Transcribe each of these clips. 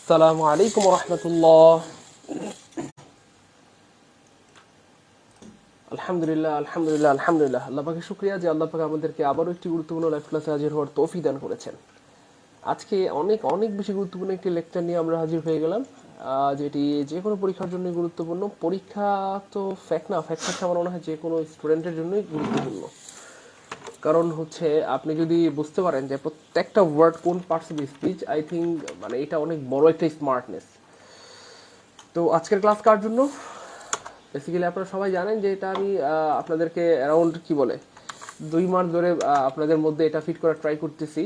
আসসালামু আলাইকুম রহমতুল্লাহ। আলহামদুলিল্লাহ আলহামদুলিল্লাহ আলহামদুলিল্লাহ, আল্লাহ পাকে শুক্রিয়া যে আল্লাহ পাক আমাদেরকে আবারও একটি গুরুত্বপূর্ণ লাইভ ক্লাসে হাজির হওয়ার তৌফিক দান করেছেন। আজকে অনেক অনেক বেশি গুরুত্বপূর্ণ একটি লেকচার নিয়ে আমরা হাজির হয়ে গেলাম, যেটি যে কোনো পরীক্ষার জন্য গুরুত্বপূর্ণ। পরীক্ষা তো ফ্যাক্ট না, ফ্যাক্ট হচ্ছে আমার মনে হয় যে কোনো স্টুডেন্টের জন্যই গুরুত্বপূর্ণ। কারণ হচ্ছে আপনি যদি বুঝতে পারেন যে প্রত্যেকটা ওয়ার্ড কোন parts of speech, I think মানে এটা অনেক বড় একটা স্মার্টনেস। তো আজকের ক্লাস কার জন্য? বেসিক্যালি আপনারা সবাই জানেন যে এটা আমি আপনাদেরকে অ্যারাউন্ড কি বলে 2 মাস ধরে আপনাদের মধ্যে এটা ফিট করার ট্রাই করতেছি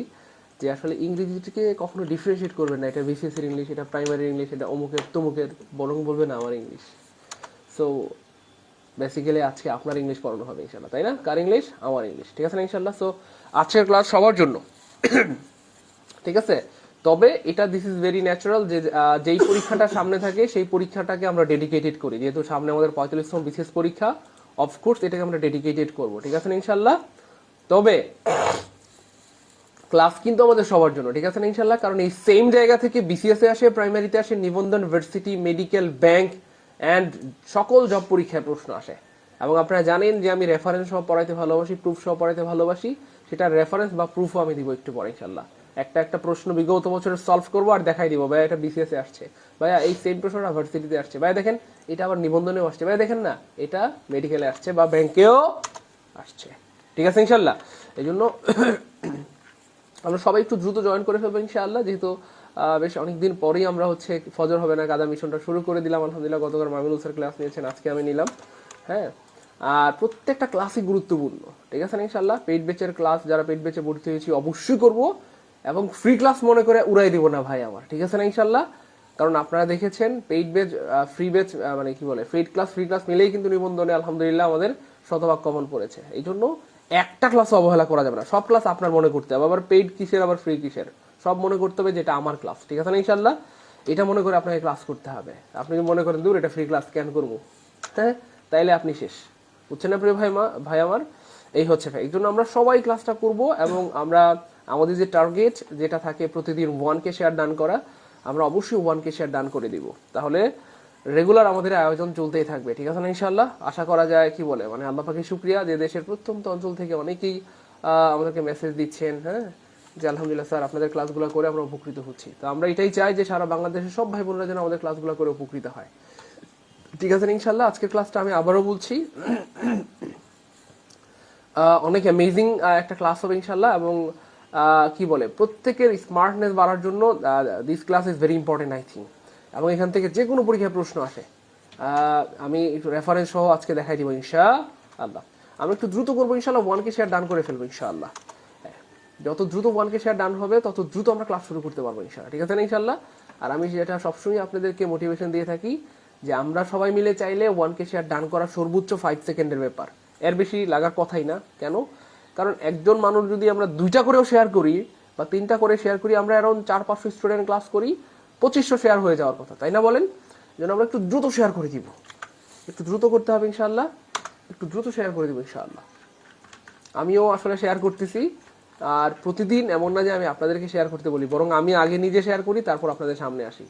যে আসলে ইংরেজিটিকে কখনো ডিফারেন্সিয়েট করবেন না, এটা বিসিএসির ইংলিশ, এটা প্রাইমারি ইংলিশ, এটা অমুকের তমুকের, বরং বলবেন আমার ইংলিশ। সো বেসিক্যালি আজকে আপনার ইংলিশ পড়ানো হবে ইনশাল্লাহ, তাই না? কার ইংলিশ? আমার ইংলিশ, ঠিক আছে না ইনশাল্লাহ? সো আজকের ক্লাস সবার জন্য, ঠিক আছে? তবে এটা দিস ইজ ভেরি ন্যাচারাল যে যেই পরীক্ষাটা সামনে থাকে সেই পরীক্ষাটাকে আমরা ডেডিকেটেড করি, যেহেতু সামনে আমাদের 45তম বিশেষ পরীক্ষা, অফকোর্স এটাকে আমরা ডেডিকেটেড করব, ঠিক আছে না ইনশাল্লাহ? তবে ক্লাস কিন্তু আমাদের সবার জন্য, ঠিক আছে না ইনশাল্লাহ? কারণ এই সেম জায়গা থেকে বিসিএস এ আসে, প্রাইমারিতে আসে, নিবন্ধন, ভার্সিটি, মেডিকেল, ব্যাংক অ্যান্ড সকল জব পরীক্ষায় প্রশ্ন আসে। এবং আপনারা জানেন যে আমি রেফারেন্স সহ পড়াইতে ভালোবাসি, প্রুফ সহ পড়াইতে ভালোবাসি। সেটা রেফারেন্স বা প্রুফও আমি দিব একটু পরে ইনশাল্লাহ। একটা একটা প্রশ্ন বিগত বছরের সলভ করবো আর দেখাই দিব, ভাইয়া এটা বিসিএস এ আসছে, ভাইয়া এই সেম প্রশ্নটা ভার্সিটিতে আসছে, ভাইয়া দেখেন এটা আবার নিবন্ধনেও আসছে, ভাইয়া দেখেন না এটা মেডিকেলে আসছে বা ব্যাংকেও আসছে, ঠিক আছে ইনশাল্লাহ? এই জন্য আমরা সবাই একটু দ্রুত জয়েন করে ফেলবো ইনশাআল্লাহ, যেহেতু বেশ অনেকদিন পরেই আমরা হচ্ছে ফজর হবে না কাদা মিশনটা শুরু করে দিলাম। আলহামদুলিল্লাহ গতকাল মামিনুল স্যার ক্লাস নিয়েছেন, আজকে আমি নিলাম। হ্যাঁ, আর প্রত্যেকটা ক্লাসই গুরুত্বপূর্ণ, ঠিক আছে না ইনশাআল্লাহ? পেইড ব্যাচের ক্লাস, যারা পেইড ব্যাচে ভর্তি হয়েছি অবশ্যই করব, এবং ফ্রি ক্লাস মনে করে উড়াই দিব না ভাই আমার, ঠিক আছে না ইনশাআল্লাহ? কারণ আপনারা দেখেছেন পেইড ব্যাচ ফ্রি ব্যাচ মানে কি বলে পেইড ক্লাস ফ্রি ক্লাস মিলেই কিন্তু নিবন্ধনে আলহামদুলিল্লাহ আমাদের শতভাগ কমন পড়েছে। এই জন্য একটা ক্লাস অবহেলা করা যাবে না, সব ক্লাস আপনার মনে করতে হবে। আবার পেইড কিসের আবার ফ্রি কিসের, সব মনে করতে হবে যেটা আমার ক্লাস, ঠিক আছে না ইনশাআল্লাহ? এটা মনে করে আপনাকে ক্লাস করতে হবে। আপনি যদি মনে করেন দূর এটা ফ্রি ক্লাস কেন করবো, হ্যাঁ, তাইলে আপনি শেষ, বুঝছেন না প্রিয় ভাই আমার? এই হচ্ছে ভাই, এই জন্য আমরা সবাই ক্লাসটা করব, এবং আমরা আমাদের যে টার্গেট যেটা থাকে প্রতিদিন 1K শেয়ার ডান করা, আমরা অবশ্যই 1K শেয়ার ডান করে দিব। তাহলে রেগুলার আমাদের আয়োজন চলতেই থাকবে, ঠিক আছে না ইনশাআল্লাহ? আশা করা যায় কি বলে মানে আল্লাহ পাকে শুকরিয়া যে দেশের প্রত্যন্ত অঞ্চল থেকে অনেকেই আমাদেরকে মেসেজ দিচ্ছেন, হ্যাঁ, যে আলহামদুলিল্লাহ স্যার আপনাদের ক্লাসগুলো করে আমরা উপকৃত হচ্ছি। তো আমরা এটাই চাই যে সারা বাংলাদেশের সব ভাই বোনেরা যেন আমাদের ক্লাসগুলো করে উপকৃত হয়, ঠিক আছে না ইনশাআল্লাহ? আজকের ক্লাসটা আমি আবারও বলছি অনেক অ্যামেজিং একটা ক্লাস হবে ইনশাআল্লাহ, এবং কি বলে প্রত্যেকের স্মার্টনেস বাড়ার জন্য this class is very important I think. এবং এখান থেকে যে কোনো পরীক্ষায় প্রশ্ন আসে, আমি একটু রেফারেন্স সহ আজকে দেখাই দিব ইনশাআল্লাহ। আমরা একটু দ্রুত করবো ইনশাআল্লাহ, 1K শেয়ার ডান করে ফেলবো ইনশাআল্লাহ। যত দ্রুত 1K শেয়ার ডান হবে তত দ্রুত আমরা ক্লাস শুরু করতে পারবো ইনশাআল্লাহ, ঠিক আছে না ইনশাআল্লাহ? আর আমি যেটা সবসময় আপনাদেরকে মোটিভেশন দিয়ে থাকি যে আমরা সবাই মিলে চাইলে 1K শেয়ার ডান করা সর্বোচ্চ 5 সেকেন্ডের ব্যাপার, এর বেশি লাগার কথাই না। কেন? কারণ একজন মানুষ যদি আমরা 2টা করেও শেয়ার করি বা 3টা করে শেয়ার করি, আমরা অ্যারাউন্ড 400-500 স্টুডেন্ট ক্লাস করি, 2500 শেয়ার হয়ে যাওয়ার কথা, তাই না বলেন? যেন আমরা একটু দ্রুত শেয়ার করে দিব, একটু দ্রুত করতে হবে ইনশাআল্লাহ, একটু দ্রুত শেয়ার করে দিব ইনশাআল্লাহ। আমিও আসলে শেয়ার করতেছি, আর প্রতিদিন এমন না যে আমি আপনাদেরকে শেয়ার করতে বলি, বরং আমি আগে নিজে শেয়ার করি তারপর আপনাদের সামনে আসি।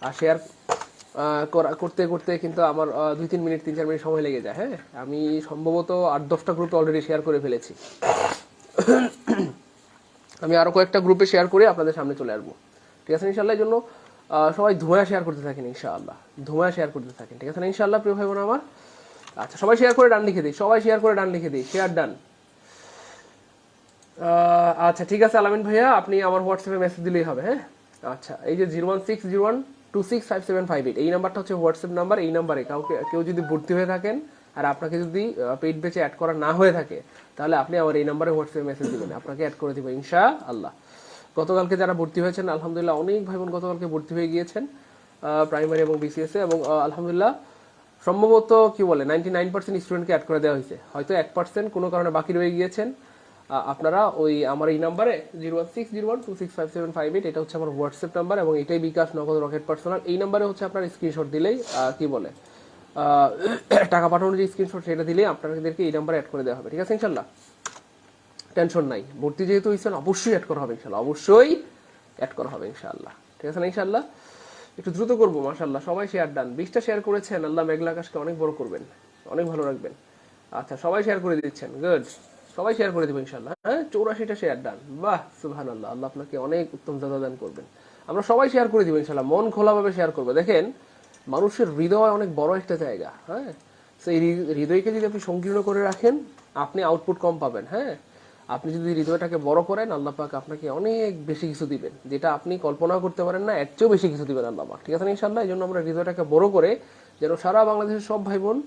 আর শেয়ার করতে করতে কিন্তু আমার 2-3 মিনিট 3-4 মিনিট সময় লেগে যায়। হ্যাঁ, আমি সম্ভবত 8-10টা গ্রুপে অলরেডি শেয়ার করে ফেলেছি। আমি আরো কয়েকটা গ্রুপে শেয়ার করে আপনাদের সামনে চলে আসবো, ঠিক আছে ইনশাআল্লাহ? এই জন্য সবাই ধোঁয়া শেয়ার করতে থাকেন ইনশাআল্লাহ, ধোঁয়া শেয়ার করতে থাকেন, ঠিক আছে না ইনশাআল্লাহ প্রিয় ভাই বোন আমার? আচ্ছা, সবাই শেয়ার করে ডান লিখে দিই, সবাই শেয়ার করে ডান লিখে দিই, শেয়ার ডান। আচ্ছা ঠিক আছে আলামিন ভাইয়া, আপনি আমার হোয়াটসঅ্যাপে মেসেজ দিলেই হবে। হ্যাঁ, আচ্ছা, এই যে 01601265758 এই নাম্বারটা হচ্ছে হোয়াটসঅ্যাপ নাম্বার। এই নাম্বারে কেউ যদি ভর্তি হয়ে থাকেন আর আপনাকে যদি পেইড ব্যাচে অ্যাড করা না হয়ে থাকে, তাহলে আপনি আমার এই নাম্বারে হোয়াটসঅ্যাপে মেসেজ দিবেন, আপনাকে অ্যাড করে দিব ইনশাআল্লাহ। গতকালকে যারা ভর্তি হয়েছেন আলহামদুলিল্লাহ, অনেক ভাই বোন গতকালকে ভর্তি হয়ে গিয়েছেন প্রাইমারি এবং বিসিএস এ, এবং আলহামদুলিল্লাহ সম্ভবত কি বলে 99% স্টুডেন্টকে অ্যাড করে দেওয়া হয়েছে, হয়তো 1% কোনো কারণে বাকি রয়ে গিয়েছেন। আপনারা ওই আমার এই নাম্বারে 01601265758 এটা হচ্ছে আমার হোয়াটসঅ্যাপ নাম্বার, এবং এটাই বিকাশ, নগদ, রকেট, পার্সোনাল। এই নাম্বারে হচ্ছে আপনার স্ক্রিনশট দিলেই কি বলে টাকা পাঠানোর যে স্ক্রিনশট সেটা দিলেই আপনাদেরকে এই নাম্বারে অ্যাড করে দেওয়া হবে, ঠিক আছে ইনশাআল্লাহ? টেনশন নাই, ভর্তি যেহেতু হয়েছেন অবশ্যই অ্যাড করা হবে ইনশাআল্লাহ, অবশ্যই অ্যাড করা হবে ইনশাআল্লাহ, ঠিক আছে না ইনশাআল্লাহ? একটু দ্রুত করবো। মাশাআল্লাহ, সবাই শেয়ার ডান। 20টা শেয়ার করেছেন, আল্লাহ মেঘলা আকাশকে অনেক বড় করবেন, অনেক ভালো রাখবেন। আচ্ছা, সবাই শেয়ার করে দিচ্ছেন, গুড। সবাই শেয়ার করে দেবো ইনশাল্লাহ। হ্যাঁ, 84টা শেয়ার ডান, বাহ সুবহানাল্লাহ, আল্লাহ আপনাকে অনেক উত্তম জাযা দান করবেন। আমরা সবাই শেয়ার করে দিব ইনশাল্লাহ, মন খোলাভাবে শেয়ার করবো। দেখেন, মানুষের হৃদয় অনেক বড় একটা জায়গা, হ্যাঁ। সেই হৃদয়কে যদি আপনি সংকীর্ণ করে রাখেন, আপনি আউটপুট কম পাবেন। হ্যাঁ, আপনি যদি হৃদয়টাকে বড় করেন, আল্লাহ পাক আপনাকে অনেক বেশি কিছু দিবেন, যেটা আপনি কল্পনাও করতে পারেন না, এর চেয়েও বেশি কিছু দিবেন আল্লাহ পাক। ঠিক আছে না ইনশাল্লাহ? এই জন্য আমরা হৃদয়টাকে বড় করে যেন সারা বাংলাদেশের সব ভাই বোন,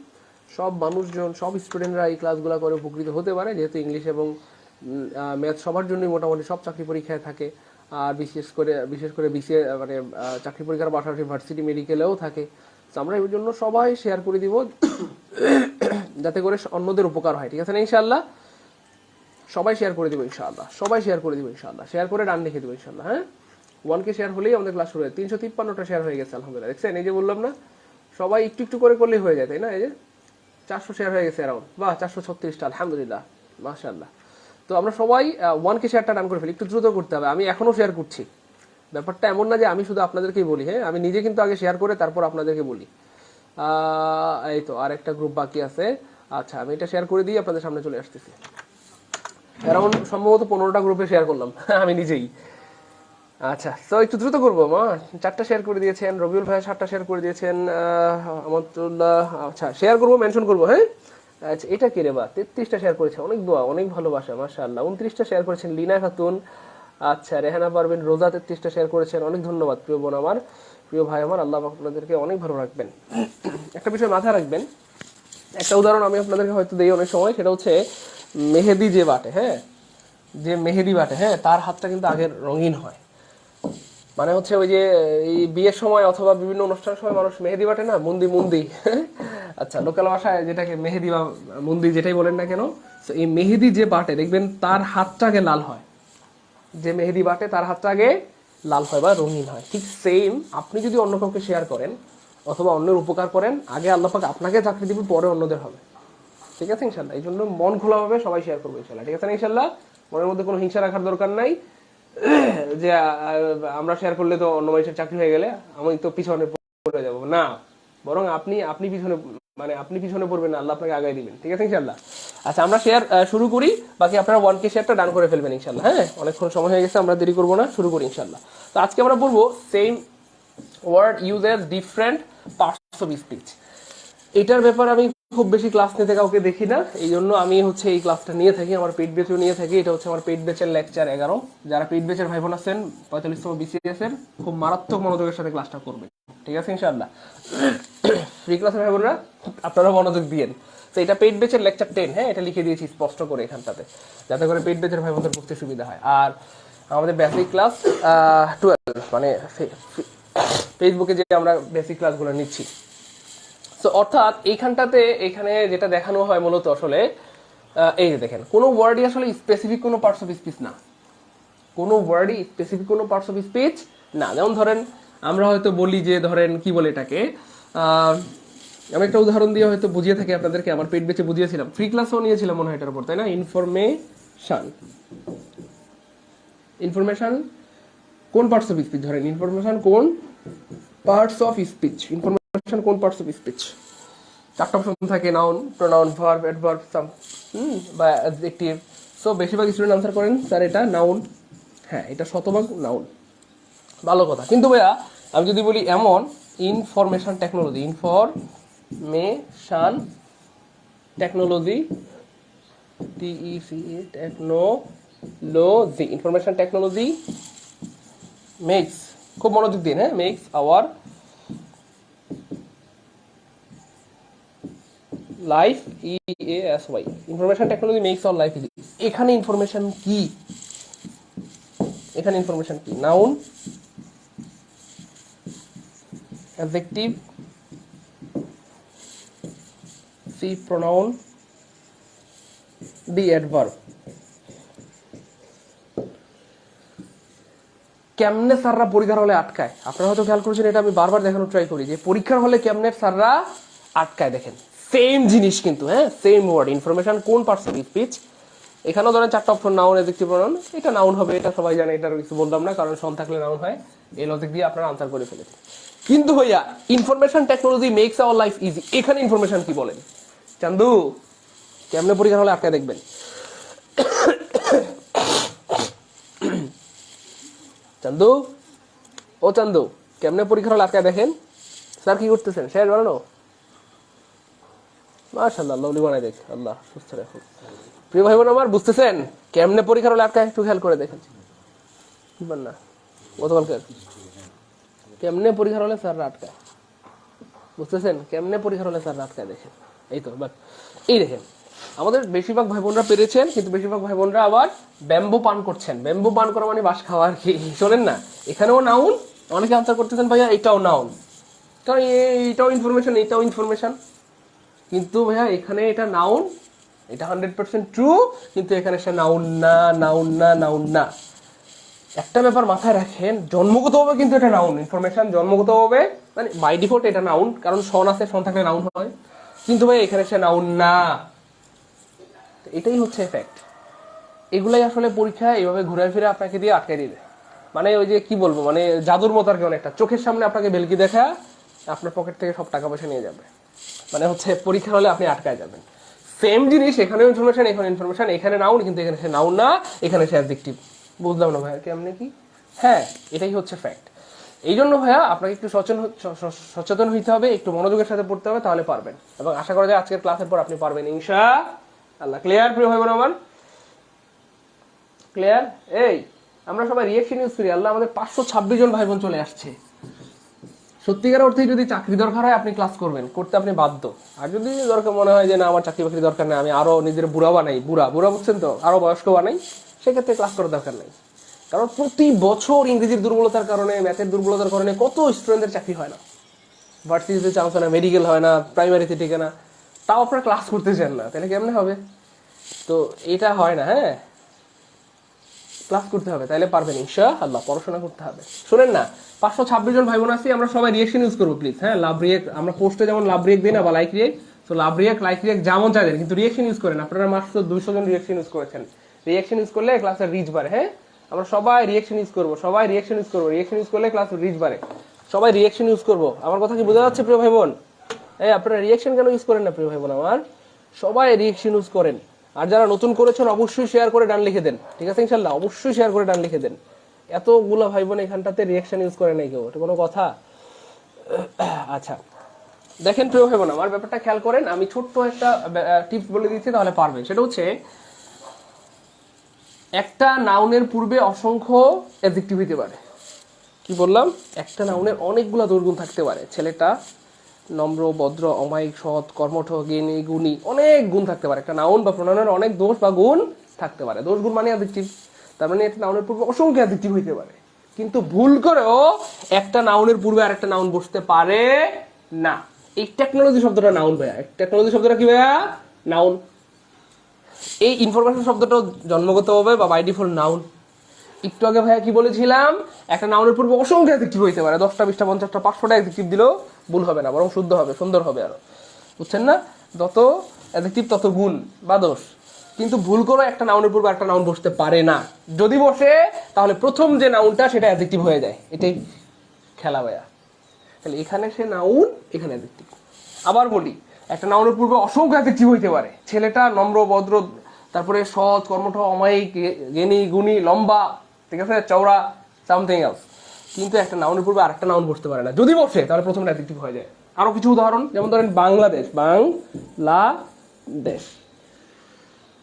সব মানুষজন, সব স্টুডেন্টরা এই ক্লাসগুলো করে উপকৃত হতে পারে, যেহেতু ইংলিশ এবং ম্যাথ সবার জন্যই মোটামুটি সব চাকরি পরীক্ষায় থাকে। আর বিশেষ করে বিসিএ মানে চাকরি পরীক্ষার পাশাপাশি ভার্সিটি মেডিকেলেও থাকে। তো আমরা এই জন্য সবাই শেয়ার করে দিব, যাতে করে অন্যদের উপকার হয়। ঠিক আছে না ইনশাআল্লাহ? সবাই শেয়ার করে দিব ইনশাআল্লাহ, সবাই শেয়ার করে দিব ইনশাআল্লাহ, শেয়ার করে ডান লিখে দেবো ইনশাআল্লাহ। হ্যাঁ, 1K শেয়ার হলেই আমাদের ক্লাস শুরু হয়। 353টা শেয়ার হয়ে গেছে আলহামদুলিল্লাহ। দেখছেন, এই যে বললাম না, সবাই একটু একটু করে করলেই হয়ে যায়, তাই না? এই যে 400 শেয়ার হয়ে গেছে অ্যারাউন্ড, বাহ 436টা, আলহামদুলিল্লাহ, মাশাআল্লাহ। তো আমরা সবাই 1K শেয়ারটা ডান করে ফেলি, একটু দ্রুত করতে হবে। আমি এখনো শেয়ার করছি, ব্যাপারটা এমন না যে আমি শুধু আপনাদেরকেই বলি। হ্যাঁ, আমি নিজে কিন্তু আগে শেয়ার করে তারপর আপনাদেরকে বলি। এই তো আর একটা গ্রুপ বাকি আছে। আচ্ছা, আমি এটা শেয়ার করে দিই, আপনাদের সামনে চলে আসতেছি। অ্যারাউন্ড সম্ভবত 15টা গ্রুপে শেয়ার করলাম আমি নিজেই। আচ্ছা, তো একটু দ্রুত করবো। 4টা শেয়ার করে দিয়েছেন, রবিউল ভাই 7টা শেয়ার করে দিয়েছেন, আমতুল্লাহ। আচ্ছা, শেয়ার করবো, মেনশন করবো। হ্যাঁ, আচ্ছা, এটা কে রে বা 33টা শেয়ার করেছে, অনেক দোয়া, অনেক ভালোবাসা, মাশাআল্লাহ। 29টা শেয়ার করেছেন লিনা খাতুন। আচ্ছা, রেহানা পারবেন, রোজা 33টা শেয়ার করেছেন, অনেক ধন্যবাদ প্রিয় বোন আমার, প্রিয় ভাই আমার, আল্লাহ আপনাদেরকে অনেক ভালো রাখবেন। একটা বিষয় মাথায় রাখবেন, একটা উদাহরণ আমি আপনাদেরকে হয়তো দিই অনেক সময়, সেটা হচ্ছে মেহেদি যে বাটে, হ্যাঁ, যে মেহেদি বাটে, হ্যাঁ, তার হাতটা কিন্তু আগের রঙিন হয়। মানে হচ্ছে ওই যে এই বিয়ের সময় অথবা বিভিন্ন অনুষ্ঠানের সময় মানুষ মেহেদি বাটে না, মুন্দি মুন্দি আচ্ছা, লোকাল ভাষায় যেটাকে মেহেদি বা মুন্দি যেটাই বলেন না কেন, এই মেহেদি যে বাটে দেখবেন তার হাতটা আগে লাল হয়। যে মেহেদি বাটে তার হাতটা আগে লাল হয় বা রঙিন হয়। ঠিক সেম, আপনি যদি অন্য কাউকে শেয়ার করেন অথবা অন্যের উপকার করেন, আগে আল্লাহ পাক আপনাকে চাকরি দিবে, পরে অন্যদের হবে। ঠিক আছে ইনশাল্লাহ? এই জন্য মন খোলাভাবে সবাই শেয়ার করবো ইনশাল্লাহ। ঠিক আছে না ইনশাল্লাহ? মনের মধ্যে কোনো হিংসা রাখার দরকার নাই যে আমরা শেয়ার করলে তো অন্য মানুষের চাকরি হয়ে গেলে আমি তো পিছনে পড়ে যাবো না, বরং আপনি পিছনে, মানে আপনি পিছনে পড়বেন না, আল্লাহ আপনাকে আগায় দিবেন। ঠিক আছে ইনশাল্লাহ? আচ্ছা, আমরা শেয়ার শুরু করি, বাকি আপনারা 1K শেয়ারটা ডান করে ফেলবেন ইনশাল্লাহ। হ্যাঁ, অনেকক্ষণ সময় হয়ে গেছে, আমরা দেরি করবো না, শুরু করি ইনশাল্লাহ। তো আজকে আমরা বলবো same word uses different parts of speech. এটার ব্যাপারে আমি খুব বেশি ক্লাস নিতে কাউকে দেখি না, এই জন্য আমি হচ্ছে এই ক্লাসটা নিয়ে থাকি, আমার পেইড ব্যাচও নিয়ে থাকি। এটা হচ্ছে আমার পেইড ব্যাচের লেকচার 11। যারা পেইড ব্যাচের ভাই বোন আছেন 45তম BCS এর, খুব মারাত্মক মনোযোগের সাথে ক্লাসটা করবেন। ঠিক আছে ইনশাআল্লাহ? ফ্রি ক্লাসের ভাই বোনরা আপনারা মনোযোগ দিয়েন। তো এটা পেইড ব্যাচের লেকচার 10। হ্যাঁ, এটা লিখে দিয়েছি স্পষ্ট করে এখানটাতে, যাতে করে পেইড ব্যাচের ভাই বোনদের বুঝতে সুবিধা হয়। আর আমাদের বেসিক ক্লাস 12, মানে ফেসবুকে যে আমরা বেসিক ক্লাসগুলো নিচ্ছি। তো অর্থাৎ এইখানটাতে এখানে যেটা দেখানো হয় মূলত আসলে এই যে দেখেন, কোনো ওয়ার্ডই আসলে স্পেসিফিক কোনো পার্টস অফ স্পিচ না, কোনো ওয়ার্ডই স্পেসিফিক কোনো পার্টস অফ স্পিচ না। যেমন ধরেন আমরা হয়তো বলি যে, ধরেন কি বলে এটাকে, আমি একটা উদাহরণ দিয়ে হয়তো বুঝিয়ে থাকি আপনাদেরকে, আমার পেট বেঁচে বুঝিয়েছিলাম, ফ্রি ক্লাসও নিয়েছিলাম মনে হয় এটার উপর, তাই না? ইনফরমেশন কোন পার্টস অফ স্পিচ, ধরেন ইনফরমেশন কোন পার্টস অফ স্পিচ, ইনফরমেশন কোন পার্টস অফ স্পিচ, চারটা অপশন থাকে, নাউন, প্রোনাউন, ভার্ব, অ্যাডভার্ব, সাম বা অ্যাডজেক্টিভ। সো বেশিরভাগ স্টুডেন্ট আনসার করেন স্যার এটা নাউন। হ্যাঁ, এটা শতভাগ নাউন, ভালো কথা। কিন্তু ভাইয়া আমি যদি বলি এমন, information technology, information technology, technology, information technology makes, খুব মনোযোগ দিন, হ্যাঁ, makes our life EASY, information technology makes our life easy. এখানে ইনফরমেশন কি, এখানে ইনফরমেশন কি, noun, adjective, C pronoun, D adverb। কেমনে স্যাররা পরীক্ষার হলে আটকায়, আপনারা হয়তো খেয়াল করেছেন, এটা আমি বারবার দেখানোর ট্রাই করি যে পরীক্ষার হলে কেমনে স্যাররা আটকায়। দেখেন সেম জিনিস কিন্তু, হ্যাঁ, সেম ওয়ার্ড, ইনফরমেশন কোন পার্টস অফ স্পিচ। এখানেও ধরেন চারটা অপশন, নাউন, অ্যাডজেক্টিভ, প্রোনাউন। এটা নাউন হবে, এটা সবাই জানে, এটার কিছু বললাম না, কারণ সন থাকলে নাউন হয়। এই লজিক দিয়ে আপনারা আনসার করে ফেলেছেন। কিন্তু ভাইয়া information technology makes our life easy, এখানে ইনফরমেশন কি বলেন? চান্দু কেমনে পরীক্ষা হলে আটকায় দেখবেন? চান্দু, ও চান্দু, কেমনে পরীক্ষা হলে আটকায় দেখেন? স্যার কি করতেছেন? শেষ বানানো, মাশাআল্লাহ, লভলি বানাই দেখ, আল্লাহ সুস্থ রাখুন। প্রিয় ভাই বোন আমার, বুঝতেছেন কেমনে পরীক্ষা হলে আটকায়? একটু খেয়াল করে দেখেন না গতকালকে কেমনে পরীক্ষা হলে স্যার আটকায়, বুঝতেছেন? কেমনে পরীক্ষা হলে স্যার আটকায় দেখেন। এই তো বাট এই দেখেন, আমাদের বেশিরভাগ ভাই বোনরা পেরেছেন, কিন্তু বেশিরভাগ ভাই বোনরা আবার ব্যাম্বু পান করছেন। ব্যাম্বু পান করা মানে বাস খাওয়া আর কি, শোনেন না? এখানেও নাউন, অনেকে আনসার করতেছেন ভাইয়া এটাও নাউন, কারণ এইটাও ইনফরমেশন, এইটাও ইনফরমেশন। কিন্তু ভাইয়া এখানে এটা নাউন, এটা 100% ট্রু, কিন্তু এখানে সে নাউন না, নাউন না, নাউন না। একটা ব্যাপার মাথায় রাখেন, জন্মগতভাবে কিন্তু এটা নাউন, ইনফরমেশন জন্মগতভাবে মানে বাই ডিফল্ট এটা নাউন, কারণ সন আছে, সন থাকলে নাউন হয়। কিন্তু ভাই এখানে সে নাউন না, এটাই হচ্ছে এফেক্ট। এগুলাই আসলে পরীক্ষা এইভাবে ঘুরে ফিরে আপনাকে দিয়ে আটকে দিবে। মানে ওই যে কি বলবো, মানে জাদুর মতো আর কি, অনেকটা চোখের সামনে আপনাকে ভেলকি দেখা আপনার পকেট থেকে সব টাকা পয়সা নিয়ে যাবে। মানে হচ্ছে পরীক্ষা হলে আপনি আটকায় যাবেন। সেম জিনিস, এখানেও ইনফরমেশন, এখানে ইনফরমেশন, এখানে নাউন, কিন্তু এখানে সে নাউন না, এখানে সে অ্যাডজেক্টিভ। বুঝলাম না ভাইয়া কেমনে কি? হ্যাঁ, এটাই হচ্ছে ফ্যাক্ট। এই জন্য ভাইয়া আপনাকে একটু সচেতন হইতে হবে, একটু মনোযোগের সাথে পড়তে হবে, তাহলে পারবেন। এবং আশা করা যায় আজকের ক্লাসের পর আপনি পারবেন ইনশাআল্লাহ। ক্লিয়ার প্রিয় ভাই বোন আমার? ক্লিয়ার? এই আমরা সবাই রিঅ্যাকশন ইউজ করি, আল্লাহ আমাদের 526 জন ভাই বোন চলে আসছে। সত্যিকার অর্থে যদি চাকরি দরকার হয় আপনি ক্লাস করবেন, করতে আপনি বাধ্য। আর যদি দরকার মনে হয় যে না আমার চাকরি বাকরি দরকার নেই, আমি আরো নিজের বুড়া বানাই, বুড়া বুঝছেন তো, আরো বয়স্ক বানাই, সেক্ষেত্রে ক্লাস করার দরকার নেই। কারণ প্রতি বছর ইংরেজির দুর্বলতার কারণে, ম্যাথের দুর্বলতার কারণে কত স্টুডেন্টদের চাকরি হয় না, ভার্সিটিতে চান্স হয় না, মেডিকেল হয় না, প্রাইমারিতে টিকে না, তাও আপনারা ক্লাস করতে চান না, তাহলে কেমনে হবে? তো এটা হয় না। হ্যাঁ, ক্লাস করতে হবে, তাইলে পারবেন ইনশাআল্লাহ। পড়াশোনা করতে হবে। শোনেন না, 526 জন ভাই বোন আছি, আমরা সবাই রিঅ্যাকশন ইউজ করবো প্লিজ। হ্যাঁ, লাভ রিঅ্যাক্ট, আমরা পোস্টে যেমন লাভ রিঅ্যাক্ট দিই না, বা লাইক রিঅ্যাক্ট, তো লাভ রিঅ্যাক্ট, লাইক রিঅ্যাক্ট যেমন চাইলেন, কিন্তু রিঅ্যাকশন ইউজ করেন। আপনারা মাত্র 200 জন রিঅ্যাকশন ইউজ করেছেন। রিঅ্যাকশন ইউজ করলে ক্লাসের রিচ বাড়ে। হ্যাঁ, আমরা সবাই রিঅ্যাকশন ইউজ করবো, সবাই রিঅ্যাকশন ইউজ করবো। রিঅ্যাকশন ইউজ করলে ক্লাসের রিচ বাড়ে, সবাই রিঅ্যাকশন ইউজ করবো। আমার কথা কি বোঝা যাচ্ছে প্রিয় ভাই বোন? এই আপনারা রিঅ্যাকশন কেন ইউজ করেন না প্রিয় ভাই বোন আমার? সবাই রিঅ্যাকশন ইউজ করেন। আর যারা নতুন করেছেন অবশ্যই শেয়ার করে ডান লিখে দেন, ঠিক আছে ইনশাআল্লাহ? অবশ্যই শেয়ার করে ডান লিখে দেন। এতগুলা ভাই বোন এখানটাতে রিঅ্যাকশন ইউজ করে নাই কেউ, এটা কোনো কথা? আচ্ছা দেখেন প্রিয় ভাই বোন আমার, ব্যাপারটা খেয়াল করেন। আমি ছোট্ট একটা টিপস বলে দিচ্ছি, তাহলে পারবেন। সেটা হচ্ছে, একটা নাউনের পূর্বে অসংখ্য অ্যাডজেক্টিভ হতে পারে। কি বললাম? একটা নাউনের অনেকগুলা দুর্গুণ থাকতে পারে। ছেলেটা নম্র, ভদ্র, অমায়িক, সৎ, কর্মঠ, জ্ঞানী, গুণী, অনেক গুণ থাকতে পারে। একটা নাউন বা প্রোনাউনের অনেক দোষ বা গুণ থাকতে পারে। দোষ গুণ মানে অ্যাডজেক্টিভ, তার মানে একটা নাউনের পূর্বে অসংখ্য অ্যাডজেক্টিভ হইতে পারে। কিন্তু ভুল করেও একটা নাউনের পূর্বে আরেকটা নাউন বসতে পারে না। এই টেকনোলজি শব্দটা নাউন ভাইয়া। টেকনোলজি শব্দটা কি ভাইয়া? নাউন। এই ইনফরমেশন শব্দটা জন্মগতভাবে বা বাই ডিফল্ট নাউন। একটু আগে ভাইয়া কি বলেছিলাম? একটা নাউনের পূর্বে অসংখ্য অ্যাডজেক্টিভ হইতে পারে। 10টা, 20টা, 50টা, 500টা অ্যাডজেক্টিভ দিলেও ভুল হবে না, বরং শুদ্ধ হবে, সুন্দর হবে আরো। বুঝছেন না? যত অ্যাডজেক্টিভ তত গুণ বা দোষ। কিন্তু ভুল করে একটা নাউনের পূর্বে একটা নাউন বসতে পারে না। যদি বসে তাহলে প্রথম যে নাউনটা সেটা অ্যাডজেক্টিভ হয়ে যায়। এটাই খেলা ভাইয়া। তাহলে এখানে সে নাউন, এখানে অ্যাডজেক্টিভ। আবার বলি, একটা নাউনের পূর্বে অসংখ্য অ্যাডজেক্টিভ হইতে পারে। ছেলেটা নম্র, ভদ্র, তারপরে সৎ, কর্মঠ, অমায়িক, জ্ঞানী, গুণী, লম্বা, ঠিক আছে, চওড়া, সামথিং এলস। কিন্তু একটা নাউনের পূর্বে আরেকটা নাউন বসতে পারে না। যদি বসে তাহলে প্রথমটা অ্যাডজেক্টিভ হয়ে যায়। আরো কিছু উদাহরণ, যেমন ধরেন বাংলাদেশ, বাংলাদেশ।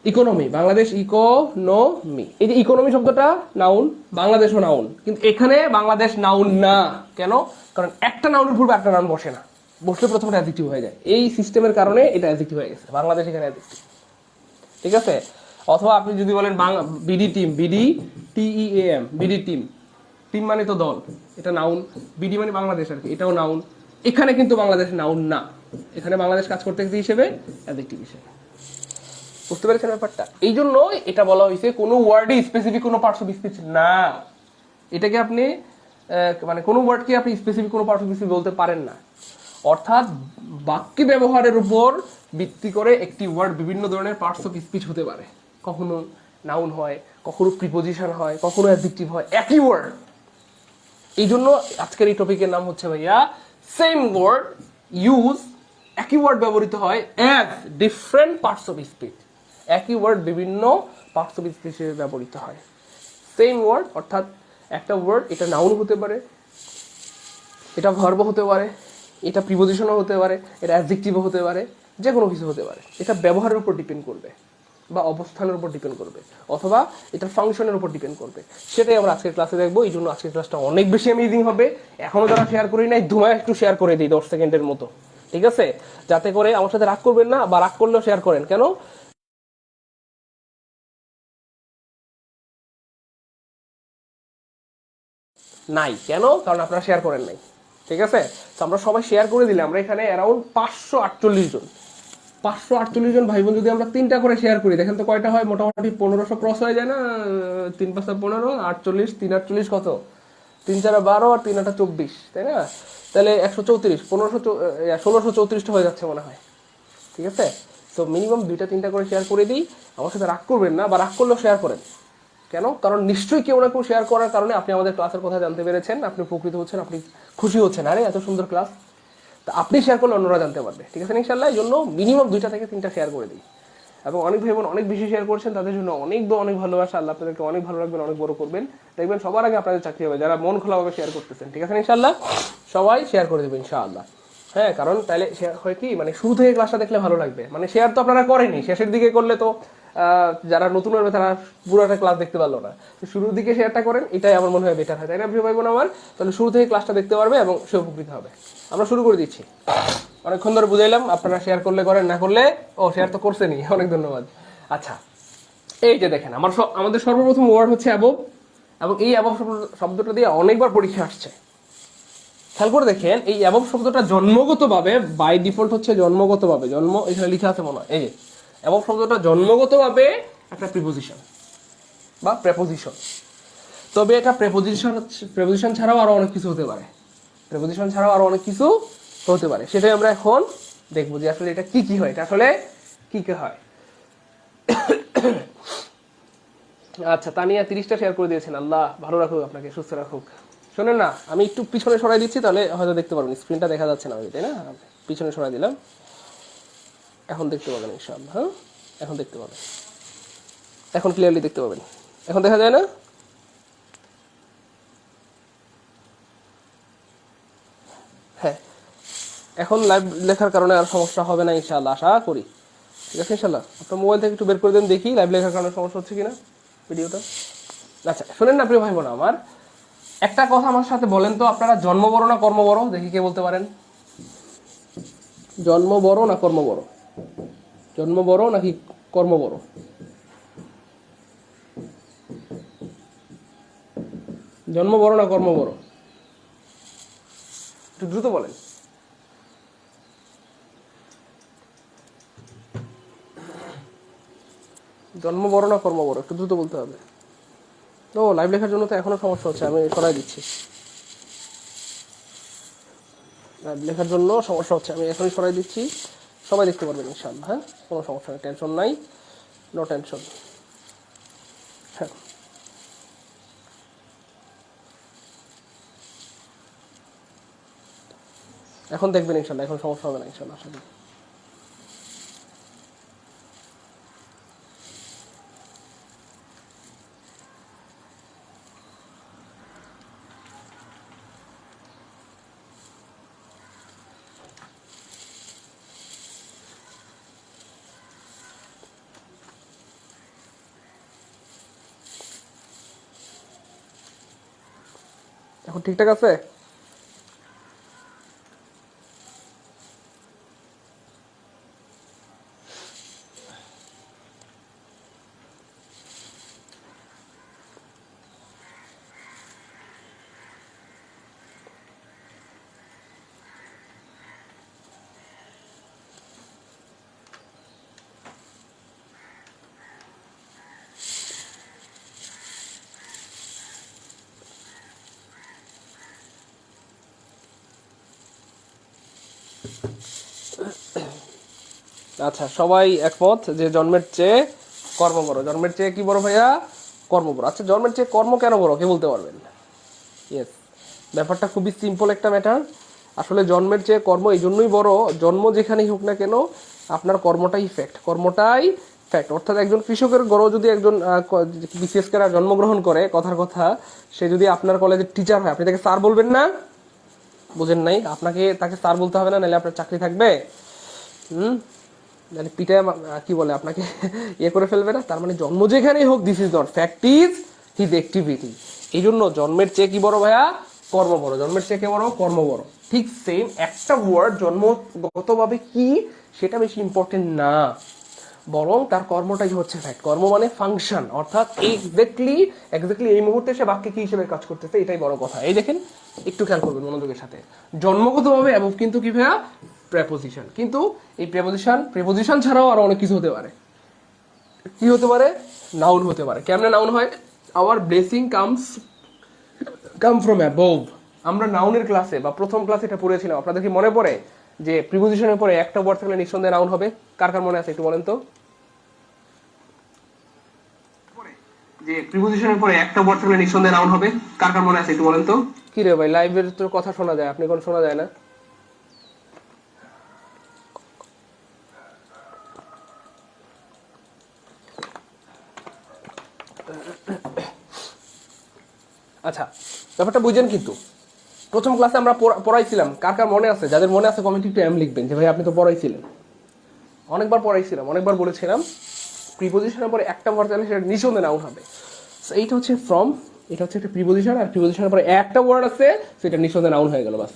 Economy, Bangladesh economy. এই যে ইকোনমি শব্দটা নাউন, বাংলাদেশও নাউন, কিন্তু এখানে বাংলাদেশ নাউন না। কেন? কারণ একটা নাউনের পূর্বে একটা নাউন বসে না, বসলে প্রথমটা অ্যাডজেক্টিভ হয়ে যায়। এই সিস্টেমের কারণে এটা অ্যাডজেক্টিভ হয়ে গেছে। বাংলাদেশ এখানে অ্যাডজেক্টিভ, ঠিক আছে? অথবা আপনি যদি বলেন BD team, BD TEM, BD team, team মানে তো দল, এটা নাউন। বিডি মানে বাংলাদেশ আর কি, এটাও নাউন। এখানে কিন্তু বাংলাদেশ নাউন না, এখানে বাংলাদেশ কাজ করতে হিসেবে অ্যাডজেক্টিভ হিসেবে। বুঝতে পেরেছেন ব্যাপারটা? এই জন্য এটা বলা হয়েছে কোনো ওয়ার্ডে স্পেসিফিক কোনো পার্টস অফ স্পিচ না। এটাকে আপনি মানে কোনো ওয়ার্ডকে আপনি স্পেসিফিক কোনো পার্টস অফ স্পিচ বলতে পারেন না। অর্থাৎ বাক্য ব্যবহারের উপর ভিত্তি করে একটি ওয়ার্ড বিভিন্ন ধরনের পার্টস অফ স্পিচ হতে পারে। কখনো নাউন হয়, কখনো প্রিপোজিশন হয়, কখনো অ্যাডজেক্টিভ হয়, একই ওয়ার্ড। এই জন্য আজকের এই টপিকের নাম হচ্ছে ভাইয়া সেম ওয়ার্ড ইউজ, একই ওয়ার্ড ব্যবহৃত হয় as different parts of speech. একই ওয়ার্ড বিভিন্ন পার্টস অফ স্পিচ হিসেবে ব্যবহৃত হয়। সেম ওয়ার্ড অর্থাৎ একটা ওয়ার্ড, এটা নাউন হতে পারে, এটা ভার্ব হতে পারে, এটা প্রিপোজিশনও হতে পারে, এটা অ্যাডজেক্টিভও হতে পারে, যে কোনো কিছু হতে পারে। এটা ব্যবহারের উপর ডিপেন্ড করবে বা অবস্থানের উপর ডিপেন্ড করবে অথবা এটা ফাংশনের উপর ডিপেন্ড করবে। সেটাই আমরা আজকের ক্লাসে দেখবো। এই জন্য আজকের ক্লাসটা অনেক বেশি অ্যামেজিং হবে। এখনো যারা শেয়ার করি নাই, ধুমায় একটু শেয়ার করে দিই 10 সেকেন্ডের মতো, ঠিক আছে? যাতে করে আমার সাথে রাগ করবেন না, বা রাগ করলেও শেয়ার করেন। কেন? নাই কেন? কারণ আপনারা শেয়ার করেন নাই, ঠিক আছে? তো আমরা সবাই শেয়ার করে দিলে আমরা এখানে অ্যারাউন্ড 548 জন, 548 জন ভাই বোন যদি আমরা 3টা করে শেয়ার করি, দেখেন তো কয়টা হয়? মোটামুটি 1500 ক্রস হয়ে যায় না? 3 5 15, 48, 3 48 কত? 3 4 12 আর 3 8 24, তাই না? তাহলে 134, 1634টা হয়ে যাচ্ছে মনে হয়, ঠিক আছে? তো মিনিমাম 2টা 3টা করে শেয়ার করে দিই। আমার সাথে রাগ করবেন না, বা রাগ করলেও শেয়ার করেন। কেন? কারণ নিশ্চয়ই কেউ না কেউ শেয়ার করার কারণে আপনি আমাদের ক্লাসের কথা জানতে পেরেছেন, আপনি উপকৃত হচ্ছেন, আপনি খুশি হচ্ছেন, আরে এত সুন্দর ক্লাস। তা আপনি শেয়ার করলে অন্যরা জানতে পারবে, ঠিক আছে ইনশাল্লাহ? এই জন্য মিনিমাম 2টা থেকে 3টা শেয়ার করে দিই। এবং অনেক ভাই বোন অনেক বেশি শেয়ার করছেন, তাদের জন্য অনেক ভালোবাসা। আল্লাহ আপনাদেরকে অনেক ভালো রাখবেন, অনেক বড় করবেন। দেখবেন সবার আগে আপনাদের চাকরি হবে যারা মন খোলাভাবে শেয়ার করতেছেন, ঠিক আছে ইনশাল্লাহ? সবাই শেয়ার করে দেবেন ইনশাআল্লাহ। হ্যাঁ, কারণ তাহলে শেয়ার হয় কি, মানে শুরু থেকে ক্লাসটা দেখলে ভালো লাগবে। মানে শেয়ার তো আপনারা করেনি, শেষের দিকে করলে তো যারা নতুন হবে তারা পুরোটা ক্লাস দেখতে পারলো না। তো শুরুর দিকে শেয়ারটা করেন, এটাই আমার মনে হয় বেটার হয়, তাই না প্রিয় ভাই বোন আমার? তাহলে শুরু থেকে ক্লাসটা দেখতে পারবে এবং সে উপকৃত হবে। আমরা শুরু করে দিচ্ছি। অনেকক্ষণ ধরে বুঝাইলাম, আপনারা শেয়ার করলে করেন, না করলে শেয়ার তো করছেনই, অনেক ধন্যবাদ। আচ্ছা, এই যে দেখেন আমাদের সর্বপ্রথম ওয়ার্ড হচ্ছে অ্যাবভ, এবং এই অ্যাবভ শব্দটা দিয়ে অনেকবার পরীক্ষা আসছে। খেয়াল করে দেখেন, এই অ্যাবভ শব্দটা জন্মগতভাবে, বাই ডিফল্ট হচ্ছে জন্মগতভাবে, এখানে লিখা আছে মনে হয়, এই যে অ্যাবভ শব্দটা জন্মগতভাবে একটা প্রিপোজিশন বা প্রেপোজিশন। তবে এটা প্রেপোজিশন ছাড়াও আরো অনেক কিছু হতে পারে, প্রেপোজিশন ছাড়াও আরো অনেক কিছু হতে পারে। সেটাই আমরা এখন দেখবো যে আসলে এটা কি কি হয়, এটা আসলে কি কি হয়। আচ্ছা, তানিয়া 30টা শেয়ার করে দিয়েছেন, আল্লাহ ভালো রাখুক, আপনাকে সুস্থ রাখুক। শোনেন না, আমি একটু পিছনে সরাই দিচ্ছি, তাহলে হয়তো দেখতে পারবেন। স্ক্রিনটা দেখা যাচ্ছে না, তাই না? পিছনে সরাই দিলাম, এখন দেখতে পাবেন ইনশাআল্লাহ। হ্যাঁ, এখন দেখতে পাবেন, এখন ক্লিয়ারলি দেখতে পাবেন। এখন দেখা যায় না? হ্যাঁ, এখন লাইভ লেখার কারণে আর সমস্যা হবে না ইনশাআল্লাহ, আশা করি। ঠিক আছে ইনশাআল্লাহ? আপনার মোবাইল থেকে একটু বের করে দেন, দেখি লাইভ লেখার কারণে সমস্যা হচ্ছে কিনা ভিডিওটা। আচ্ছা, শোনেন না প্রিয় ভাই বোন আমার, একটা কথা আমার সাথে বলেন তো, আপনারা জন্ম বড় না কর্ম বড়? দেখি কে বলতে পারেন। জন্ম বড় না কর্ম বড়? জন্ম বড় নাকি কর্ম বড়? জন্ম বড় না কর্ম বড়? একটু দ্রুত বলেন। জন্ম বড় না কর্ম বড়? একটু দ্রুত বলতে হবে। তো লাইভ লেখার জন্য তো এখনো সমস্যা হচ্ছে, আমি সরাই দিচ্ছি। লাইভ লেখার জন্য সমস্যা হচ্ছে, আমি এখনই সরাই দিচ্ছি। সবাই দেখতে পারবেন ইনশাআল্লাহ। হ্যাঁ, কোনো সমস্যা নেই, টেনশন নাই, নো টেনশন। হ্যাঁ, এখন দেখবেন ইনশাআল্লাহ, এখন সমস্যা হবে না ইনশাআল্লাহ, আশা করি। এখন ঠিকঠাক আছে? আচ্ছা, সবাই একমত যে জন্মের চেয়ে কর্ম বড়। জন্মের চেয়ে কি বড় ভাইয়া? কর্ম বড়। আচ্ছা, জন্মের চেয়ে কর্ম কেন বড়, কে বলতে পারবেন? ইয়েস, ব্যাপারটা খুবই সিম্পল একটা ম্যাটার। আসলে জন্মের চেয়ে কর্ম এই জন্যই বড়, জন্ম যেখানেই হোক না কেন আপনার কর্মটাই কর্মটাই ফ্যাক্ট। অর্থাৎ একজন কৃষকের গড় যদি একজন বিসিএস কারা জন্মগ্রহণ করে, কথার কথা, সে যদি আপনার কলেজের টিচার হয়, আপনি তাকে স্যার বলবেন না? বুঝেন নাই? আপনাকে তাকে স্যার বলতে হবে না, নাহলে আপনার চাকরি থাকবে? মানে পিটায় কি বলে আপনাকে ইয়ে করে ফেলবে না? তার মানে জন্ম যেখানেই হোক, this is not fact, is his activity. এই জন্য জন্মের চেয়ে কি বড় ভাইয়া? কর্ম বড়। জন্মের চেয়ে কে বড়? কর্ম বড়। ঠিক সেম একটা ওয়ার্ড জন্মগতভাবে কি সেটা বেশি ইম্পর্টেন্ট না, বরং তার কর্মটাই হচ্ছে ফ্যাক্ট। কর্ম মানে ফাংশন, অর্থাৎ এক্স্যাক্টলি এই মুহূর্তে সে বাক্যে কি হিসেবে কাজ করতেছে, এটাই বড় কথা। এই দেখেন, একটু খেয়াল করবেন মনোযোগের সাথে। জন্মগতভাবে অ্যাবভ কিন্তু কি ভাইয়া? প্রেপোজিশন। কিন্তু এই প্রেপোজিশন ছাড়াও আরো অনেক কিছু হতে পারে। কি হতে পারে? নাউন হতে পারে। কেমনে নাউন হয়? Our blessing come from above. আমরা নাউনের ক্লাসে বা প্রথম ক্লাসে এটা পড়েছিলাম, আপনাদের কি মনে পড়ে যে প্রিপোজিশনের পরে একটা ওয়ার্ড থাকলে নিঃসন্দেহে নাউন হবে? কার কার মনে আছে একটু বলেন তো? যে প্রিপোজিশনের পরে একটা ওয়ার্ড থাকলে নিঃসন্দেহে নাউন হবে, কার কার মনে আছে একটু বলেন তো? কি রে ভাই, লাইভের তো কথা শোনা যায়, আপনি কোন শোনা যায় না? আচ্ছা, ব্যাপারটা বুঝেন। কিন্তু প্রথম ক্লাসে আমরা পড়াইছিলাম, কার কার মনে আছে? যাদের মনে আছে কমেন্টে একটু এম লিখবেন যে ভাই আপনি তো পড়াইছিলেন। অনেকবার পড়াইছিলাম, অনেকবার বলেছিলাম প্রিপোজিশনের পরে একটা ওয়ার্ড থাকলে সেটা নিঃসন্দেহে নাউন হবে। সো এইটা হচ্ছে ফ্রম, এটা হচ্ছে একটা প্রিপোজিশন, আর প্রিপোজিশনের পরে একটা ওয়ার্ড আছে সেটা নিঃসন্দেহে নাউন হয়ে গেল, বাস।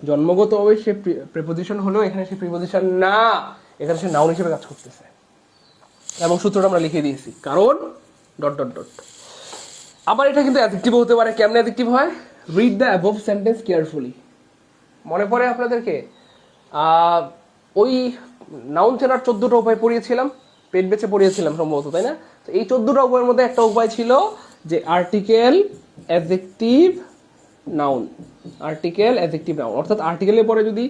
জন্মগতভাবে সে প্রিপোজিশন হলেও এখানে সে প্রিপোজিশন না, এখানে সে নাউন হিসেবে কাজ করতেছে। এবং সূত্রটা আমরা লিখে দিয়েছি, কারণ ডট ডট ডট। আবার এটা কিন্তু অ্যাডজেক্টিভ হতে পারে। কেমনে অ্যাডজেক্টিভ হয়? Read the above sentence carefully. মনে পড়ে আপনাদেরকে ওই নাউন চেনার 14টা উপায় পড়িয়েছিলাম, পেট বেছে পড়িয়েছিলাম সম্ভবত, তাই না? তো এই 14টা উপায়ের মধ্যে একটা উপায় ছিল যে article, adjective, noun. Article, adjective, noun. অর্থাৎ আর্টিকেলের পরে যদি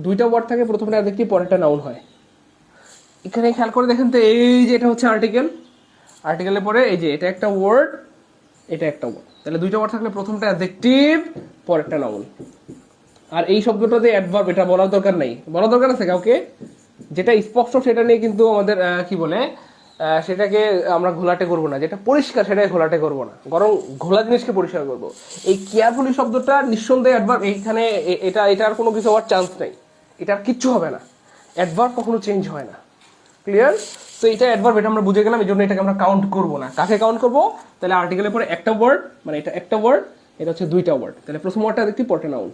দুইটা ওয়ার্ড থাকে, প্রথমটা অ্যাডজেক্টিভ, পরেরটা নাউন হয়। এখানে খেয়াল করে দেখেন তো, এই যে এটা হচ্ছে আর্টিকেল, আর্টিকেলের পরে এই যে এটা একটা ওয়ার্ড, এটা একটা ওয়ার্ড, তাহলে দুইটা ওয়ার্ড থাকলে প্রথমটা অ্যাডজেক্টিভ, পরেরটা নাউন। আর এই শব্দটাতে অ্যাডভার্ব, এটা বলার দরকার নেই। বলার দরকার আছে কাউকে? যেটা স্পষ্ট সেটা নিয়ে কিন্তু আমাদের কি বলে সেটাকে আমরা ঘোলাটে করবো না, যেটা পরিষ্কার সেটাকে ঘোলাটে করবো না, বরং ঘোলা জিনিসকে পরিষ্কার করবো। এই কেয়ারফুলি শব্দটা নিঃসন্দেহে অ্যাডভার্ব, এইখানে এটার কোনো কিছু হওয়ার চান্স নেই, এটার কিচ্ছু হবে না। অ্যাডভার্ব কখনো চেঞ্জ হয় না, ক্লিয়ার? তো এটা অ্যাডভার্ব, এটা আমরা বুঝে গেলাম। এই জন্য এটাকে আমরা কাউন্ট করবো না। কাকে কাউন্ট করবো? তাহলে আর্টিকেলের পরে একটা ওয়ার্ড, মানে এটা একটা ওয়ার্ড, এটা হচ্ছে দুইটা ওয়ার্ড, তাহলে প্রথম ওয়ার্ডটা অ্যাডজেক্টিভ, পরেরটা নাউন।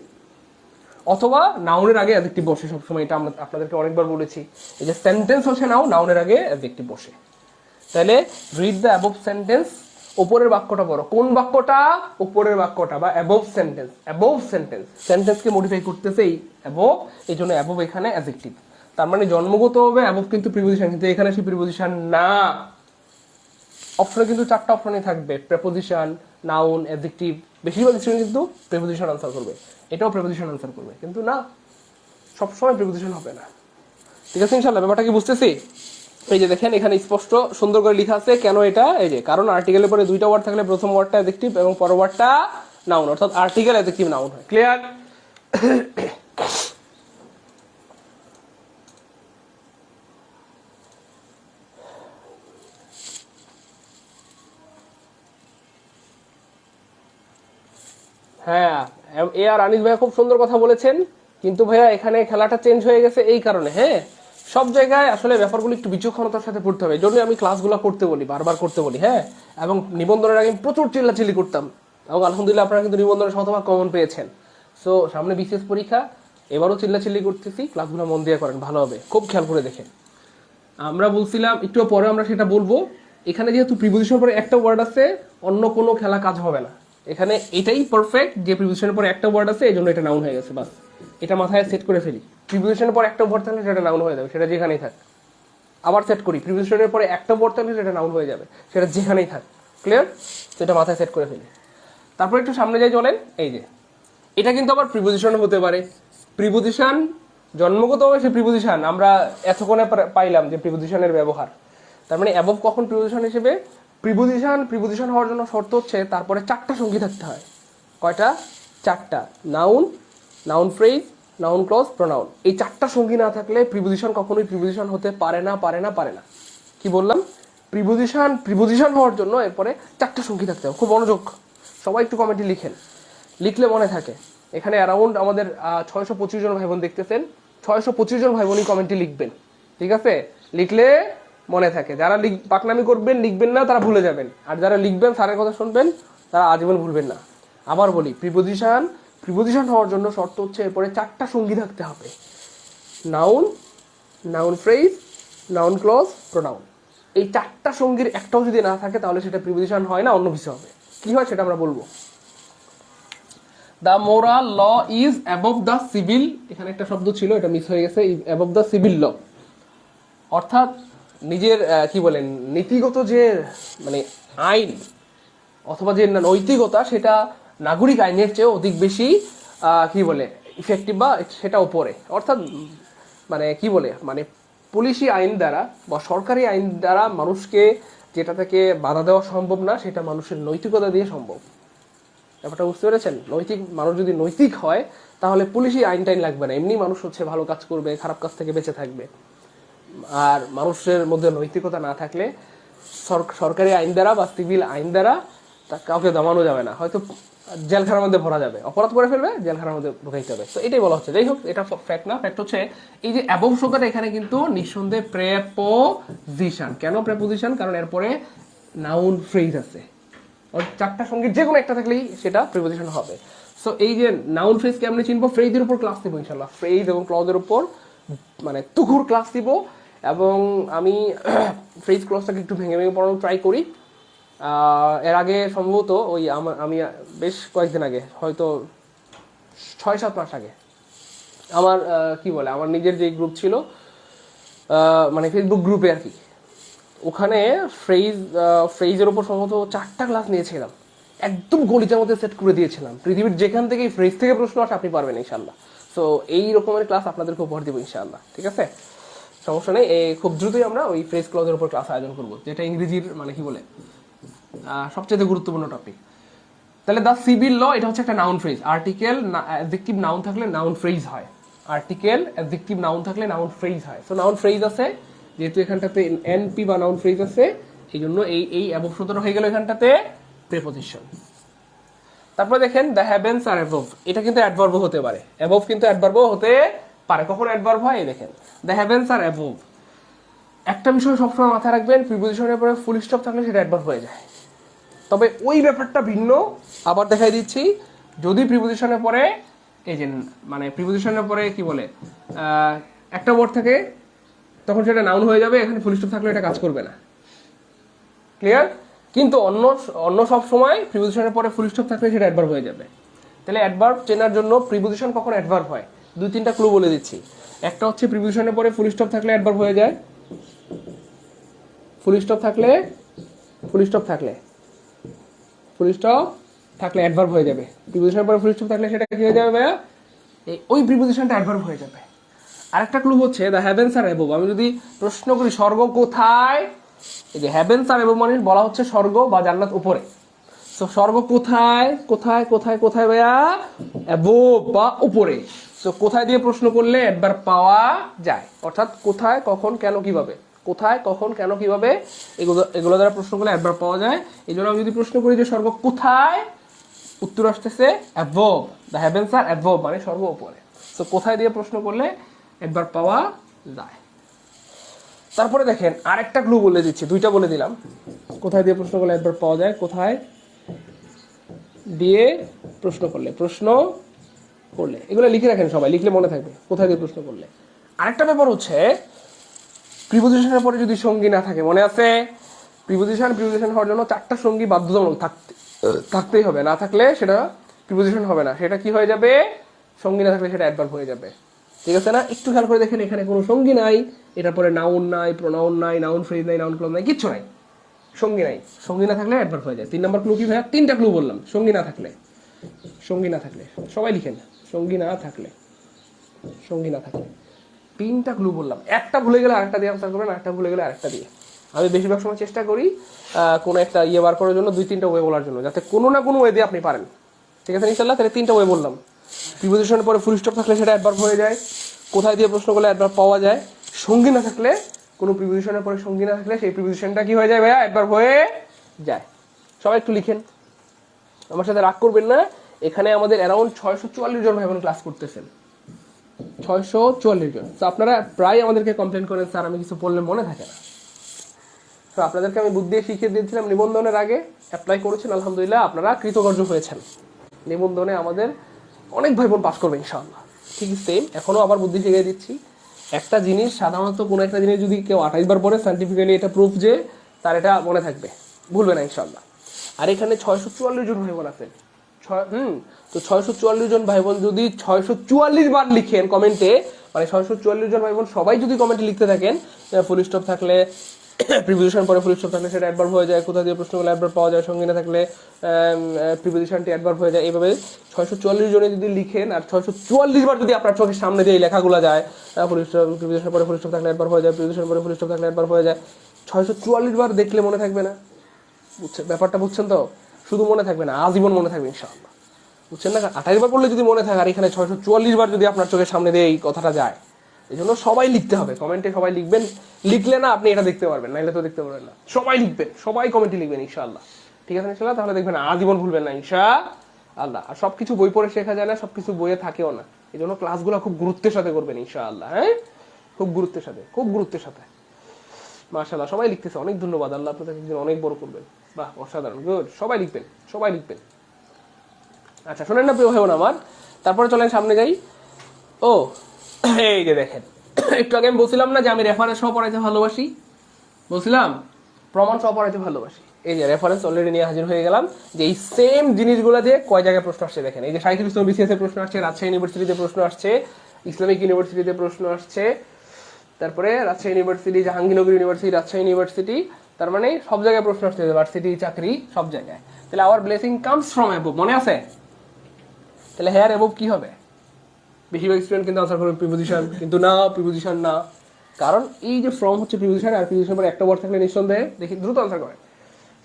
অথবা নাউনের আগে অ্যাডজেক্টিভ বসে সবসময়, এটা আমরা আপনাদেরকে অনেকবার বলেছি। এই যে সেন্টেন্স হচ্ছে নাউনের আগে অ্যাডজেক্টিভ বসে। তাহলে রিড দ্য অ্যাবভ সেন্টেন্স, ওপরের বাক্যটা পড়ো। কোন বাক্যটা? ওপরের বাক্যটা, বা অ্যাবভ সেন্টেন্স। অ্যাবভ সেন্টেন্স, সেন্টেন্সকে মডিফাই করতেছে এই অ্যাবভ, এই জন্য অ্যাবভ এখানে অ্যাডজেক্টিভ। তার মানে জন্মগত হবে অ্যাবভ কিন্তু প্রিপোজিশন, কিন্তু এখানে সে প্রিপোজিশন না। অপশনে কিন্তু 4টা অপশনই থাকবে, প্রেপোজিশন, নাউন, অ্যাডজেক্টিভ। বেশিরভাগ স্টুডেন্ট কিন্তু প্রেপোজিশন আনসার করবে, এটাও প্রেপোজিশন আনসার করবে, কিন্তু না, সবসময় প্রিপোজিশন হবে না। ঠিক আছে ইনশাআল্লাহ, ব্যাপারটা কি বুঝতেছি? এই যে দেখেন এখানে স্পষ্ট সুন্দর করে লেখা আছে কেন এটা। এই যে কারণ আর্টিকেলের পরে দুইটা ওয়ার্ড থাকলে প্রথম ওয়ার্ডটা অ্যাডজেক্টিভ এবং পরের ওয়ার্ডটা নাউন, অর্থাৎ আর্টিকেল, অ্যাডজেক্টিভ, নাউন হয়। ক্লিয়ার? হ্যাঁ, এ আর আনিস ভাইয়া খুব সুন্দর কথা বলেছেন, কিন্তু ভাইয়া এখানে খেলাটা চেঞ্জ হয়ে গেছে এই কারণে। হ্যাঁ, সব জায়গায় আসলে ব্যাপারগুলো একটু বিচক্ষণতার সাথে পড়তে হবে, এই জন্য আমি ক্লাসগুলো করতে বলি, বারবার করতে বলি। হ্যাঁ, এবং নিবন্ধনের আগে প্রচুর চিল্লাচিল্লি করতাম, এবং আলহামদুলিল্লাহ আপনারা কিন্তু নিবন্ধনের শতভাগ কমন পেয়েছেন। সো সামনে বিশেষ পরীক্ষা, এবারও চিল্লাচিল্লি করতেছি, ক্লাসগুলো মন দিয়ে করেন, ভালো হবে, খুব খেয়াল করে দেখেন। আমরা বলছিলাম একটু পরে আমরা সেটা বলবো, এখানে যেহেতু প্রিপোজিশনের পরে একটা ওয়ার্ড আছে, অন্য কোনো খেলা কাজ হবে না। এখানে এটাই পারফেক্ট যে প্রিপোজিশনের পরে একটা ওয়ার্ড আছে, এই জন্য এটা নাউন হয়ে গেছে, বাস। এটা মাথায় সেট করে ফেলি, প্রিপোজিশনের পর একটা ওয়ার্ড থাকলে সেটা নাউন হয়ে যাবে, সেটা যেখানেই থাক। আবার সেট করি, প্রিপোজিশনের পরে একটা ওয়ার্ড থাকলে সেটা নাউন হয়ে যাবে, সেটা যেখানেই থাক। ক্লিয়ার? সেটা মাথায় সেট করে ফেলি। তারপর একটু সামনে যাই, চলেন। এই যে এটা কিন্তু আবার প্রিপোজিশন হতে পারে। প্রিপোজিশন জন্মগতভাবে সে প্রিপোজিশন, আমরা এতক্ষণে পাইলাম যে প্রিপোজিশনের ব্যবহার। তার মানে অ্যাবভ কখন প্রিপোজিশন হিসেবে? প্রিপোজিশন হওয়ার জন্য শর্ত হচ্ছে তারপরে 4টা সঙ্গী থাকতে হয়। কয়টা? 4টা। Noun, noun phrase, noun clause, pronoun. এই 4টা সঙ্গী না থাকলে প্রিপোজিশন কখনোই প্রিপোজিশন হতে পারে না, পারে না, পারে না। কি বললাম? প্রিপোজিশন হওয়ার জন্য এরপরে 4টা সঙ্গী থাকতে হবে। খুব মনোযোগ, সবাই একটু কমেন্টে লিখেন, লিখলে মনে থাকে। এখানে অ্যারাউন্ড আমাদের 625 জন ভাই বোন দেখতেছেন, 625 জন ভাই বোনই কমেন্টে লিখবেন, ঠিক আছে? লিখলে মনে থাকে। যারা পাকনামি করবেন, লিখবেন না, তারা ভুলে যাবেন। আর যারা লিখবেন, স্যারের কথা শুনবেন, তারা আজীবন ভুলবেন না। আবার বলি, প্রিপোজিশন হওয়ার জন্য শর্ত হচ্ছে এরপরে 4টা সঙ্গী থাকতে হবে। Noun, noun phrase, noun clause, pronoun. এই 4টা সঙ্গীর একটাও যদি না থাকে তাহলে সেটা প্রিপোজিশন হয় না, অন্য কিছু হবে। কি হয় সেটা আমরা বলবো। The moral law is above the civil, এখানে একটা শব্দ ছিল, এটা মিস হয়ে গেছে, অ্যাবভ দ্য সিভিল ল। অর্থাৎ নিজের কি বলেন, নীতিগত যে মানে আইন অথবা যে নৈতিকতা, সেটা নাগরিক আইনের চেয়ে অধিক বেশি কি বলে ইফেক্টিভ, বা সেটা উপরে। অর্থাৎ মানে কি বলে, মানে পুলিশি আইন দ্বারা বা সরকারি আইন দ্বারা মানুষকে যেটা থেকে বাধা দেওয়া সম্ভব না, সেটা মানুষের নৈতিকতা দিয়ে সম্ভব। ব্যাপারটা বুঝতে পেরেছেন? মানুষ যদি নৈতিক হয় তাহলে পুলিশি আইন টাইন লাগবে না, এমনি মানুষ হচ্ছে ভালো কাজ করবে, খারাপ কাজ থেকে বেঁচে থাকবে। আর মানুষের মধ্যে নৈতিকতা না থাকলে সরকারি আইন দ্বারা বা সিভিল আইন দ্বারা কাউকে দমানো যাবে না, হয়তো জেলখানার মধ্যে ভরা যাবে, অপরাধ করে ফেলবে, জেলখানার মধ্যে ঢুকাইতে হবে। তো এটাই বলা হচ্ছে। যাই হোক, এটা ফ্যাক্ট না। ফ্যাক্ট হচ্ছে এই যে অ্যাবভ শব্দটা এখানে কিন্তু নিঃসন্দেহে প্রেপোজিশন। কেন প্রেপোজিশন? কারণ এরপরে নাউন ফ্রেজ আছে, 4টা সঙ্গীর যে কোনো একটা থাকলেই সেটা প্রিপোজিশন হবে। সো এই যে নাউন ফ্রেজ কেমনে চিনবো? ফ্রেজের উপর ক্লাস দিব ইনশাল্লাহ। ফ্রেজ এবং ক্লজের উপর মানে তুখুর ক্লাস দিব, এবং আমি ফ্রেজ ক্লজটাকে একটু ভেঙে ভেঙে পড়ানোর ট্রাই করি। এর আগে সম্ভবত আমি বেশ কয়েকদিন আগে, হয়তো 6-7 মাস আগে, আমার কি বলে, আমার নিজের যে গ্রুপ ছিল, মানে ফেসবুক গ্রুপে আর কি, ওখানে ফ্রেজের উপর সম্ভবত 4টা ক্লাস নিয়েছিলাম, একদম গলিটার মধ্যে সেট করে দিয়েছিলাম। পৃথিবীর যেখান থেকে ফ্রেজ থেকে প্রশ্ন আসে আপনি পারবেন ইনশাল্লাহ। সো এই রকমের ক্লাস আপনাদেরকে উপহার দিব ইনশাল্লাহ, ঠিক আছে? সমস্যা নেই। খুব দ্রুতই আমরা ওই ফ্রেজ ক্লজের উপর ক্লাস আয়োজন করবো, যেটা ইংরেজির মানে কি বলে সবচেয়ে গুরুত্বপূর্ণ টপিক। তাহলে দ্য সিভিল ল, এটা হচ্ছে একটা noun phrase. Article, adjective, noun থাকলে নাউন ফ্রেজ হয়। আর্টিকেল, অ্যাডজেক্টিভ, নাউন থাকলে নাউন ফ্রেজ হয়। সো নাউন ফ্রেজ আছে, যেহেতু এখানটাতে এনপি বা নাউন ফ্রেজ আছে, এই জন্য এই অ্যাবভ শব্দটা হয়ে গেল এখানটাতে প্রিপোজিশন। তারপরে দেখেন দ্য হ্যাভেন্স আর অ্যাবভ, এটা কিন্তু অ্যাডভার্ব হতে পারে। অ্যাবভ কিন্তু অ্যাডভার্ব হতে পারে। কখন অ্যাডভার্ব হয়? দেখেন দ্য হ্যাভেন্স আর অ্যাবভ। একটা বিষয় সবসময় মাথায় রাখবেন, প্রিপোজিশনের পরে ফুল স্টপ থাকলে সেটা অ্যাডভার্ব হয়ে যায়। তবে ওই ব্যাপারটা ভিন্ন। আবার দেখাই দিচ্ছি, যদি প্রিপোজিশনের পরে এই যে মানে প্রিপোজিশনের পরে কি বলে একটা ওয়ার্ড থাকে, তখন সেটা নাউন হয়ে যাবে। এখানে ফুল স্টপ থাকলে এটা কাজ করবে না। ক্লিয়ার? কিন্তু অন্য সব সময় প্রিপোজিশনের পরে ফুল স্টপ থাকলে সেটা অ্যাডভার্ব হয়ে যাবে। তাহলে অ্যাডভার্ব চেনার জন্য প্রিপোজিশন কখন অ্যাডভার্ব হয় 2-3টা ক্লু বলে দিচ্ছি। একটা হচ্ছে প্রিপোজিশনের পরে ফুল স্টপ থাকলে অ্যাডভার্ব হয়ে যায়। ফুল স্টপ থাকলে অ্যাডভার্ব হয়ে যাবে। প্রিপোজিশনের পরে ফুল স্টপ থাকলে সেটা কি হয়ে যাবে ভাইয়া? ওই প্রিপোজিশনটা অ্যাডভার্ব হয়ে যাবে। আরেকটা ক্লু হচ্ছে দ্য হ্যাভেন্স আর অ্যাবভ। আমি যদি প্রশ্ন করি স্বর্গ কোথায়, এই যে হ্যাভেন্স আর অ্যাবভ মানে বলা হচ্ছে স্বর্গ বা জান্নাত উপরে। তো স্বর্গ কোথায় কোথায় কোথায় কোথায় ভাইয়া? অ্যাবভ বা উপরে। তো কোথায় দিয়ে প্রশ্ন করলে একবার পাওয়া যায়, অর্থাৎ কোথায়, কখন, কেন, কিভাবে। কোথায়, কখন, কেন, কিভাবে, এগুলো দ্বারা প্রশ্ন করলে একবার পাওয়া যায়। এই জন্য আমি যদি প্রশ্ন করি যে স্বর্গ কোথায়, উত্তর আসতেছে above. The heavens are above মানে স্বর্গ উপরে। তো কোথায় দিয়ে প্রশ্ন করলে একবার পাওয়া যায়। তারপরে দেখেন আরেকটা ক্লু বলে দিচ্ছি, 2টা বলে দিলাম। কোথায় দিয়ে প্রশ্ন করলে একবার পাওয়া যায়, কোথায় দিয়ে প্রশ্ন করলে এগুলো লিখে রাখেন সবাই, লিখলে মনে থাকবে কোথায় দিয়ে প্রশ্ন করলে। আরেকটা ব্যাপার হচ্ছে প্রিপোজিশনের পরে যদি সঙ্গী না থাকে, মনে আছে প্রিপোজিশন হওয়ার জন্য 4টা সঙ্গী বাধ্যতামূলক থাকতেই হবে, না থাকলে সেটা প্রিপোজিশন হবে না, সেটা কি হয়ে যাবে? সঙ্গী না থাকলে সেটা অ্যাডভার্ব হয়ে যাবে, ঠিক আছে না? একটু খেয়াল করে দেখেন, এখানে কোনো সঙ্গী নাই, এটার পরে নাউন নাই, প্রোনাউন নাই, নাউন ফ্রেজ নাই, নাউন ক্লজ নাই, কিচ্ছু নাই, সঙ্গী নাই। সঙ্গী না থাকলে অ্যাডভার্ব হয়ে যায়। 3 নম্বর ক্লু কি ভাইয়া? 3টা ক্লু বললাম। সঙ্গী না থাকলে সবাই লিখেন, সঙ্গী না থাকলে 3টা ক্লু বললাম। একটা ভুলে গেলে আরেকটা দিয়ে আনসার করবেন, আরেকটা ভুলে গেলে আরেকটা দিয়ে। আমি বেশিরভাগ সময় চেষ্টা করি কোনো একটা বার করার জন্য 2-3টা ওয়ে বলার জন্য, যাতে কোনো না কোনো ওয়ে দিয়ে আপনি পারেন। ঠিক আছে ইনশাল্লাহ। তাহলে 3টা ওয়ে বললাম। প্রিপোজিশনের পরে ফুল স্টপ থাকলে সেটা অ্যাডভার্ব হয়ে যায়, কোথায় দিয়ে প্রশ্ন করলে অ্যাডভার্ব পাওয়া যায়, সঙ্গী না থাকলে, কোনো প্রিপোজিশনের পরে সঙ্গী না থাকলে সেই প্রিপোজিশনটা কি হয়ে যায় ভাইয়া, অ্যাডভার্ব হয়ে যায়। সবাই একটু লিখেন, আমার সাথে রাগ করবেন না। এখানে আমাদের অ্যারাউন্ড 644 জন ভাই বোন ক্লাস করতেছেন, 644 জন। তো আপনারা প্রায় আমাদেরকে কমপ্লেন করেন স্যার আমি কিছু পড়লে মনে থাকে না। তো আপনাদেরকে আমি বুদ্ধি শিখিয়ে দিয়েছিলাম নিবন্ধনের আগে, অ্যাপ্লাই করেছেন, আলহামদুলিল্লাহ আপনারা কৃতকার্য হয়েছেন। নিবন্ধনে আমাদের অনেক ভাই বোন পাস করবে ইনশাআল্লাহ। ঠিক সেম এখনো আবার বুদ্ধি শিখিয়ে দিচ্ছি। একটা জিনিস সাধারণত কোনো একটা জিনিস যদি কেউ 28 বার পরে সাইন্টিফিক্যালি এটা প্রুফ যে তার এটা মনে থাকবে, ভুলবে না ইনশাআল্লাহ। আর এখানে 644 জন ভাই বোন আছেন, তো 644 জন ভাই বোন যদি 644 বার লিখেন কমেন্টে, মানে 644 জন ভাই বোন সবাই যদি কমেন্টে লিখতে থাকেন ফুল স্টপ থাকলে, প্রিপোজিশন পরে ফুল স্টপ থাকলে সেটা অ্যাডভার্ব হয়ে যায়, কোথা দিয়ে প্রশ্নগুলো অ্যাডভার্ব পাওয়া যায়, সঙ্গে না থাকলে প্রিপোজিশনটি অ্যাডভার্ব হয়ে যায়, এইভাবে 644 জনে যদি লিখেন আর 644 বার যদি আপনার চোখের সামনে দিয়ে এই লেখাগুলো যায়, ফুল স্টপ প্রিপোজিশন পরে ফুল স্টপ থাকলে অ্যাডভার্ব হয়ে যায়, প্রিপোজিশন পরে ফুল স্টপ থাকলে অ্যাডভার্ব হয়ে যায়, 644 বার দেখলে মনে থাকবে না? বুঝছেন ব্যাপারটা? বুঝছেন তো? শুধু মনে থাকবে না, আজীবন মনে থাকবে ইনশাআল্লাহ। বুঝছেন না? 28 বার পড়লে যদি মনে থাকে, আর এখানে 644 বার যদি আপনার চোখের সামনে দিয়ে এই কথাটা যায়, এই জন্য সবাই লিখতে হবে, কমেন্টে সবাই লিখবেন। লিখলে না আপনি এটা দেখতে পারবেন, নাইলে তো দেখতে পারবেন না। সবাই লিখবেন, সবাই কমেন্টে লিখবেন ইনশাআল্লাহ। ঠিক আছে ইনশাআল্লাহ? তাহলে দেখবেন আজীবন ভুলবেন না ইনশাআল্লাহ। আর সবকিছু বই পড়ে শেখা যায় না, সবকিছু বইয়ে থাকেও না। এই জন্য ক্লাসগুলো খুব গুরুত্বের সাথে করবেন ইনশাআল্লাহ। হ্যাঁ, খুব গুরুত্বের সাথে, খুব গুরুত্বের সাথে। মাশাআল্লাহ সবাই লিখতেছে, অনেক ধন্যবাদ। আল্লাহ আপনাদের একদিন অনেক বড় করবেন। বাহ, অসাধারণ, গুড। সবাই লিখবেন, সবাই লিখবেন। আচ্ছা শোনেন না প্রিয় ভাই বোন আমার, তারপরে চলেন সামনে যাই। ও এই যে দেখেন, একটু আগে আমি বলছিলাম না যে আমি রেফারেন্স সহ পড়াইতে ভালোবাসি, বলছিলাম প্রমাণ সহ পড়াইতে ভালোবাসি। এই যে রেফারেন্স অলরেডি নিয়ে হাজির হয়ে গেলাম, যে এই সেম জিনিসগুলো দিয়ে কয় জায়গায় প্রশ্ন আসছে দেখেন। এই যে সাহিত্যুল ইসলাম বিসিএস এর প্রশ্ন আসছে, রাজশাহী ইউনিভার্সিটিতে প্রশ্ন আসছে, ইসলামিক ইউনিভার্সিটিতে প্রশ্ন আসছে, তারপরে Rajshahi university, Jahangirnagar university, Rajshahi university, তার মানে সব জায়গায় প্রশ্ন আসছে, ইউনিভার্সিটি, চাকরি, সব জায়গায়। তাহলে our blessing comes from above, মনে আছে? তাহলে হেয়ার অ্যাবভ কি হবে? বেশিরভাগ স্টুডেন্ট কিন্তু আনসার করবে প্রিপোজিশন, কিন্তু না, প্রিপোজিশন না। কারণ এই যে ফ্রম হচ্ছে প্রিপোজিশন, আর প্রিপোজিশন পরে একটা ওয়ার্ড থাকলে নিঃসন্দেহে দেখি দ্রুত আনসার করে,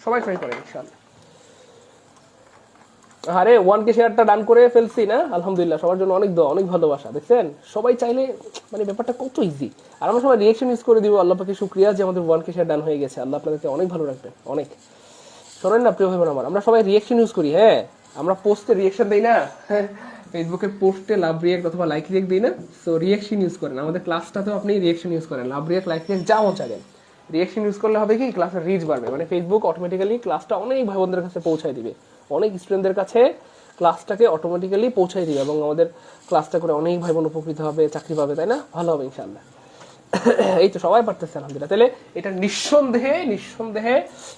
সবাই ট্রাই করে ইনশাআল্লাহ। আরে 1K শেয়ারটা ডান করে ফেলছি না, আলহামদুলিল্লাহ। সবার জন্য অনেক দোয়া, অনেক ভালোবাসা। দেখছেন সবাই চাইলে, মানে ব্যাপারটা কত ইজি। আর আমরা সবাই রিয়েকশন ইউজ করে দিব। আল্লাহ পাকে শুকরিয়া যে আমাদের 1K শেয়ার ডান হয়ে গেছে। আল্লাহ আপনাদেরকে অনেক ভালো রাখবেন, অনেক। শোনেন না প্রিয় ভাই বোন আমার, আমরা সবাই রিয়েকশন ইউজ করি। হ্যাঁ, আমরা পোস্টে রিয়েকশন দেই না, ফেসবুকের পোস্টে লাভ রিয়েক্ট অথবা লাইক রিয়েক্ট দিই না। সো রিয়েকশন ইউজ করেন, আমাদের ক্লাসটাতেও আপনি রিয়েকশন ইউজ করেন, লাভ রিয়েক্ট, লাইক রিয়েক্ট যা মন চাইবেন। রিয়েকশন ইউজ করলে হবে কি, ক্লাসের রিচ বাড়বে, মানে ফেসবুক অটোমেটিক্যালি ক্লাসটা অনেক ভাই বোনদের কাছে পৌঁছায় দিবে, অনেক স্টুডেন্টদের কাছে ক্লাসটাকে অটোমেটিক্যালি পৌঁছায় দিবে, এবং আমাদের ক্লাসটা করে অনেক ভাই বোন উপকৃত হবে, চাকরি পাবে, তাই না? ভালো হবে ইনশাআল্লাহ। এই তো সবাই পারতেছে আলহামদুলিল্লাহ। তাহলে এটা নিঃসন্দেহে নিঃসন্দেহে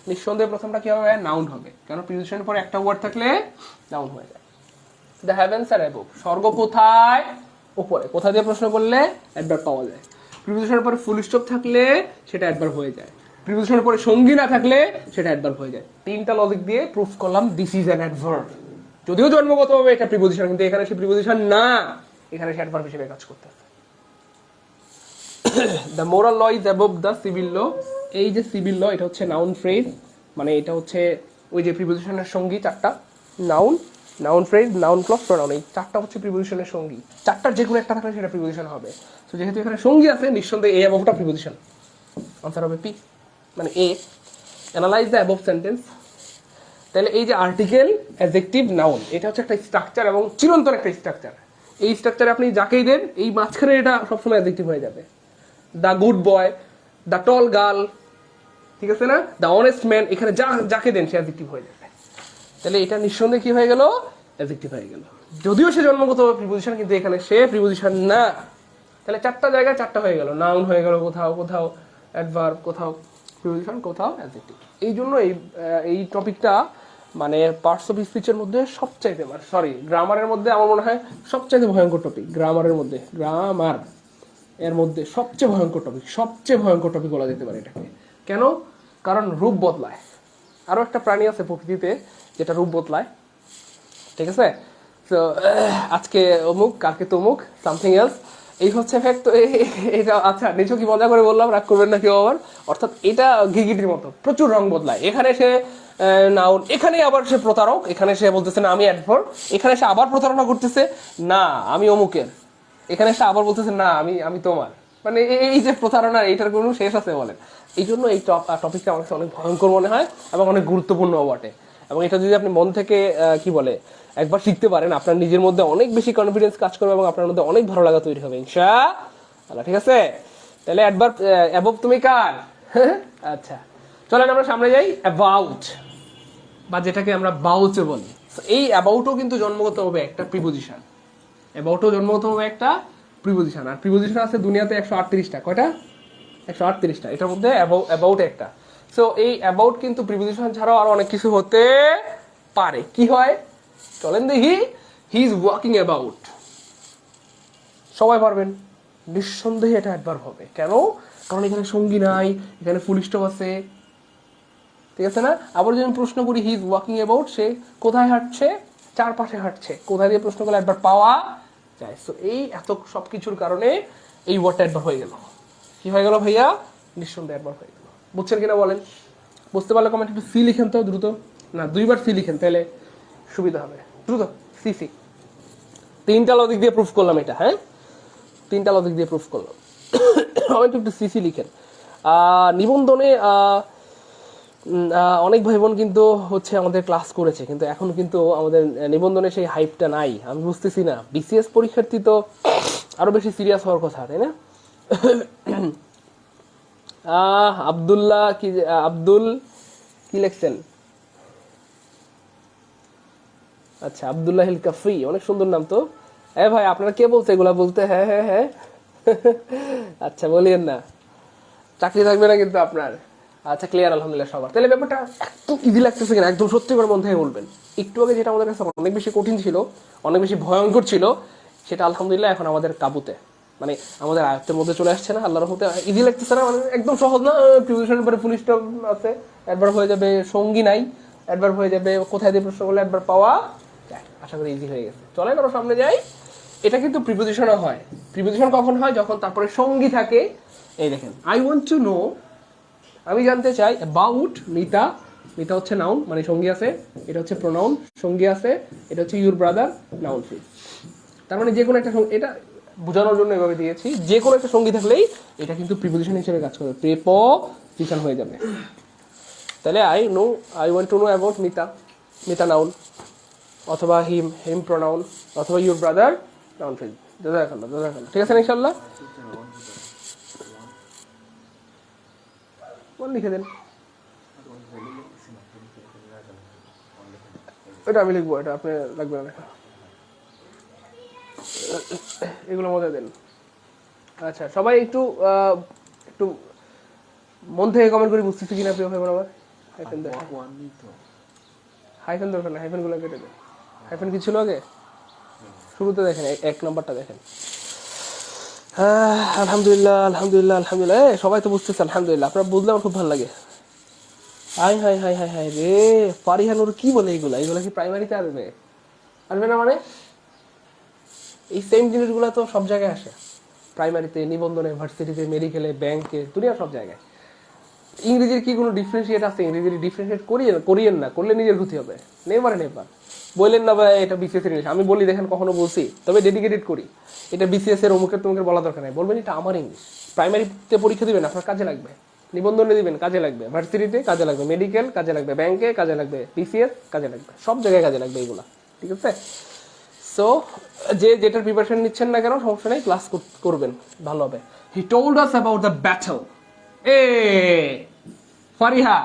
নিঃসন্দেহে প্রথমটা কি হবে, নাউন হবে। কারণ প্রিপোজিশনের পরে একটা ওয়ার্ড থাকলে নাউন হয়ে যায়। দ্য হেভেন্স আর অ্যাবভ, স্বর্গ কোথায়? উপরে। কোথা দিয়ে প্রশ্ন করলে অ্যাডভার্ব পাওয়া যায়। প্রিপোজিশনের পরে ফুল স্টপ থাকলে সেটা অ্যাডভার্ব হয়ে যায়, প্রিপোজিশনের পরে সঙ্গী না থাকলে সেটা অ্যাডভার্ব হয়ে যায়। 3টা লজিক দিয়ে প্রুফ করলাম দিস ইজ অ্যান অ্যাডভার্ব। যদিও জন্মগতভাবে এটা প্রিপোজিশন, কিন্তু এখানে সে প্রিপোজিশন না, এখানে সে অ্যাডভার্ব হিসেবে কাজ করতে হবে। The moral law is above the civil law. এই যে সিভিল ল, এটা হচ্ছে নাউন ফ্রেজ, মানে এটা হচ্ছে ওই যে প্রিপোজিশনের সঙ্গী 4টা, noun, noun phrase, noun clause, pronoun, এই 4টা হচ্ছে প্রিপোজিশনের সঙ্গী। 4টার যে কোনো একটা থাকলে সেটা প্রিপোজিশন হবে। তো যেহেতু এখানে সঙ্গী আছে, নিঃসন্দেহে এ অ্যাবভটা প্রিপোজিশন, আনসার হবে পি, মানে এ। Analyze the above sentence. তাহলে এই যে আর্টিকেল, অ্যাডজেক্টিভ, নাউন, এটা হচ্ছে একটা স্ট্রাকচার এবং চিরন্তন একটা স্ট্রাকচার। এই স্ট্রাকচারে আপনি যাকেই দেন, এই মাঝখানে এটা সবসময় অ্যাডজেক্টিভ হয়ে যাবে। The good boy, the tall girl, ঠিক আছে না? দ্য অনেস্ট ম্যান, এখানে যাকে দেন সে অ্যাডজেক্টিভ হয়ে যাবে। তাহলে এটা নিঃসন্দেহে কি হয়ে গেল, অ্যাডজেক্টিভ হয়ে গেল। যদিও সে জন্মগত প্রিপোজিশন, কিন্তু এখানে সে প্রিপোজিশন না। তাহলে 4টা জায়গায় 4টা হয়ে গেল, নাউন হয়ে গেল কোথাও, কোথাও অ্যাডভার্ব, কোথাও প্রিপোজিশন, কোথাও অ্যাডজেক্টিভ। এই জন্য এই টপিকটা মানে পার্টস অফ স্পিচের মধ্যে সবচাইতে, মানে সরি গ্রামারের মধ্যে আমার মনে হয় সবচাইতে ভয়ঙ্কর টপিক। গ্রামারের মধ্যে, গ্রামার এর মধ্যে সবচেয়ে ভয়ঙ্কর টপিক, সবচেয়ে ভয়ঙ্কর টপিক বলা যেতে পারে এটাকে। কেন? কারণ রূপ বদলায়। আরও একটা প্রাণী আছে প্রকৃতিতে যেটা রূপ বদলায়, ঠিক আছে? তো আজকে অমুক, কালকে তমুক, সামথিং এলস, এই হচ্ছে ফ্যাক্ট। তো এটা আচ্ছা, নিচু কি মজা করে বললাম, রাগ করবেন না কেউ আবার। অর্থাৎ এটা ঘিঘিটির মতো প্রচুর রং বদলায়। এখানে সে নাউন, এখানে আবার সে প্রতারক, এখানে সে বলতেছে না আমি অ্যাডভার্ব, এখানে সে আবার প্রতারণা করতেছে না আমি অমুকের, এখানে সে আবার বলতেছে না আমি আমি তোমার, মানে এই যে প্রতারণা এটার কোনো শেষ আছে বলেন। এই জন্য এই টপিকটা আমার কাছে অনেক ভয়ঙ্কর মনে হয় এবং অনেক গুরুত্বপূর্ণ বটে, এবং এটা যদি আপনি মন থেকে কি বলে একবার শিখতে পারেন, আপনার নিজের মধ্যে অনেক বেশি কনফিডেন্স কাজ করবে এবং আপনার মধ্যে অনেক ভালো লাগা তৈরি হবে ইনশাআল্লাহ। ঠিক আছে, তাহলে অ্যাডভার্ব অ্যাবভ তুমি কার? আচ্ছা চলেন আমরা সামনে যাই। অ্যাবাউট বা যেটাকে আমরা বাউচে বলি, এই অ্যাবাউটও কিন্তু জন্মগতভাবে একটা প্রিপোজিশন, অ্যাবাউটও জন্মগতভাবে একটা প্রিপোজিশন, আর প্রিপোজিশন আছে দুনিয়াতে 138টা, কয়টা? 138টা, এটার মধ্যে অ্যাবাউট একটা। সো এই অ্যাবাউট কিন্তু প্রিপোজিশন ছাড়াও আরো অনেক কিছু হতে পারে। কি হয় চলেন দেখি। হি ইজ ওয়াকিং অ্যাবাউট, সবাই পারবেন নিঃসন্দেহে এটা অ্যাডভার্ব হবে। কেন? কারণ এখানে সঙ্গী নাই, এখানে ফুল স্টপ আছে, ঠিক আছে না? আবার যদি আমি প্রশ্ন করি হি ইজ ওয়াকিং অ্যাবাউট, সে কোথায় হাঁটছে? চারপাশে হাঁটছে। কোথায় দিয়ে প্রশ্ন করলে অ্যাডভার্ব পাওয়া যায়। সো এই এত সব কিছুর কারণে এই ওয়ার্ডটা অ্যাডভার্ব হয়ে গেল। কি হয়ে গেল ভাইয়া? নিঃসন্দেহে অ্যাডভার্ব হয়ে গেল। বুঝছেন কিনা বলেন? বুঝতে পারলে কমেন্ট একটু সি লিখেন তো দ্রুত, না 2বার সি লিখেন তাহলে সুবিধা হবে। দ্রুত সি সি, 3টা লজিক দিয়ে প্রুফ করলাম এটা, হ্যাঁ 3টা লজিক দিয়ে প্রুফ করলাম। কমেন্ট একটু সি সি লিখেন। নিবন্ধনে অনেক ভাই বোন কিন্তু হচ্ছে আমাদের ক্লাস করেছে, কিন্তু এখন কিন্তু আমাদের নিবন্ধনে সেই হাইপটা নাই। আমি বুঝতেছি না, বিসিএস পরীক্ষার্থী তো আরো বেশি সিরিয়াস হওয়ার কথা, তাই না? আব্দুল্লাহ কি, আব্দুল কি লিখছেন? আচ্ছা আব্দুল্লাহ হিল কাফি, অনেক সুন্দর নাম তো। হ্যাঁ ভাই আপনারা কে বলছে এগুলা বলতে? হ্যাঁ হ্যাঁ হ্যাঁ। আচ্ছা বলিয়েন না, চাকরি থাকবে না কিন্তু আপনার। আচ্ছা ক্লিয়ার আলহামদুলিল্লাহ সবার। তাহলে ব্যাপারটা একটু ইজি লাগতেছে কিনা একদম সত্যি করে মন থেকে বলবেন। একটু আগে যেটা আমাদের কাছে অনেক বেশি কঠিন ছিল, অনেক বেশি ভয়ঙ্কর ছিল, সেটা আলহামদুলিল্লাহ এখন আমাদের কাবুতে, মানে আমাদের আয়ত্তের মধ্যে চলে আসছে না, আল্লাহর রহমতে। ইজি লাগতেছে না, মানে একদম সহজ না। প্রিপোজিশনের পরে ফুল স্টপ আছে, অ্যাডভার্ব হয়ে যাবে, সঙ্গী নাই, অ্যাডভার্ব হয়ে যাবে, কোথায় দিয়ে প্রশ্ন করলে অ্যাডভার্ব পাওয়া যায়। আশা করি ইজি হয়ে গেছে। চলেন আরো সামনে যাই। এটা কিন্তু প্রিপোজিশনও হয়। প্রিপোজিশন কখন হয়? যখন তারপরে সঙ্গী থাকে। এই দেখেন, আই ওয়ান্ট টু নো, আমি জানতে চাই অ্যাবাউট মিতা। মিতা হচ্ছে নাউন, মানে সঙ্গী আছে, এটা হচ্ছে প্রোনাউন, সঙ্গী আছে, এটা হচ্ছে ইউর ব্রাদার, নাউন ফ্রেজ। তার মানে যে কোনো একটা, এটা বোঝানোর জন্য এভাবে দিয়েছি, যে কোনো একটা সঙ্গী থাকলেই এটা কিন্তু প্রিপোজিশন হিসেবে কাজ করবে, প্রিপোজিশন হয়ে যাবে। তাহলে I want to know about Mita, Mita noun, অথবা হিম প্রোনাউন, অথবা ইউর ব্রাদার নাউন ফ্রেজ। জাযাকাল্লাহ জাযাকাল্লাহ, ঠিক আছে ইনশাআল্লাহ। লিখে দেন, এটা আমি লিখবো, এটা আপনি লাগবে না লেখা, এগুলো মধ্যে দেন। আচ্ছা সবাই একটু একটু মন থেকে কমেন্ট করে বুঝতেছি কিনা প্রিয় ভাই বোন আমার। হাইফেন দেন, হাইফেন দরকার না, হাইফেন গুলো কেটে দেন। হাইফেন কি ছিল আগে? শুরুতে দেখেন, 1 নম্বরটা দেখেন। আলহামদুলিল্লাহ আলহামদুলিল্লাহ আলহামদুলিল্লাহ, সবাই তো বুঝতেছে আলহামদুলিল্লাহ। আপনারা বুঝলে আমার খুব ভালো লাগে। High high high high high রে, ফারিহানুর কি বলে এগুলা? এগুলা কি প্রাইমারিতে আসবে? আসবে না মানে? এই সেম জিনিসগুলো তো সব জায়গায় আসে, প্রাইমারিতে, নিবন্ধনে, ভার্সিটিতে, মেডিকেলে, ব্যাংকে, দুনিয়ার সব জায়গায়। ইংরেজির কি কোনো ডিফারেন্সিয়েট আছে? ইংরেজির ডিফারেন্সিয়েট করিয়েন না, করলে নিজের ক্ষতি হবে। নেভার নেভার বললেন না ভাই এটা বিসিএস এর ইংলিশ। আমি বলি দেখেন, কখনো বলছি, তবে ডেডিকেটেড করি, এটা বিসিএস এর অমুকের তমুকের বলা দরকার নাই। বলবেন এটা আমার ইংলিশ। প্রাইমারিতে পরীক্ষা দিবেন, আপনার কাজে লাগবে। নিবন্ধনে দিবেন, কাজে লাগবে। ভার্সিটিতে কাজে লাগবে, মেডিকেল কাজে লাগবে, ব্যাংকে কাজে লাগবে, বিসিএস কাজে লাগবে, সব জায়গায় কাজে লাগবে এগুলা, ঠিক আছে? সো যে যেটার প্রিপারেশন নিচ্ছেন না কেন, সমস্যা নেই, ক্লাস করবেন, ভালো হবে। He told us about the battle. এ ফারিহা,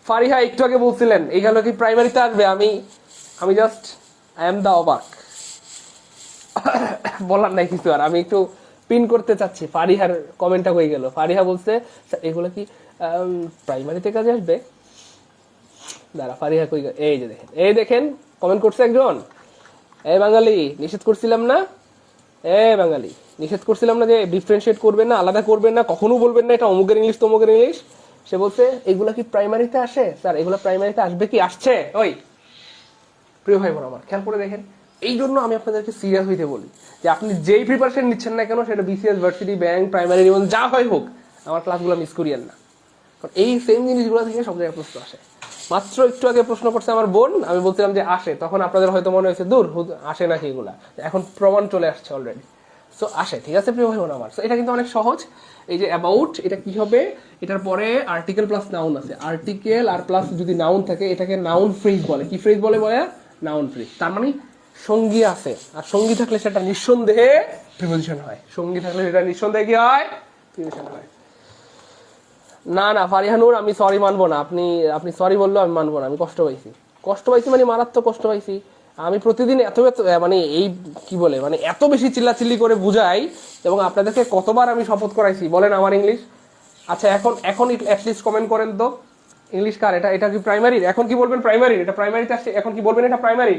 ফারিহা একটু আগে বলছিলেন এইগুলো কি প্রাইমারিতে আসবে? আমি জাস্ট আই এম দা অবাক, বলার নাই কিছু। আর আমি একটু পিন করতে চাচ্ছি, ফারিহার কমেন্টটা হয়ে গেল। ফারিহা বলছে এগুলো কি প্রাইমারিতে কাজে আসবে? দাঁড়া, ফারিহা কই? এই যে দেখেন, এই দেখেন কমেন্ট করছে একজন। এই বাঙালি, নিষেধ করছিলাম না? বাঙালি, নিষেধ করছিলাম না যে ডিফারেন্সিয়েট করবেন না, আলাদা করবেন না, কখনো বলবেন না এটা অমুকের ইংলিশ তমুকের ইংলিশ। সে বলছে এগুলা কি প্রাইমারিতে আসে? স্যার এগুলা প্রাইমারিতে আসবে কি? আসছে। ওই প্রিয় ভাই বোন আমার, খেয়াল করে দেখেন। এই জন্য আমি আপনাদেরকে সিরিয়াস হইতে বলি যে আপনি যেই প্রিপারেশন নিচ্ছেন না কেন, সেটা বিসিএস, ভার্সিটি, ব্যাংক, প্রাইমারি, জীবন যা হয় হোক, আমার ক্লাসগুলো মিস করিয়েন না। কারণ এই সেম জিনিসগুলো থেকে সব জায়গায় প্রশ্ন আসে। মাত্র একটু আগে প্রশ্ন করছে আমার বোন, আমি বলছিলাম যে আসে, তখন আপনাদের হয়তো মনে হয়েছে দূর আসে নাকি এগুলা, এখন প্রমাণ চলে আসছে অলরেডি। সো আসে, ঠিক আছে প্রিয় ভাই বোন আমার। সো এটা কিন্তু অনেক সহজ। এই যে অ্যাবাউট, এটা কি হবে, এটার পরে আর্টিকেল প্লাস নাউন আছে, আর্টিকেল আর প্লাস যদি নাউন থাকে এটাকে নাউন ফ্রেজ বলে। কি ফ্রেজ বলে বলে? Noun phrase. তার মানে সঙ্গী আছে, আর সঙ্গী থাকলে সেটা নিঃসন্দেহে প্রিপোজিশন হয়। সঙ্গী থাকলে সেটা নিঃসন্দেহে কি হয়? প্রিপোজিশন হয়। না না ফারিহানুর, আমি সরি মানবো না। আপনি আপনি সরি বললেও আমি মানবো না। আমি কষ্ট পাইছি, কষ্ট পাইছি মানে মারাত্মক কষ্ট পাইছি। আমি প্রতিদিন এত এত মানে এই কি বলে মানে এত বেশি চিল্লাচিল্লি করে বুঝাই, এবং আপনাদেরকে কতবার আমি শপথ করাইছি বলেন আমার ইংলিশ। আচ্ছা এখন এখন অ্যাটলিস্ট কমেন্ট করেন তো, ইংলিশ কার এটা? এটা কি প্রাইমারির? এখন কি বলবেন প্রাইমারির? এটা প্রাইমারিতে আসছে, এখন কি বলবেন এটা প্রাইমারি?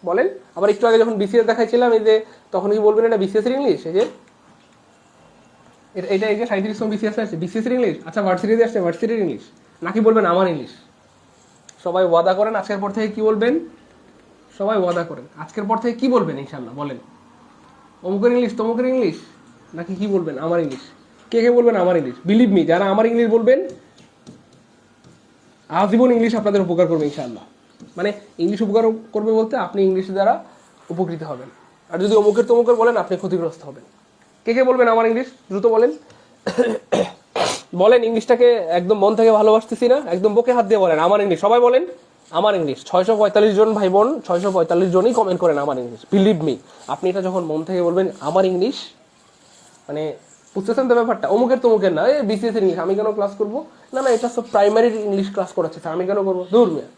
বলেন। আবার একটু আগে যখন বিসিএস দেখাইছিলাম এই যে, তখন কি বলবেন এটা বিসিএস এর ইংলিশ? এই যে এটা এই যে 37 বিসিএস আসছে বিসিএস এর ইংলিশ। আচ্ছা ভার্সিটিতে আসছে ভার্সিটির ইংলিশ, নাকি বলবেন আমার ইংলিশ? সবাই ওয়াদা করেন আজকের পর থেকে কি বলবেন? সবাই ওয়াদা করেন আজকের পর থেকে কি বলবেন ইনশাআল্লাহ, বলেন। অমুকের ইংলিশ তমুকের ইংলিশ, নাকি কি বলবেন আমার ইংলিশ? কে কে বলবেন আমার ইংলিশ? বিলিভ মি, যারা আমার ইংলিশ বলবেন আজীবন ইংলিশ আপনাদের উপকার করবে ইনশাআল্লাহ। মানে ইংলিশ উপকার করবে বলতে আপনি ইংলিশ দ্বারা উপকৃত হবেন, আর যদি অমুকের তমুকের বলেন আপনি ক্ষতিগ্রস্ত হবেন। কে কে বলবেন আমার ইংলিশ? দ্রুত বলেন। বলেন ইংলিশটাকে একদম মন থেকে ভালোবাসতেছি না, একদম বুকে হাত দিয়ে বলেন আমার ইংলিশ। সবাই বলেন আমার ইংলিশ। 645 জন ভাই বোন, 645 জনই কমেন্ট করেন আমার ইংলিশ। বিলিভ মি, আপনি এটা যখন মন থেকে বলবেন আমার ইংলিশ, মানে বুঝতেছেন তো ব্যাপারটা? অমুকের তমুকের না, এই বিসিএস ইংলিশ আমি কেন ক্লাস করবো? না না, এটা সব প্রাইমারি ইংলিশ ক্লাস করাচ্ছে, আমি কেন করবো? দূর মিয়া।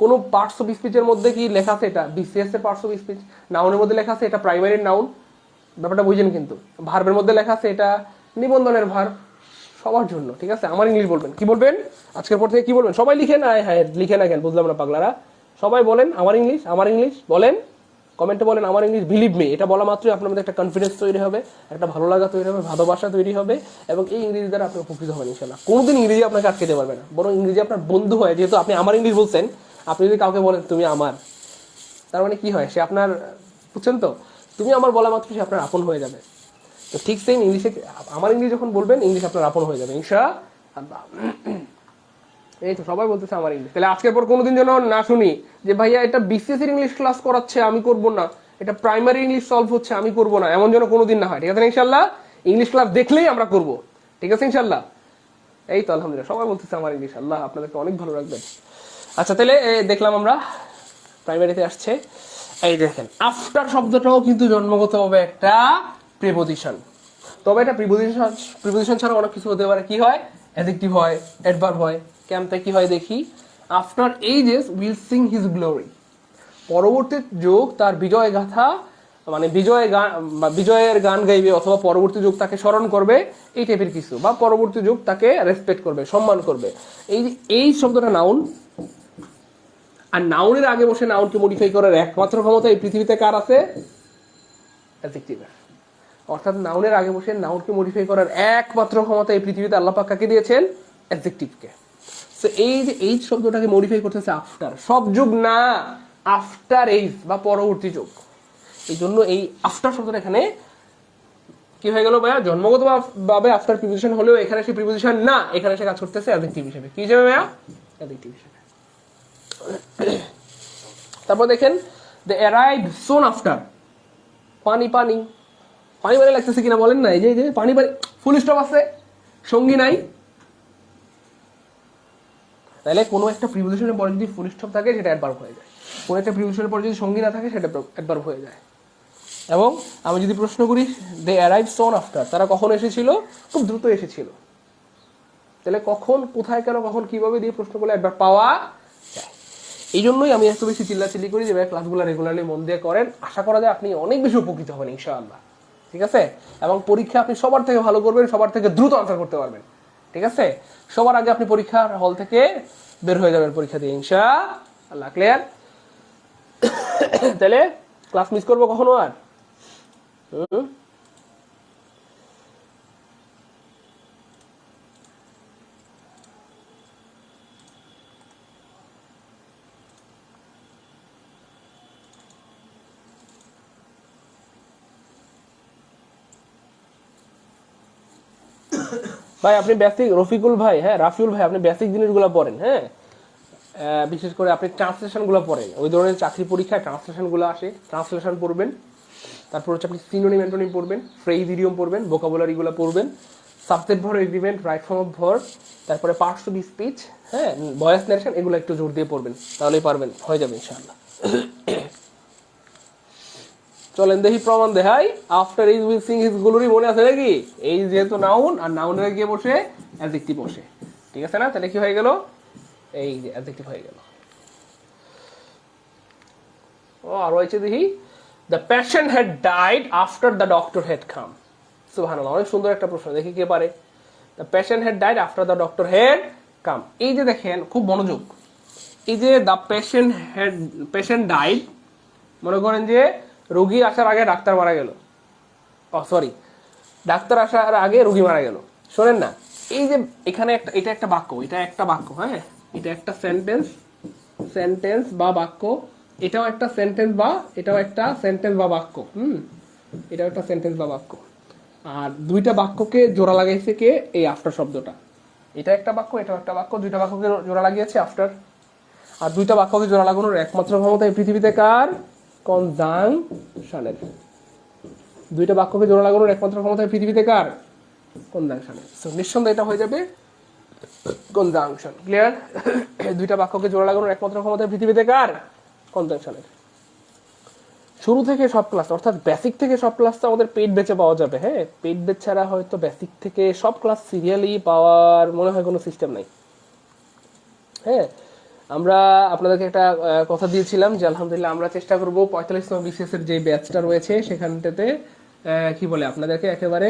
কোনো পার্টস অফ স্পিচের মধ্যে কি লেখা আছে এটা বিসিএস এর পার্টস অফ স্পিচ? নাউনের মধ্যে লেখা আছে এটা প্রাইমারির নাউন, ব্যাপারটা বুঝেন কিন্তু। ভার্বের মধ্যে লেখা আছে এটা নিবন্ধনের ভার্ব, সবার জন্য। ঠিক আছে, আমার ইংলিশ বলবেন। কি বলবেন আজকের পর থেকে? কি বলবেন? সবাই লিখেন। হ্যাঁ লিখে না কেন বুঝলাম না পাগলারা। সবাই বলেন আমার ইংলিশ, আমার ইংলিশ বলেন, কমেন্টে বলেন আমার ইংলিশ। বিলিভ মি, এটা বলা মাত্রই আপনার মধ্যে একটা কনফিডেন্স তৈরি হবে, একটা ভালো লাগা তৈরি হবে, ভালোবাসা তৈরি হবে, এবং এই ইংরেজি দ্বারা আপনি উপকৃত হবেন ইনশাআল্লাহ। কোনোদিন ইংরেজি আপনাকে আটকে পারবে না, বরং ইংরেজি আপনার বন্ধু হয়। যেহেতু আপনি আমার ইংলিশ বলছেন, আপনি যদি কাউকে বলেন তুমি আমার, তার মানে কি হয়? সে আপনার, বুঝছেন তো, তুমি আমার বলা মাত্র সে আপনার আপন হয়ে যাবে। তো ঠিক সেম ইংলিশে আমার ইংলিশ যখন বলবেন, ইংলিশ আপনার আপন হয়ে যাবে ইনশাআল্লাহ। এই তো সবাই বলতেছে আমার ইংলিশ। তাহলে আজকের পর কোনোদিন যেন না শুনি যে ভাইয়া এটা বিসিএস এর ইংলিশ ক্লাস করাচ্ছে আমি করব না, এটা প্রাইমারি ইংলিশ সলভ হচ্ছে আমি করব না, এমন যেন কোনোদিন না হয়। ঠিক আছে ইনশাআল্লাহ? ইংলিশ ক্লাস দেখলেই আমরা করব, ঠিক আছে ইনশাআল্লাহ? এই তো আলহামদুলিল্লাহ সবাই বলতেছে আমার ইংলিশ। আল্লাহ আপনাদেরকে অনেক ভালো রাখবেন। আচ্ছা তাহলে দেখলাম আমরা প্রাইমারিতে আসছে। এই দেখেন আফটার শব্দটাও কিন্তু জন্মগতভাবে একটা প্রিপোজিশন। তবে এটা প্রিপোজিশন ছাড়া অনেক কিছু হতে পারে। কি হয়? অ্যাডজেক্টিভ হয়, অ্যাডভার্ব হয়। কেমতে কি হয় দেখি। After ages will sing his glory, পরবর্তী যুগ তার বিজয় গাথা, মানে বিজয়ের গান গাইবে, অথবা পরবর্তী যুগ তাকে স্মরণ করবে, এই টাইপের কিছু, বা পরবর্তী যুগ তাকে রেসপেক্ট করবে, সম্মান করবে। এই শব্দটা নাউন। আর নাউনের আগে বসে নাউনকে মডিফাই করার একমাত্র ক্ষমতা এই পৃথিবীতে কার আছে? অ্যাডজেক্টিভের। অর্থাৎ নাউনের আগে বসে নাউনকে মডিফাই করার একমাত্র ক্ষমতা এই পৃথিবীতে আল্লাহ পাক কাকে দিয়েছেন? অ্যাডজেক্টিভকে। সো এই যে এইজ শব্দটাকে মডিফাই করতেছে আফটার, সব যুগ না, আফটার এইজ বা পরবর্তী যুগ। এই জন্য এই আফটার শব্দটা এখানে কি হয়ে গেল ভাইয়া? জন্মগত ভাবে আফটার প্রিপোজিশন হলেও এখানে সে প্রিপোজিশন না, এখানে সে কাজ করতেছে অ্যাডজেক্টিভ হিসেবে। কি হিসেবে ভাইয়া? অ্যাডজেক্টিভ হিসেবে। তারপর দেখেন দে অ্যারাইভড সুন আফটার। পানি পানি পানি পানি লাগতেছে কিনা বলেন না? এই যে পানি পানি, ফুল স্টপ আছে, সঙ্গী নাই। তাহলে কোনো একটা প্রিপোজিশনের পরে যদি ফুল স্টপ থাকে সেটা অ্যাডভার্ব হয়ে যায়, কোনো একটা প্রিপোজিশনের পরে যদি সঙ্গী না থাকে সেটা অ্যাডভার্ব হয়ে যায়। এবং আমি যদি প্রশ্ন করি দে অ্যারাইভ সোন আফটার, তারা কখন এসেছিল? খুব দ্রুত এসেছিল। তাহলে কখন, কোথায়, কেন, কখন, কিভাবে দিয়ে প্রশ্ন করলে অ্যাডভার্ব পাওয়া যায়। এই জন্যই আমি এত বেশি চিল্লাচিল্লি করি যে ভাই ক্লাসগুলো রেগুলারলি মন দিয়ে করেন, আশা করা যায় আপনি অনেক বেশি উপকৃত হবেন ইনশাআল্লাহ। ঠিক আছে? এবং পরীক্ষা আপনি সবার থেকে ভালো করবেন, সবার থেকে দ্রুত আনসার করতে পারবেন। ঠিক আছে? সবার আগে আপনি পরীক্ষার হল থেকে বের হয়ে যাবেন পরীক্ষা দিয়ে ইনশাআল্লাহ। ক্লিয়ার? তাহলে ক্লাস মিস করবো কখনো আর? ভাই আপনি বেসিক, রফিকুল ভাই, হ্যাঁ রাফিউল ভাই, আপনি বেসিক জিনিসগুলো পড়েন। হ্যাঁ বিশেষ করে আপনি ট্রান্সলেশনগুলো পড়েন, ওই ধরনের চাকরি পরীক্ষায় ট্রান্সলেশনগুলো আসে, ট্রান্সলেশন পড়বেন। তারপর হচ্ছে আপনি সিনোনিম অ্যান্টোনিম পড়বেন, ফ্রেজ ইডিয়ম পড়বেন, ভোকাবুলারিগুলো পড়বেন, সাবজেক্ট ভর এগ্রিমেন্ট, রাইট ফর্ম অফ ভর, তারপরে পার্টস টু বি স্পিচ, হ্যাঁ, ভয়েস ন্যারেশন, এগুলো একটু জোর দিয়ে পড়বেন, তাহলেই পারবেন, হয়ে যাবে ইনশাআল্লাহ। চলেন দেখি প্রমাণ দেখাই। After is will sing his glory, মনে আছে নাকি? এই যেহেতু নাউন, আর নাউনের গিয়ে বসে অ্যাডজেক্টিভ বসে, ঠিক আছে না? তাহলে কি হয়ে গেল? এই যে অ্যাডজেক্টিভ হয়ে গেল। ও আর হয়েছে দেখি, the patient had died after the doctor had come. সুবহানাল্লাহ, অনেক সুন্দর একটা প্রশ্ন, দেখি কে পারে। The patient had died after the doctor had come, এই যে দেখেন, খুব মনোযোগ, এই যে দ্য পেশেন্ট ডাইড, মনে করেন যে রোগী আসার আগে ডাক্তার মারা গেল, সরি, ডাক্তার আসার আগে রোগী মারা গেল। শোনেন না, এই যে এখানে একটা, এটা একটা বাক্য, এটা একটা বাক্য, হ্যাঁ, এটা একটা সেন্টেন্স বা বাক্য, এটাও একটা সেন্টেন্স বা, এটাও একটা সেন্টেন্স বা বাক্য, এটাও একটা সেন্টেন্স বা বাক্য। আর দুইটা বাক্যকে জোড়া লাগাইছে কে? এই আফটার শব্দটা। এটা একটা বাক্য, এটাও একটা বাক্য, দুইটা বাক্যকে জোড়া লাগিয়েছে আফটার। আর দুইটা বাক্যকে জোড়া লাগানোর একমাত্র ক্ষমতা এই পৃথিবীতে কার? কনজাংশনের। দুইটা বাক্যকে জোড়া লাগানোর একমাত্র ক্ষমতা এই পৃথিবীতে কার? কনজাংশনের। সো নিঃসন্দেহে এটা হয়ে যাবে কনজাংশন। ক্লিয়ার? দুইটা বাক্যকে জোড়া লাগানোর একমাত্র ক্ষমতা পৃথিবীতে কার? কনজাংশনের। শুরু থেকে সব ক্লাস, অর্থাৎ বেসিক থেকে সব ক্লাসটা আমাদের পেইড ব্যাচে পাওয়া যাবে। হ্যাঁ, পেইড ব্যাচ ছাড়া হয়তো বেসিক থেকে সব ক্লাস সিরিয়ালি পাওয়ার মনে হয় কোনো সিস্টেম নাই। হ্যাঁ, আমরা আপনাদেরকে একটা কথা দিয়েছিলাম যে আলহামদুলিল্লাহ আমরা চেষ্টা করব 45তম বিসিএস এর যে ব্যাচটা রয়েছে সেখানটাতে কি বলে আপনাদেরকে একেবারে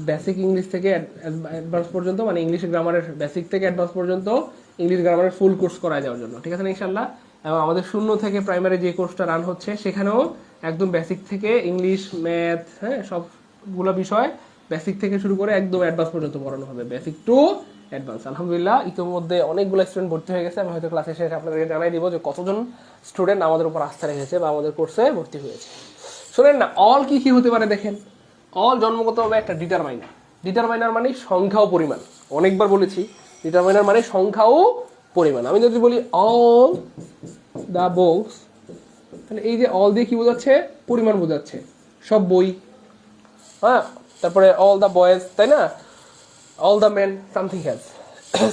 বেসিক ইংলিশ থেকে অ্যাডভান্স পর্যন্ত, মানে ইংলিশ গ্রামারের বেসিক থেকে অ্যাডভান্স পর্যন্ত ইংলিশ গ্রামারের ফুল কোর্স করা যাওয়ার জন্য, ঠিক আছে না ইনশাআল্লাহ। এবং আমাদের শূন্য থেকে প্রাইমারি যে কোর্সটা রান হচ্ছে সেখানেও একদম বেসিক থেকে ইংলিশ, ম্যাথ, হ্যাঁ, সবগুলো বিষয় বেসিক থেকে শুরু করে একদম অ্যাডভান্স পর্যন্ত পড়ানো হবে, বেসিক টু অ্যাডভান্স। আলহামদুলিল্লাহ ইতিমধ্যে অনেকগুলো স্টুডেন্ট ভর্তি হয়ে গেছে। আমি হয়তো ক্লাসে শেষে আপনাদেরকে জানাই দিব যে কতজন স্টুডেন্ট আমাদের উপর আস্থা রেখেছে বা আমাদের কোর্সে ভর্তি হয়েছে। শোনেন না, অল কি কি হতে পারে দেখেন। অল জন্মগতভাবে একটা ডিটারমাইনার। ডিটারমাইনার মানে সংখ্যা ও পরিমাণ, অনেকবার বলেছি, ডিটারমাইনার মানে সংখ্যা ও পরিমাণ। আমি যদি বলি অল দ্য বুকস, তাহলে এই যে অল দিয়ে কি বোঝাচ্ছে? পরিমাণ বোঝাচ্ছে, সব বই, হ্যাঁ। তারপরে অল দ্য বয়েজ, তাই না? All the men, something has.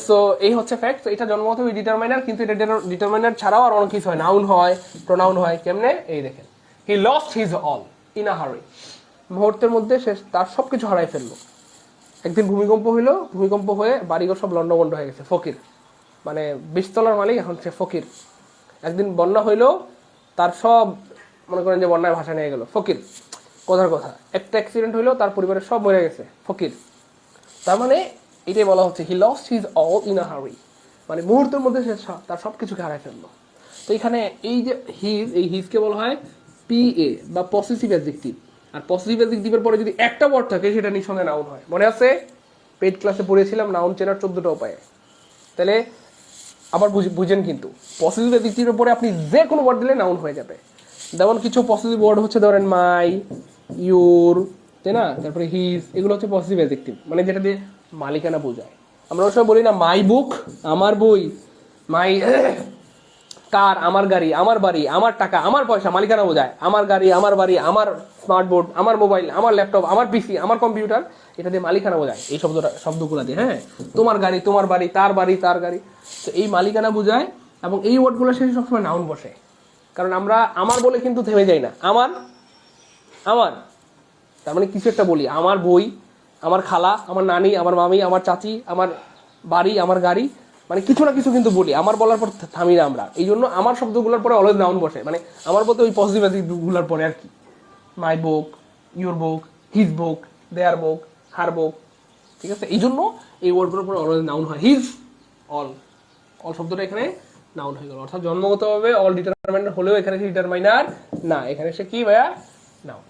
So এই হচ্ছে ফ্যাক্ট। এটা জন্মগত ডিটারমাইনার, কিন্তু এটা ডিটারমাইনার ছাড়াও আর অনেক কিছু হয়, নাউন হয়, প্রোনাউন হয়। কেমনে? এই দেখেন, he lost his all in a হারি, মুহূর্তের মধ্যে সে তার সবকিছু হারাই ফেললো। একদিন ভূমিকম্প হইলো, ভূমিকম্প হয়ে বাড়িঘর সব লন্ডভন্ড হয়ে গেছে, ফকির, মানে 20 তলার মালিক, এখন সে ফকির। একদিন বন্যা হইলো, তার সব মনে করেন যে বন্যায় ভাষা নিয়ে গেল, ফকির। কথার কথা, একটা অ্যাক্সিডেন্ট হইলো, তার পরিবারের সব মরে গেছে, ফকির। তার মানে এটাই বলা হচ্ছে he lost his all in a হারি, মানে মুহূর্তের মধ্যে সে তার সব কিছুকে হারাই ফেললো। তো এখানে এই যে হিজ, এই হিজকে বলা হয় পিএ বা পসেসিভ অ্যাডজেক্টিভ। আর পসেসিভ অ্যাডজেক্টিভের পরে যদি একটা ওয়ার্ড থাকে সেটা নিঃসন্দেহে নাউন হয়। মনে আছে পেইড ক্লাসে পড়েছিলাম নাউন চেনার 14টা উপায়ে। তাহলে আবার বুঝেন, কিন্তু পসেসিভ অ্যাডজেক্টিভের পরে আপনি যে কোনো ওয়ার্ড দিলে নাউন হয়ে যাবে। যেমন কিছু পসেসিভ ওয়ার্ড হচ্ছে ধরেন মাই, ইউর, তাই না? তারপরে হিজ, এগুলো হচ্ছে পসেসিভ অ্যাডজেক্টিভ, মানে যেটা দিয়ে মালিকানা বোঝায়। আমরা ওই সময় বলি না মাই বুক, আমার বই, মাই কার, আমার গাড়ি, আমার বাড়ি, আমার টাকা, আমার পয়সা, মালিকানা বোঝায়। আমার গাড়ি, আমার বাড়ি, আমার স্মার্টবোর্ড, আমার মোবাইল, আমার ল্যাপটপ, আমার পিসি, আমার কম্পিউটার, এটা দিয়ে মালিকানা বোঝায় এই শব্দগুলো দিয়ে। হ্যাঁ, তোমার গাড়ি, তোমার বাড়ি, তার বাড়ি, তার গাড়ি, তো এই মালিকানা বোঝায়। এবং এই ওয়ার্ডগুলো শেষে সবসময় নাউন বসে, কারণ আমরা আমার বলে কিন্তু থেমে যাই না। আমার, আমার তার মানে কিছু একটা বলি, আমার বই, আমার খালা, আমার নানি, আমার মামি, আমার চাচি, আমার বাড়ি, আমার গাড়ি, মানে কিছু না কিছু কিন্তু বলি, আমার বলার পর থামি না আমরা। এই জন্য আমার শব্দগুলোর পরে অলওয়েজ নাউন বসে, মানে আমার বলতে ওই পজিটিভ অ্যাডজেক্টিভগুলোর পরে আর কি। মাই বুক, ইউর বুক, হিজ বুক, দেয়ার বুক, হার বুক, ঠিক আছে? এই জন্য এই ওয়ার্ডগুলোর পরে অলওয়েজ নাউন হয়। হিজ, অল, অল শব্দটা এখানে নাউন হয়ে গেল। অর্থাৎ জন্মগতভাবে অল ডিটারমাইনার হলেও এখানে সে ডিটারমাইনার না, এখানে সে কি ভাইয়া? নাউন।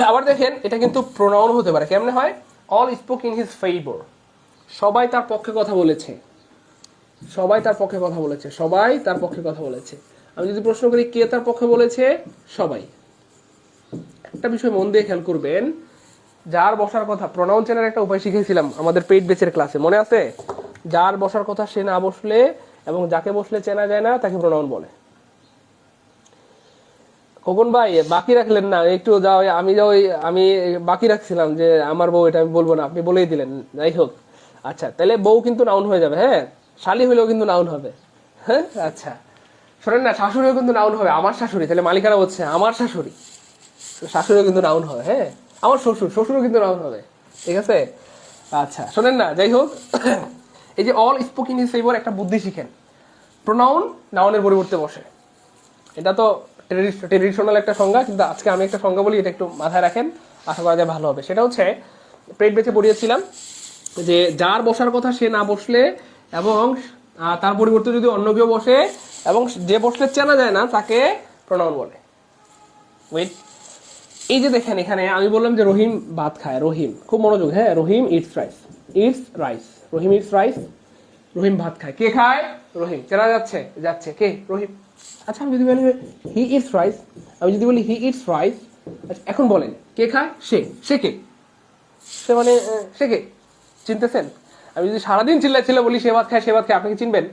আবার দেখেন, এটা কিন্তু প্রোনাউন হতে পারে। কেমনে হয়? All spoke in his favour, সবাই তার পক্ষে কথা বলেছে, সবাই তার পক্ষে কথা বলেছে, সবাই তার পক্ষে কথা বলেছে। আমি যদি প্রশ্ন করি কে তার পক্ষে বলেছে? সবাই। একটা বিষয় মন দিয়ে খেয়াল করবেন, যার বসার কথা, প্রোনাউন চেনার একটা উপায় শিখেছিলাম আমাদের পেইড ব্যাচের ক্লাসে, মনে আছে? যার বসার কথা সে না বসলে এবং যাকে বসলে চেনা যায় না তাকে প্রোনাউন বলে। খোকন ভাই বাকি রাখলেন না একটু, যাও আমি বাকি রাখছিলাম যে আমার বউ, এটা আমি বলবো না, আপনি বলেই দিলেন। যাই হোক, আচ্ছা তাহলে বউ কিন্তু নাউন হয়ে যাবে, হ্যাঁ। শালি হইলেও কিন্তু নাউন হবে, হ্যাঁ। আচ্ছা শোনেন না, শাশুড়িও কিন্তু নাউন হবে। আমার শাশুড়ি, তাহলে মালিকারা বলছে আমার শাশুড়ি, শাশুড়িও কিন্তু নাউন হবে, হ্যাঁ। আমার শ্বশুরও কিন্তু নাউন হবে, ঠিক আছে। আচ্ছা শোনেন না, যাই হোক, এই যে অল স্পোকেন ইজ এইবার একটা বুদ্ধি শিখেন। প্রোনাউন নাউনের পরিবর্তে বসে, এটা তো ট্রেডিশনাল একটা সংজ্ঞা, কিন্তু আজকে আমি একটা সংজ্ঞা বলি, এটা একটু মাথায় রাখেন, আশা করা যায় ভালো হবে। সেটা হচ্ছে প্রেট বেঁচে পড়িয়েছিলাম যে যার বসার কথা সে না বসলে এবং তার পরিবর্তে যদি অন্য কেউ বসে এবং যে বসলে চেনা যায় না তাকে প্রোনাউন বলে। ওয়েট, এই যে দেখেন এখানে আমি বললাম যে রহিম ভাত খায়, রহিম, খুব মনোযোগ, হ্যাঁ। রহিম ইটস রাইস, রহিম ইটস রাইস, রহিম ভাত খায়। কে খায়? রহিম। চেনা যাচ্ছে? যাচ্ছে। কে? রহিম। আচ্ছা আমি যদি বলি হি ইটস রাইস, আমি যদি বলি হি ইটস রাইস, আচ্ছা এখন বলেন কে খায়? সে কে? সে মানে সে কে? চিনতেছেন? আমি যদি সারাদিন চিল্লা বলি সে ভাত খায়, আপনি কি চিনবেন?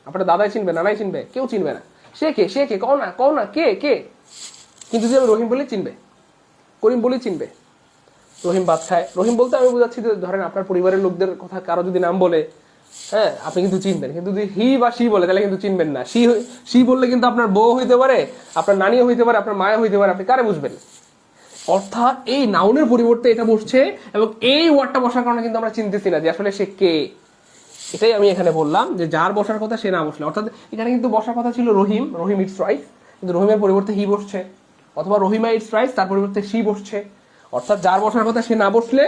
আপনার দাদাই চিনবে, নানাই চিনবে, কেউ চিনবে না। সে কে? কও না কে? কিন্তু যদি আমি রহিম বলি চিনবে, করিম বলি চিনবে। রহিম ভাত খায়, রহিম বলতে আমি বোঝাচ্ছি যে ধরেন আপনার পরিবারের লোকদের কথা কারো যদি নাম বলে, হ্যাঁ, আপনি কিন্তু চিনবেন। কিন্তু যদি হি বা সি বলে তাহলে কিন্তু চিনবেন না। সি বললে কিন্তু আপনার বউ হইতে পারে, আপনার নানিও হইতে পারে, আপনার মায়া হইতে পারে, আপনি কারে বুঝবেন? অর্থাৎ এই নাউনের পরিবর্তে এটা বসছে এবং এই ওয়ার্ডটা বসার কারণে কিন্তু আমরা চিনতেছি না যে আসলে সে কে। এটাই আমি এখানে বললাম যে যার বসার কথা সে না বসলে, অর্থাৎ এখানে কিন্তু বসার কথা ছিল রহিম ইটস রাইস, কিন্তু রহিমের পরিবর্তে হি বসছে, অথবা রহিমা ইটস রাইস তার পরিবর্তে সি বসছে। অর্থাৎ যার বসার কথা সে না বসলে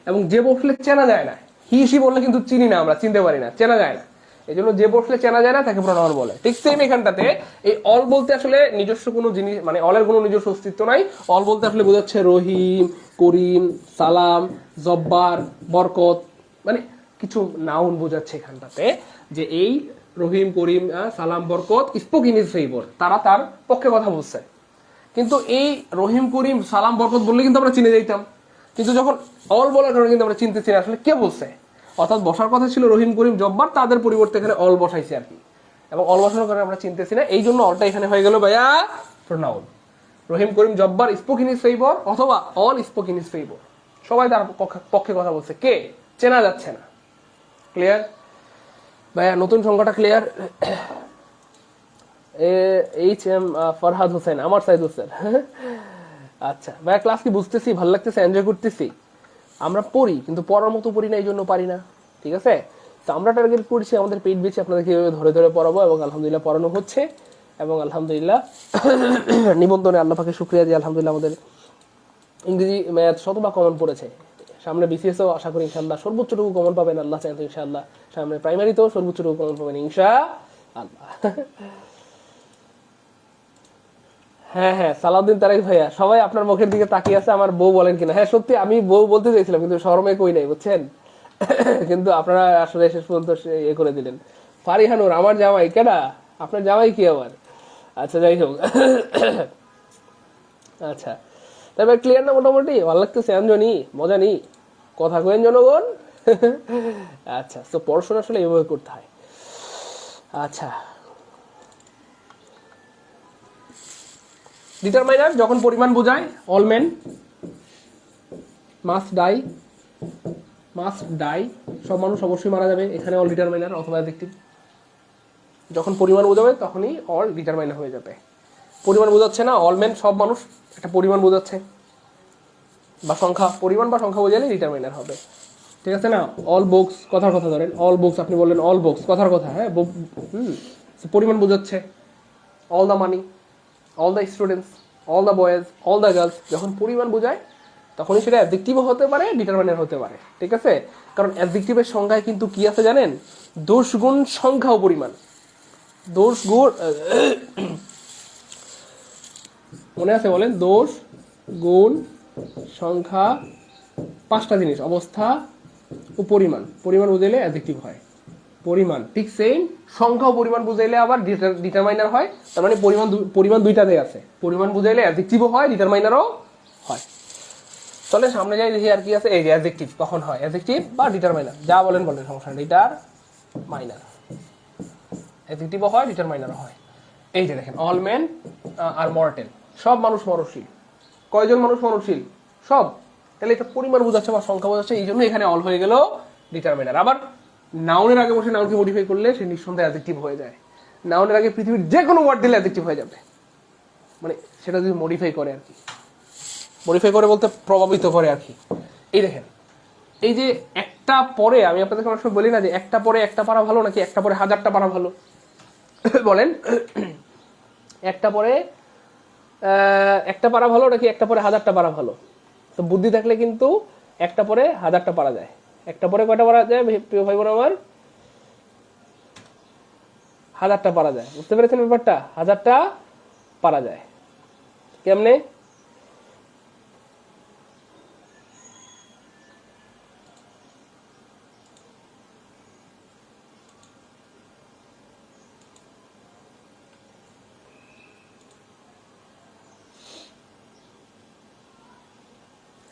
এবং যে বসলে চেনা যায় না। হি সি বললে কিন্তু চিনি না, আমরা চিনতে পারি না, চেনা যায় না। এই জন্য যে বসলে চেনা যায় না তাকে প্রোনাউন বলে। ঠিক সেম এখানটাতে এই অল বলতে আসলে নিজস্ব কোনো জিনিস, মানে অলের কোনো নিজস্ব অস্তিত্ব নাই। অল বলতে আসলে বোঝাচ্ছে রহিম, করিম, সালাম, জব্বার, বরকত, মানে কিছু নাউন বোঝাচ্ছে এখানটাতে যে এই রহিম, করিম, সালাম, বরকত স্পোকেন ইজ ফেভর, তারা তার পক্ষে কথা বলছে। কিন্তু এই রহিম, করিম, সালাম, বরকত বললে কিন্তু আমরা চিনে যাইতাম, কিন্তু যখন অল বলার কারণে কিন্তু আমরা চিনতেছি না আসলে কে বলছে। অর্থাৎ বসার কথা ছিল রহিম, করিম, জব্বার, তাদের পরিবর্তে এখানে অল বসাইছে আর কি, এবং অল বসানোর কারণে আমরা চিনতেছি না, এই জন্য অলটা এখানে হয়ে গেল ভাইয়া pronoun. Rahim, Karim, Jabbar spoken is favour অথবা অল স্পোকেন ইজ ফেভর, সবাই তার পক্ষে কথা বলছে, কে চেনা যাচ্ছে না। ক্লিয়ার ভাইয়া? নতুন সংখ্যাটা clear? H M Farhad Hossain, আমার সাইদ হোসেন। আচ্ছা ভাইয়া, ক্লাস কি বুঝতেছি, ভালো লাগতেছে, এনজয় করতেছি? আমরা পড়ি কিন্তু পড়ার মতো পড়ি না, এই জন্য পারি না, ঠিক আছে। তো আমরা টার্গেট করছি আমাদের পেট বেঁচে আপনাদেরকে ধরে ধরে পড়াবো, এবং আলহামদুলিল্লাহ পড়ানো হচ্ছে, এবং আলহামদুলিল্লাহ নিবন্ধনে আল্লাহ পাকে শুকরিয়া দিয়ে আলহামদুলিল্লাহ আমাদের ইংরেজি ম্যাথ শতভাগ কমন পড়েছে। সামনে বিসিএসও আশা করি ইনশাআল্লাহ সর্বোচ্চটুকু কমন পাবেন, আল্লাহ চাইতো ইনশাআল্লাহ। সামনে প্রাইমারিতেও সর্বোচ্চটুকু কমন পাবেন ইনশাআল্লাহ। হ্যাঁ, সালাউদ্দিন তারেক ভাইয়া, সবাই আপনার মুখের দিকে তাকিয়ে আছে, আমার বউ বলেন কিনা। হ্যাঁ সত্যি আমি বউ বলতে চাইছিলাম কিন্তু শরমে কই নাই, বুঝছেন। কিন্তু আপনারা আসলে শেষ পর্যন্ত ইয়ে করে দিলেন। ফারিহানুর, আমার জামাই। কেডা? আপনার জামাই কি আবার? আচ্ছা যাই হোক, আচ্ছা তারপর ক্লিয়ার না মোটামুটি? ভালো লাগতেছে? আনজনি মজা নি কথা কেন জনগণ? আচ্ছা, তো পড়াশোনা আসলে এভাবে করতে হয়। আচ্ছা, ডিটারমাইনার যখন পরিমাণ বোঝায়, অল মেন মাস্ট ডাই, সব মানুষ অবশ্যই মারা যাবে, এখানে অল ডিটারমাইনার অথবা অ্যাডজেক্টিভ। যখন পরিমাণ বোঝাবে তখনই অল ডিটারমাইনার হয়ে যাবে। পরিমাণ বোঝাচ্ছে না, অল মেন সব মানুষ, একটা পরিমাণ বোঝাচ্ছে বা সংখ্যা, পরিমাণ বা সংখ্যা বোঝালে ডিটারমাইনার হবে, ঠিক আছে না। অল বুকস, কথার কথা ধরেন অল বুকস, আপনি বললেন অল বুকস, কথার কথা, হ্যাঁ পরিমাণ বোঝাচ্ছে। All the money, all the students, all the boys, all the girls, যখন পরিমাণ বোঝায় তখনই সেটা অ্যাডজেক্টিভও হতে পারে, ডিটারমাইনার হতে পারে, ঠিক আছে। কারণ অ্যাডজেক্টিভের সংখ্যায় কিন্তু কি আছে জানেন? দোষ গুণ সংখ্যা ও পরিমাণ। দোষ গুণ মনে আছে বলেন? দোষ গুণ সংখ্যা, পাঁচটা জিনিস, অবস্থা ও পরিমাণ। পরিমাণ বুঝাইলে অ্যাডজেক্টিভ হয়, পরিমাণ। ঠিক সেম সংখ্যা ও পরিমাণ বুঝাইলে আবার ডিটারমাইনার হয়। তার মানে পরিমাণ দুইটাতে আছে, পরিমাণ বুঝাইলে অ্যাডজেক্টিভও হয়, ডিটারমাইনারও হয়। চলে সামনে যাই, দেখি আর কি আছে। এই যে অ্যাডজেক্টিভ কখন হয়, অ্যাডজেক্টিভ বা ডিটারমাইনার, যা বলেন সমস্যা নেই, ডিটারমাইনার। অ্যাডজেক্টিভও হয় ডিটারমাইনারও হয়। এই যে দেখেন অল মেন আর মর্টেল, সব মানুষ মরণশীল। কয়জন মানুষ মরণশীল? সব। তাহলে এটা পরিমাণ বোঝাচ্ছে বা সংখ্যা বোঝাচ্ছে, এই জন্য এখানে অল হয়ে গেল ডিটারমিনার। আবার নাউনের আগে বসে নাউনকে মডিফাই করলে সে নিঃসন্দেহে অ্যাডজেক্টিভ হয়ে যায়। নাউনের আগে পৃথিবীর যে কোনো ওয়ার্ড দিলে অ্যাডজেক্টিভ হয়ে যাবে, মানে সেটা যদি মডিফাই করে আর কি। মডিফাই করে বলতে প্রভাবিত করে আর কি। এই দেখেন, এই যে একটা পরে, আমি আপনাদেরকে অনেক সময় বলি না যে একটা পরে একটা পারা ভালো নাকি একটা পরে হাজারটা পারা ভালো? বলেন, একটা পরে একটা পারা ভালো নাকি একটা পরে হাজারটা পারা ভালো? তো বুদ্ধি থাকলে কিন্তু একটা পরে হাজারটা পারা যায়। একটা পরে কয়টা পারা যায় প্রিয় ভাই বোন আমার? হাজারটা পারা যায়। বুঝতে পেরেছেন ব্যাপারটা? হাজারটা পারা যায়। কেমনে?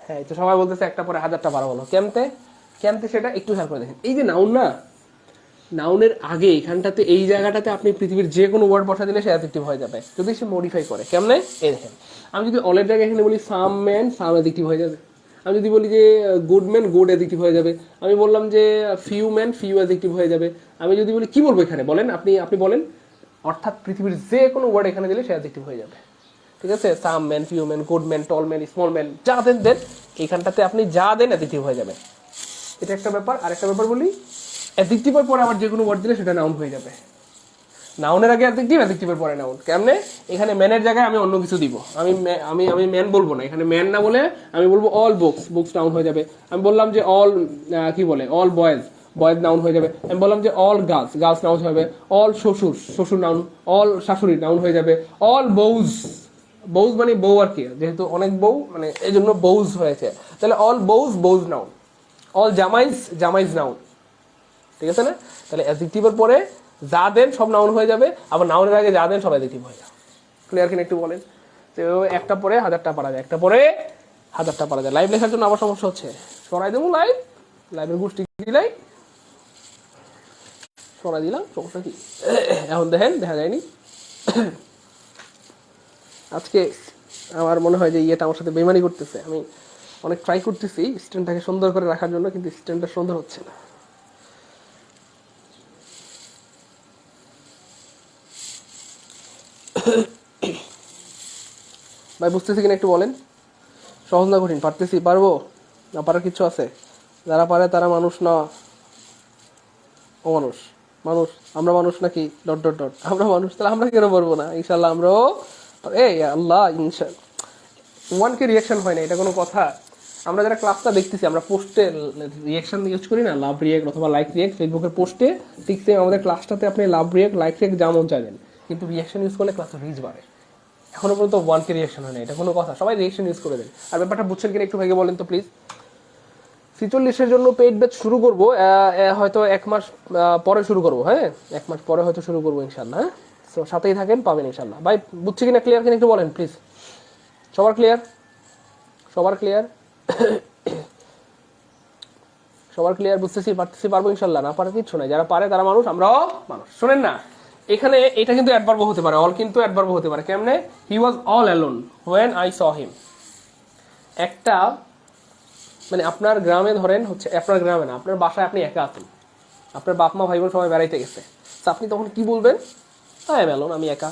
হ্যাঁ, তো সবাই বলতেছে একটা পরে হাজারটা পারা ভালো। কেমতে কেমতে সেটা একটু খেয়াল করে দেখেন। এই যে নাউন না, নাউনের আগে এখানটাতে এই জায়গাটাতে আপনি পৃথিবীর যে কোনো ওয়ার্ড বসা দিলে সে অ্যাডজেক্টিভ হয়ে যাবে যদি সে মডিফাই করে। কেমনে? এই দেখেন, আমি যদি অলের জায়গায় এখানে বলি সাম ম্যান, সাম অ্যাডজেক্টিভ হয়ে যাবে। আমি যদি বলি যে গুড ম্যান, গুড অ্যাডজেক্টিভ হয়ে যাবে। আমি বললাম যে ফিউ ম্যান, ফিউ অ্যাডজেক্টিভ হয়ে যাবে। আমি যদি বলি কি বলবো এখানে বলেন, আপনি বলেন। অর্থাৎ পৃথিবীর যে কোনো ওয়ার্ড এখানে দিলে সে অ্যাডজেক্টিভ হয়ে যাবে। ঠিক আছে? Some man, few man, good man, tall man, small man, যা দেন এইখানটাতে আপনি যা দেন অ্যাডজেক্টিভ হয়ে যাবে। এটা একটা ব্যাপার। আর একটা ব্যাপার বলি, অ্যাডজেক্টিভের পরে আবার যে কোনো ওয়ার্ড দিলে সেটা নাউন হয়ে যাবে। নাউনের আগে অ্যাডজেক্টিভ, অ্যাডজেক্টিভের পরে নাউন। কেমনে? এখানে ম্যানের জায়গায় আমি অন্য কিছু দিব। আমি ম্যান বলবো না, এখানে ম্যান না বলে আমি বলবো অল বুকস, বুকস নাউন হয়ে যাবে। আমি বললাম যে অল কি বলে অল বয়েজ, বয়েজ নাউন হয়ে যাবে। আমি বললাম যে অল গার্লস, গার্লস নাউন হবে। অল শ্বশুর, শ্বশুর নাউন। অল শাশুড়ি নাউন হয়ে যাবে। অল বউজ, বউজ মানে বউ আর কি, যেহেতু অনেক বউ মানে এই জন্য বউজ হয়েছে। তাহলে অল বউজ, বউজ নাউন। অল জামাইজ, জামাইজ নাউন। ঠিক আছে না? তাহলে অ্যাডজেক্টিভের পরে যা দেন সব নাউন হয়ে যাবে, আবার নাউনের আগে যা দেন সব অ্যাডজেক্টিভ হয়ে যাবে। ক্লিয়ার কিনা একটু বলেন? তো একটা পরে হাজারটা পারা যায়, একটা পরে হাজারটা পারা যায়। লাইভ লেখার জন্য আবার সমস্যা হচ্ছে, সরাই দেবো লাইভ, লাইভের গোষ্ঠী দিলাই সরাই দিলাম, সমস্যা কি? এখন দেখেন, দেখা যায়নি। আজকে আমার মনে হয় যে ইয়েটা আমার সাথে বেমানি করতেছে। আমি অনেক ট্রাই করতেছি স্ট্যান্ডটাকে সুন্দর করে রাখার জন্য, কিন্তু স্ট্যান্ডটা সুন্দর হচ্ছে না। ভাই বুঝতেছি কিনা একটু বলেন? সহজ না কঠিন? পারতেছি? পারবো না? পারার কিছু আছে? যারা পারে তারা মানুষ না অমানুষ? মানুষ। আমরা মানুষ নাকি? ডট ডট ডট, আমরা মানুষ। তাহলে আমরা কেন পারবো না? ইনশাল্লাহ আমরাও। এই আল্লাহ, ইনশাল্লাহ। ওয়ানকে রিয়াকশন হয় না, এটা কোনো কথা? আমরা যারা ক্লাসটা দেখতেছি, আমরা পোস্টে রিয়াকশন ইউজ করি না, লাভ রিয়াক্ট অথবা লাইক রিয়াক্ট ফেসবুকের পোস্টে, ঠিক সেম আমাদের ক্লাসটাতে আপনি লাভ রিয়াক্ট, লাইক রিয়াক্ট যা মন চাইলেন, কিন্তু রিয়াকশন ইউজ করলে ক্লাসে রিচ বাড়ে। এখনো পর্যন্ত ওয়ানকে রিয়াকশন হয় না, এটা কোনো কথা? সবাই রিয়াকশন ইউজ করে দেন। আর ব্যাপারটা বুঝছেন কিনা একটু ভেঙে বলেন তো প্লিজ। 46-এর জন্য পেইড ব্যাচ শুরু করবো হয়তো 1 মাস পরে শুরু করবো। হ্যাঁ, 1 মাস পরে হয়তো শুরু করবো ইনশাল্লাহ। হ্যাঁ, তো সাথেই থাকেন, পাবেন ইনশাল্লাহ। ভাই বুঝছি কিনা, ক্লিয়ার কিনা একটু বলেন প্লিজ। সবার ক্লিয়ার? সবার ক্লিয়ার? সবার ক্লিয়ার? বুঝতেছি, পারতেছি, পারবো ইনশাল্লাহ। না পারে কিচ্ছু নাই, যারা পারে তারা মানুষ, আমরাও মানুষ। শোনেন না, এখানে এটা কিন্তু অ্যাডভার্ব হতে পারে, অল কিন্তু অ্যাডভার্ব হতে পারে। কেমনে? He was all alone when I saw him. একটা মানে আপনার গ্রামে ধরেন হচ্ছে, আপনার গ্রামে না, আপনার বাসায় আপনি একা আছেন, আপনার বাপ মা ভাই বোন সবাই বেড়াইতে গেছে। তো আপনি তখন কি বলবেন? আই এম অ্যালোন, আমি একা।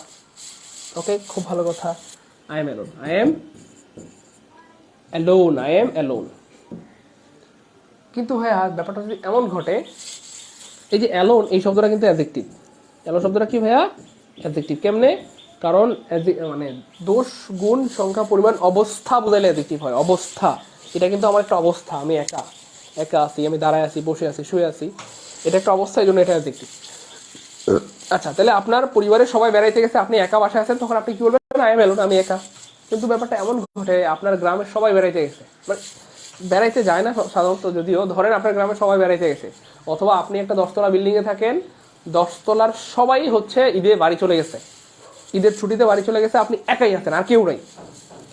ওকে, খুব ভালো কথা। I am alone, I am alone, I am alone. কিন্তু ভাইয়া ব্যাপারটা যদি এমন ঘটে, এই যে অ্যালোন এই শব্দটা কিন্তু অ্যাডজেক্টিভ। অ্যালোন শব্দটা কি ভাইয়া? অ্যাডজেক্টিভ। কেমনে? কারণ মানে দোষ, গুণ, সংখ্যা, পরিমাণ, অবস্থা বোঝাইলে অ্যাডজেক্টিভ হয়। অবস্থা, এটা কিন্তু আমার একটা অবস্থা। আমি একা, একা আছি, আমি দাঁড়ায় আছি, বসে আছি, শুয়ে আছি, এটা একটা অবস্থা, এই জন্য এটা অ্যাডজেক্টিভ। আচ্ছা, তাহলে আপনার পরিবারের সবাই বেড়াইতে গেছে, আপনি একা বাসায় আছেন, তখন আপনি কি বলবেন? আই এম অ্যালোন, আমি একা। কিন্তু ব্যাপারটা এমন ঘটে, আপনার গ্রামের সবাই বেড়াইতে গেছে, মানে বেড়াইতে যায় না সাধারণত, যদিও ধরেন আপনার গ্রামের সবাই বেড়াইতে গেছে, অথবা আপনি একটা 10তলা বিল্ডিংয়ে থাকেন, 10তলার সবাই হচ্ছে ঈদে বাড়ি চলে গেছে, ঈদের ছুটিতে বাড়ি চলে গেছে, আপনি একাই আছেন, আর কেউ নাই,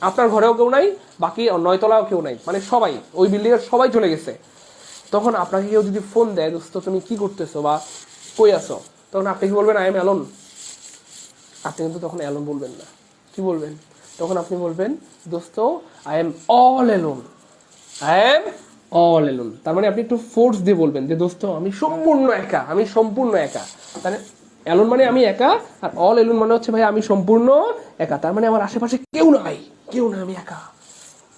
আপনার ঘরেও কেউ নাই, বাকি 9তলাও কেউ নাই, মানে সবাই ওই বিল্ডিংয়ের সবাই চলে গেছে। তখন আপনাকে কেউ যদি ফোন দেয়, দোস্ত তুমি কি করতেছো বা কই আসো, তো তখন আপনি কি বলবেন? I am alone. আপনি কিন্তু তখন অ্যালোন বলবেন না, কি বলবেন? তখন আপনি বলবেন দোস্ত I am all alone, I am all alone. তার মানে আপনি একটু ফোর্স দিয়ে বলবেন যে দোস্ত আমি সম্পূর্ণ একা, আমি সম্পূর্ণ একা। তাহলে অ্যালোন মানে আমি একা, আর অল অ্যালোন মানে হচ্ছে ভাই আমি সম্পূর্ণ একা। তার মানে আমার আশেপাশে কেউ নাই, কেউ না, আমি একা।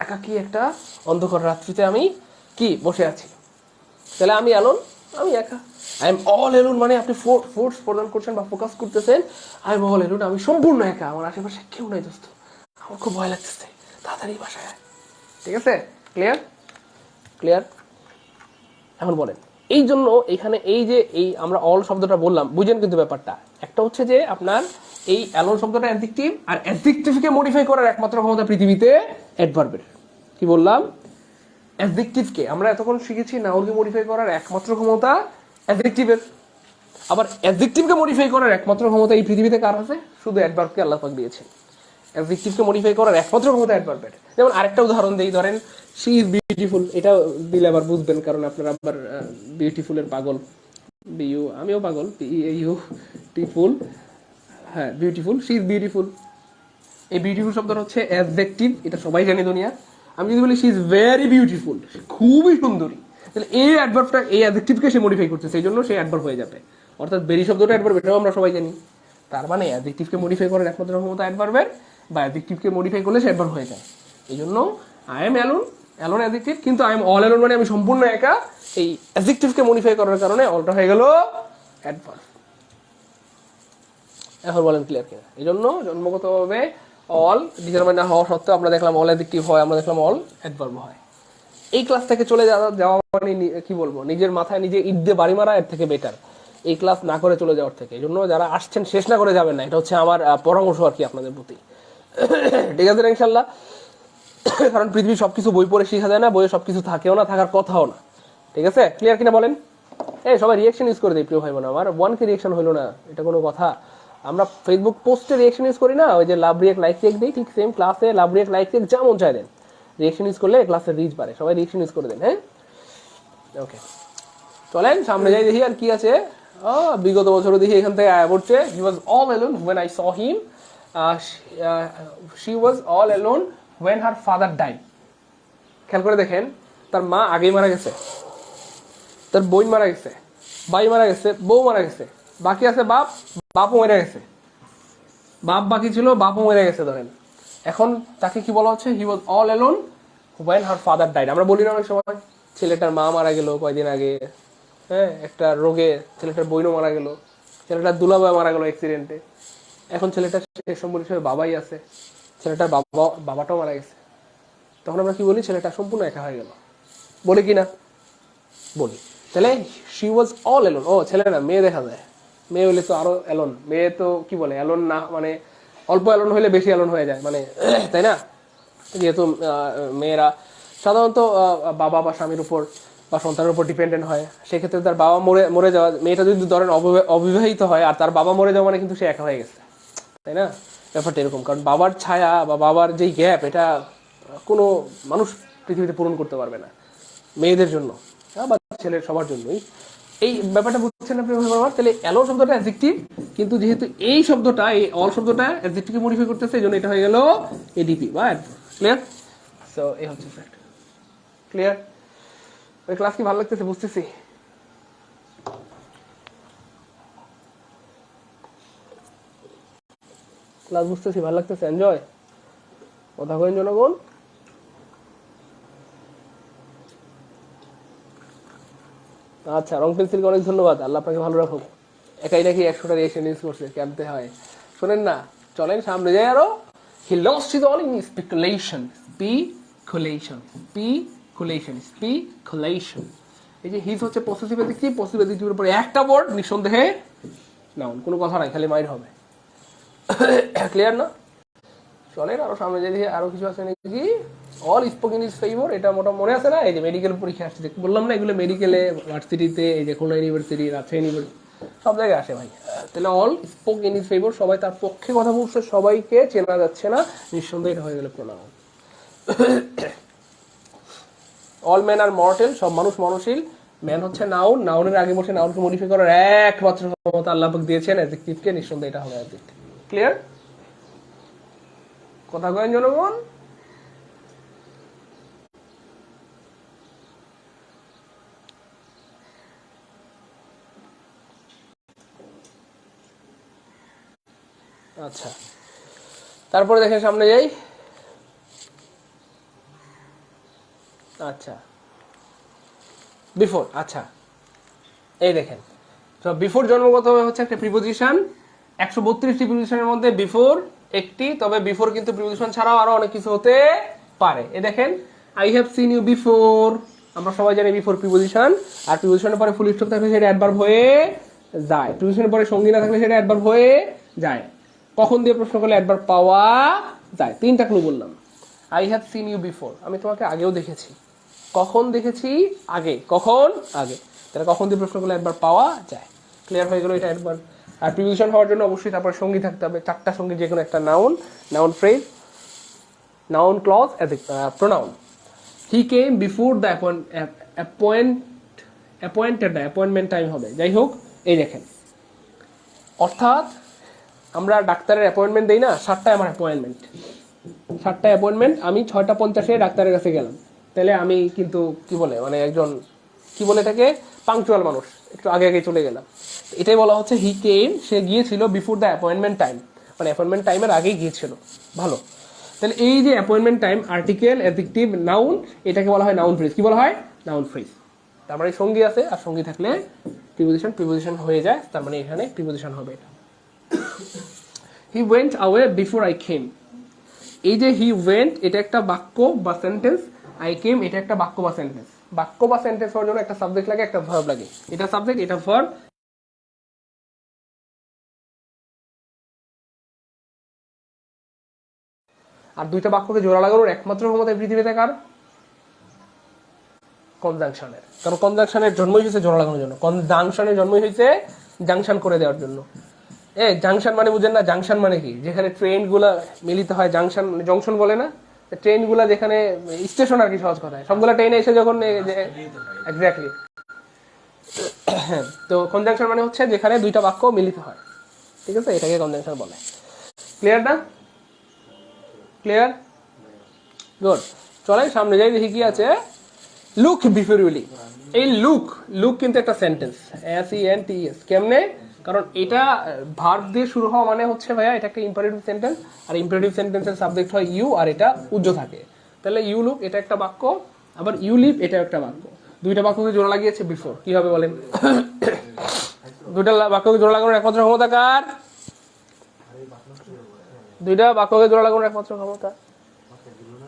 একা কি একটা অন্ধকার রাত্রিতে আমি কি বসে আছি। তাহলে আমি অ্যালোন, আমি একা। আই এম অল অ্যালোন মানে আপনি ফোর্স প্রদান করছেন বা ফোকাস করতেছেন, আই এম অল অ্যালোন, আমি সম্পূর্ণ একা, আমার আশেপাশে কেউ নাই দোস্ত, আমার খুব ভয় লাগতেছে, তাড়াতাড়ি বাসায়। ঠিক আছে? ক্লিয়ার? ক্লিয়ার? এখন বলেন এই জন্য এখানে এই যে এই আমরা অল শব্দটা বললাম, বুঝেন কিন্তু ব্যাপারটা। একটা হচ্ছে যে আপনার এই অ্যালোন শব্দটা অ্যাডজেক্টিভ, আর অ্যাডজেক্টিভকে মডিফাই করার একমাত্র ক্ষমতা পৃথিবীতে অ্যাডভার্বের। কি বললাম? অ্যাডজেক্টিভকে আমরা এতক্ষণ শিখেছি নাউনকে মডিফাই করার একমাত্র ক্ষমতা অ্যাডজেক্টিভের। আবার অ্যাডজেক্টিভকে মডিফাই করার একমাত্র ক্ষমতা এই পৃথিবীতে কার আছে? শুধু অ্যাডভার্বকে আল্লাহ পাক দিয়েছেন। অ্যাডজেক্টিভকে মডিফাই করার একমাত্র ক্ষমতা অ্যাডভার্বের। যেমন আরেকটা উদাহরণ দেই, ধরেন শি ইজ বিউটিফুল। এটা দিলে আবার বুঝবেন, কারণ আপনারা আবার বিউটিফুলের পাগল। বিউ, আমিও পাগল। বিউটিফুল, হ্যাঁ বিউটিফুল, শি ইজ বিউটিফুল। এই বিউটিফুল শব্দটা হচ্ছে অ্যাডজেক্টিভ, এটা সবাই জানি দুনিয়া। আমি যদি বলি শি ইজ ভেরি বিউটিফুল, খুবই সুন্দরী, তাহলে এই অ্যাডভার্বটা এই অ্যাডজেক্টিভকে সে মডিফাই করছে, সেই জন্য সে অ্যাডভার্ব হয়ে যাবে। অর্থাৎ ভেরি শব্দটা অ্যাডভার্ব, এটাও আমরা সবাই জানি। তার মানে অ্যাডজেক্টিভকে মডিফাই করার একমাত্র ক্ষমতা অ্যাডভার্বের, বা অ্যাডজেক্টিভকে মডিফাই করলে সে অ্যাডভার্ব হয়ে যায়। এই জন্য I am alone, alone adjective, কিন্তু আই এম অল অ্যালোন মানে আমি সম্পূর্ণ একা। এই অ্যাডজেক্টিভকে মডিফাই করার কারণে অলটা হয়ে গেল অ্যাডভার্ব। এখন বলেন ক্লিয়ার কিনা? এই জন্য জন্মগতভাবে অল ডিটারমাইন না হওয়া সত্ত্বেও আমরা দেখলাম অল অ্যাডজেক্টিভ হয়, আমরা দেখলাম অল অ্যাডভার্ব হয়। এই ক্লাস থেকে চলে যাওয়া মানে কি বলবো, নিজের মাথায় নিজে ইট দিয়ে বাড়ি মারা এর থেকে বেটার এই ক্লাস না করে চলে যাওয়ার থেকে। এই জন্য যারা আসছেন শেষ না করে যাবেন না, এটা হচ্ছে আমার পরামর্শ আর কি আপনাদের প্রতি। ঠিক আছে না ইনশাল্লাহ? কারণ পৃথিবীর সবকিছু বই পড়ে শেখা যায় না, বইয়ে সবকিছু থাকেও না, থাকার কথাও না। ঠিক আছে? ক্লিয়ার কিনা বলেন? এই সবাই রিয়েকশন ইউজ করে দেয় প্রিয় ভাই বোন আমার। 1K রিয়েকশন হলো না, এটা কোনো কথা? আমরা ফেসবুক পোস্টে রিয়েকশন ইউজ করি না, ওই যে লাভ রিয়েক্ট লাইক রিয়েক্ট দিই, ঠিক সেম ক্লাসে লাভ রিয়েক্ট লাইক রিয়েক্ট যেমন চাই দেন। রিয়েকশন ইউজ করলে ক্লাসের রিচ বাড়ে, সবাই রিয়েকশন ইউজ করে দেন। হ্যাঁ, ওকে, চলেন সামনে যাই, দেখি আর কি আছে। বিগত বছরও দেখি এখান থেকে আয়া পড়ছে, he was all alone when I saw him, she was all alone when her father died. খেয়াল করে দেখেন, তার মা আগেই মারা গেছে, তার বোন মারা গেছে, ভাই মারা গেছে, বউ মারা গেছে, বাকি আছে বাপ, বাপও মরে গেছে। বাপ বাকি ছিল, বাপও মরে গেছে ধরেন। এখন তাকে কি বলা হচ্ছে? He was all alone when her father died. আমরা বলি না অনেক সময় ছেলেটার মা মারা গেল কয়দিন আগে, হ্যাঁ একটা রোগে, ছেলেটার বোনও মারা গেল, ছেলেটার দুলাভাই মারা গেল অ্যাক্সিডেন্টে। এখন ছেলেটার শেষ সম্বল হিসেবে বাবাই আছে, ছেলেটার বাবাটাও মারা গেছে। তখন আমরা কি বলি? ছেলেটা সম্পূর্ণ একা হয়ে গেল, বলি কি না? বলি। তাহলে শি ওয়াজ অল অ্যালোন। ও ছেলে না, মেয়ে দেখা যায়। মেয়ে হলে তো আরো অ্যালোন। মেয়ে তো কি বলে, অ্যালোন না মানে অল্প অ্যালোন হলে বেশি অ্যালোন হয়ে যায়, মানে তাই না? যেহেতু মেয়েরা সাধারণত বাবা বা স্বামীর উপর বা সন্তানের উপর ডিপেন্ডেন্ট হয়, সেক্ষেত্রে তার বাবা মরে যাওয়া, মেয়েটা যদি ধরেন অবিবাহিত হয় আর তার বাবা মরে যাওয়া মানে কিন্তু সে একা হয়ে গেছে, তাই না? ব্যাপারটা এরকম। কারণ বাবার ছায়া বা বাবার যেই গ্যাপ, এটা কোনো মানুষ পৃথিবীতে পূরণ করতে পারবে না, মেয়েদের জন্য বা ছেলের সবার জন্যই। এই ব্যাপারটা বুঝছেন আপনি? তাহলে অ্যালোন শব্দটা অ্যাডজেক্টিভ, কিন্তু যেহেতু এই শব্দটা, এই অল শব্দটা অ্যাডজেক্টিভকে মডিফাই করতেছে, এই জন্য এটা হয়ে গেল এডিপি বা অ্যাডভার্ব। ক্লিয়ার? সো এই হচ্ছে ফ্যাক্ট। ক্লিয়ার? ওই ক্লাস কি ভালো লাগতেছে? বুঝতেছি? ক্লাস বুঝতেছি, ভালো লাগতেছে, এনজয়? কথা কইন জনগণ। আচ্ছা, রং পেন্সিলকে অনেক ধন্যবাদ, আল্লাহ আপনাকে ভালো রাখুক। একাই নাকি 100টা রিয়েকশন ইউজ করছে, ক্যাম্পতে হয়। শোনেন না, চলেন সামনে যাই আরো। He lost his all in speculation, speculation. এই যে হিজ হচ্ছে পসেসিভ অ্যাডজেক্টিভ, পসেসিভ অ্যাডজেক্টিভের উপরে একটা ওয়ার্ড নিঃসন্দেহে নাউন, কোনো কথা নাই, খালি মাইর হবে। ক্লিয়ার না? চলেন আরো সামনে যাই, দেখি আরো কিছু আছে নাকি। অল স্পোকেন ইজ ফেভার, এটা মোটা মনে আছে না? এই যে মেডিকেল পরীক্ষা আসছে, বললাম না এগুলো মেডিকেলে, ভার্সিটিতে, এই যে খুলনা ইউনিভার্সিটি, রাজশাহী ইউনিভার্সিটি, সব জায়গায় আসে ভাই। তাহলে অল স্পোকেন ইজ ফেভার, সবাই তার পক্ষে কথা বলছে, সবাইকে চেনা যাচ্ছে না, নিঃসন্দেহে এটা হয়ে গেল প্রোনাউন। অল ম্যান আর মর্টেল, সব মানুষ মরণশীল। ম্যান হচ্ছে নাউন, নাউনের আগে বসে নাউনকে মডিফাই করার একমাত্র ক্ষমতা আল্লাহ পাক দিয়েছেন অ্যাডজেক্টিভকে, নিঃসন্দেহে এটা হবে অ্যাডজেক্টিভ। ক্লিয়ার? কথা কয়েন জনগণ? আচ্ছা, তারপরে দেখেন সামনে যাই। আচ্ছা, বিফোর। আচ্ছা, এই দেখেন, তো বিফোর জন্মগত হচ্ছে একটা প্রিপোজিশন। 132টি প্রিপোজিশনের মধ্যে বিফোর একটি, তবে বিফোর কিন্তু প্রিপোজিশন ছাড়াও আরো অনেক কিছু হতে পারে। এই দেখেন, I have seen you before, আমরা সবাই জানি বিফোর প্রিপোজিশন। আর প্রিপোজিশনের পরে ফুল স্টপ থাকলে সেটা অ্যাডভার্ব হয়ে যায়, প্রিপোজিশনের পরে সঙ্গী না থাকলে সেটা অ্যাডভার্ব হয়ে যায়। কখন দিয়ে প্রশ্ন করলে অ্যাডভার্ব পাওয়া যায়? 3টা ক্লু বললাম। I have seen you before, আমি তোমাকে আগেও দেখেছি। কখন দেখেছি? আগে। কখন? আগে। তাহলে কখন দিয়ে প্রশ্ন করলে একবার পাওয়া যায়। ক্লিয়ার হয়ে গেল এটা একবার। আর প্রিপোজিশন হওয়ার জন্য অবশ্যই তারপর সঙ্গী থাকতে হবে, 4টা সঙ্গী, যে কোনো একটা noun, noun phrase, noun clause, pronoun. He came before the appointment time হবে। যাই হোক, এই দেখেন, অর্থাৎ আমরা ডাক্তারের অ্যাপয়েন্টমেন্ট দিই না, 7টায় আমার অ্যাপয়েন্টমেন্ট, 7টায় অ্যাপয়েন্টমেন্ট, আমি 6টা 50-এ ডাক্তারের কাছে গেলাম, তাহলে আমি কিন্তু কি বলে, মানে একজন কি বলে থাকে, পাংচুয়াল মানুষ, একটু আগে আগে চলে গেলাম। এটাই বলা হচ্ছে হি কেম, সে গিয়েছিল বিফোর দ্য অ্যাপয়েন্টমেন্ট টাইম, মানে অ্যাপয়েন্টমেন্ট টাইমের আগেই গিয়েছিল। ভালো, তাহলে এই যে appointment time, article, adjective, noun, এটাকে বলা হয় নাউন ফ্রেজ। কি বলা হয়? Noun phrase. তার মানে সঙ্গী আছে, আর সঙ্গী থাকলে প্রিপোজিশন হয়ে যায়, তার মানে এখানে প্রিপোজিশন হবে এটা। He went আওয়ে before I came, এই যে হি ওয়েন্ট, এটা একটা বাক্য বা সেন্টেন্স, আই কেম এটা একটা বাক্য বা সেন্টেন্স। বাক্য বা সেন্টেন্স হওয়ার জন্য একটা সাবজেক্ট লাগে, একটা ভার্ব লাগে। এটা সাবজেক্ট, এটা ভার্ব। আর 2টা বাক্যকে জোড়া লাগানোর একমাত্র ক্ষমতা পৃথিবীতে কার? কনজাংশনের। কারণ কনজাংশনের জন্মই হয়েছে জোড়া লাগানোর জন্য, কনজাংশনের জন্মই হয়েছে জাংশন করে দেওয়ার জন্য। জাংশন মানে বুঝেন না? জাংশন মানে কি? যেখানে ট্রেন গুলা মিলিত হয়, জাংশন জংশন বলে না? ট্রেন গুলা যেখানে স্টেশন, আর কি সহজ কথায়, সবগুলা ট্রেনে এসে যখন এক্স্যাক্টলি। তো কনজাংশন মানে হচ্ছে যেখানে 2টা বাক্য মিলিত হয়, ঠিক আছে? এটাকে কনজাংশন বলে। ক্লিয়ার না? ক্লিয়ার? গুড। চলেন সামনে যাই, দেখি কি আছে। লুক বিফোর ইউ লিভ, এই লুক, লুক কিন্তু একটা সেন্টেন্স, SENTES। কেমনে? কারণ এটা ভার্ব দিয়ে শুরু হওয়া মানে হচ্ছে ভাইয়া এটা একটা ইম্পারেটিভ সেন্টেন্স, আর ইম্পারেটিভ সেন্টেন্সের সাবজেক্ট হয় ইউ, আর এটা উজ্জ থাকে। তাহলে ইউ লুক এটা একটা বাক্য, আবার ইউ লিভ এটা একটা বাক্য। 2টা বাক্যকে জোড়া লাগিয়েছে বিফোর, কি হবে বলেন? 2টা বাক্যকে জোড়া লাগানোর একমাত্র ক্ষমতা কার? 2টা বাক্যকে জোড়া লাগানোর একমাত্র ক্ষমতা,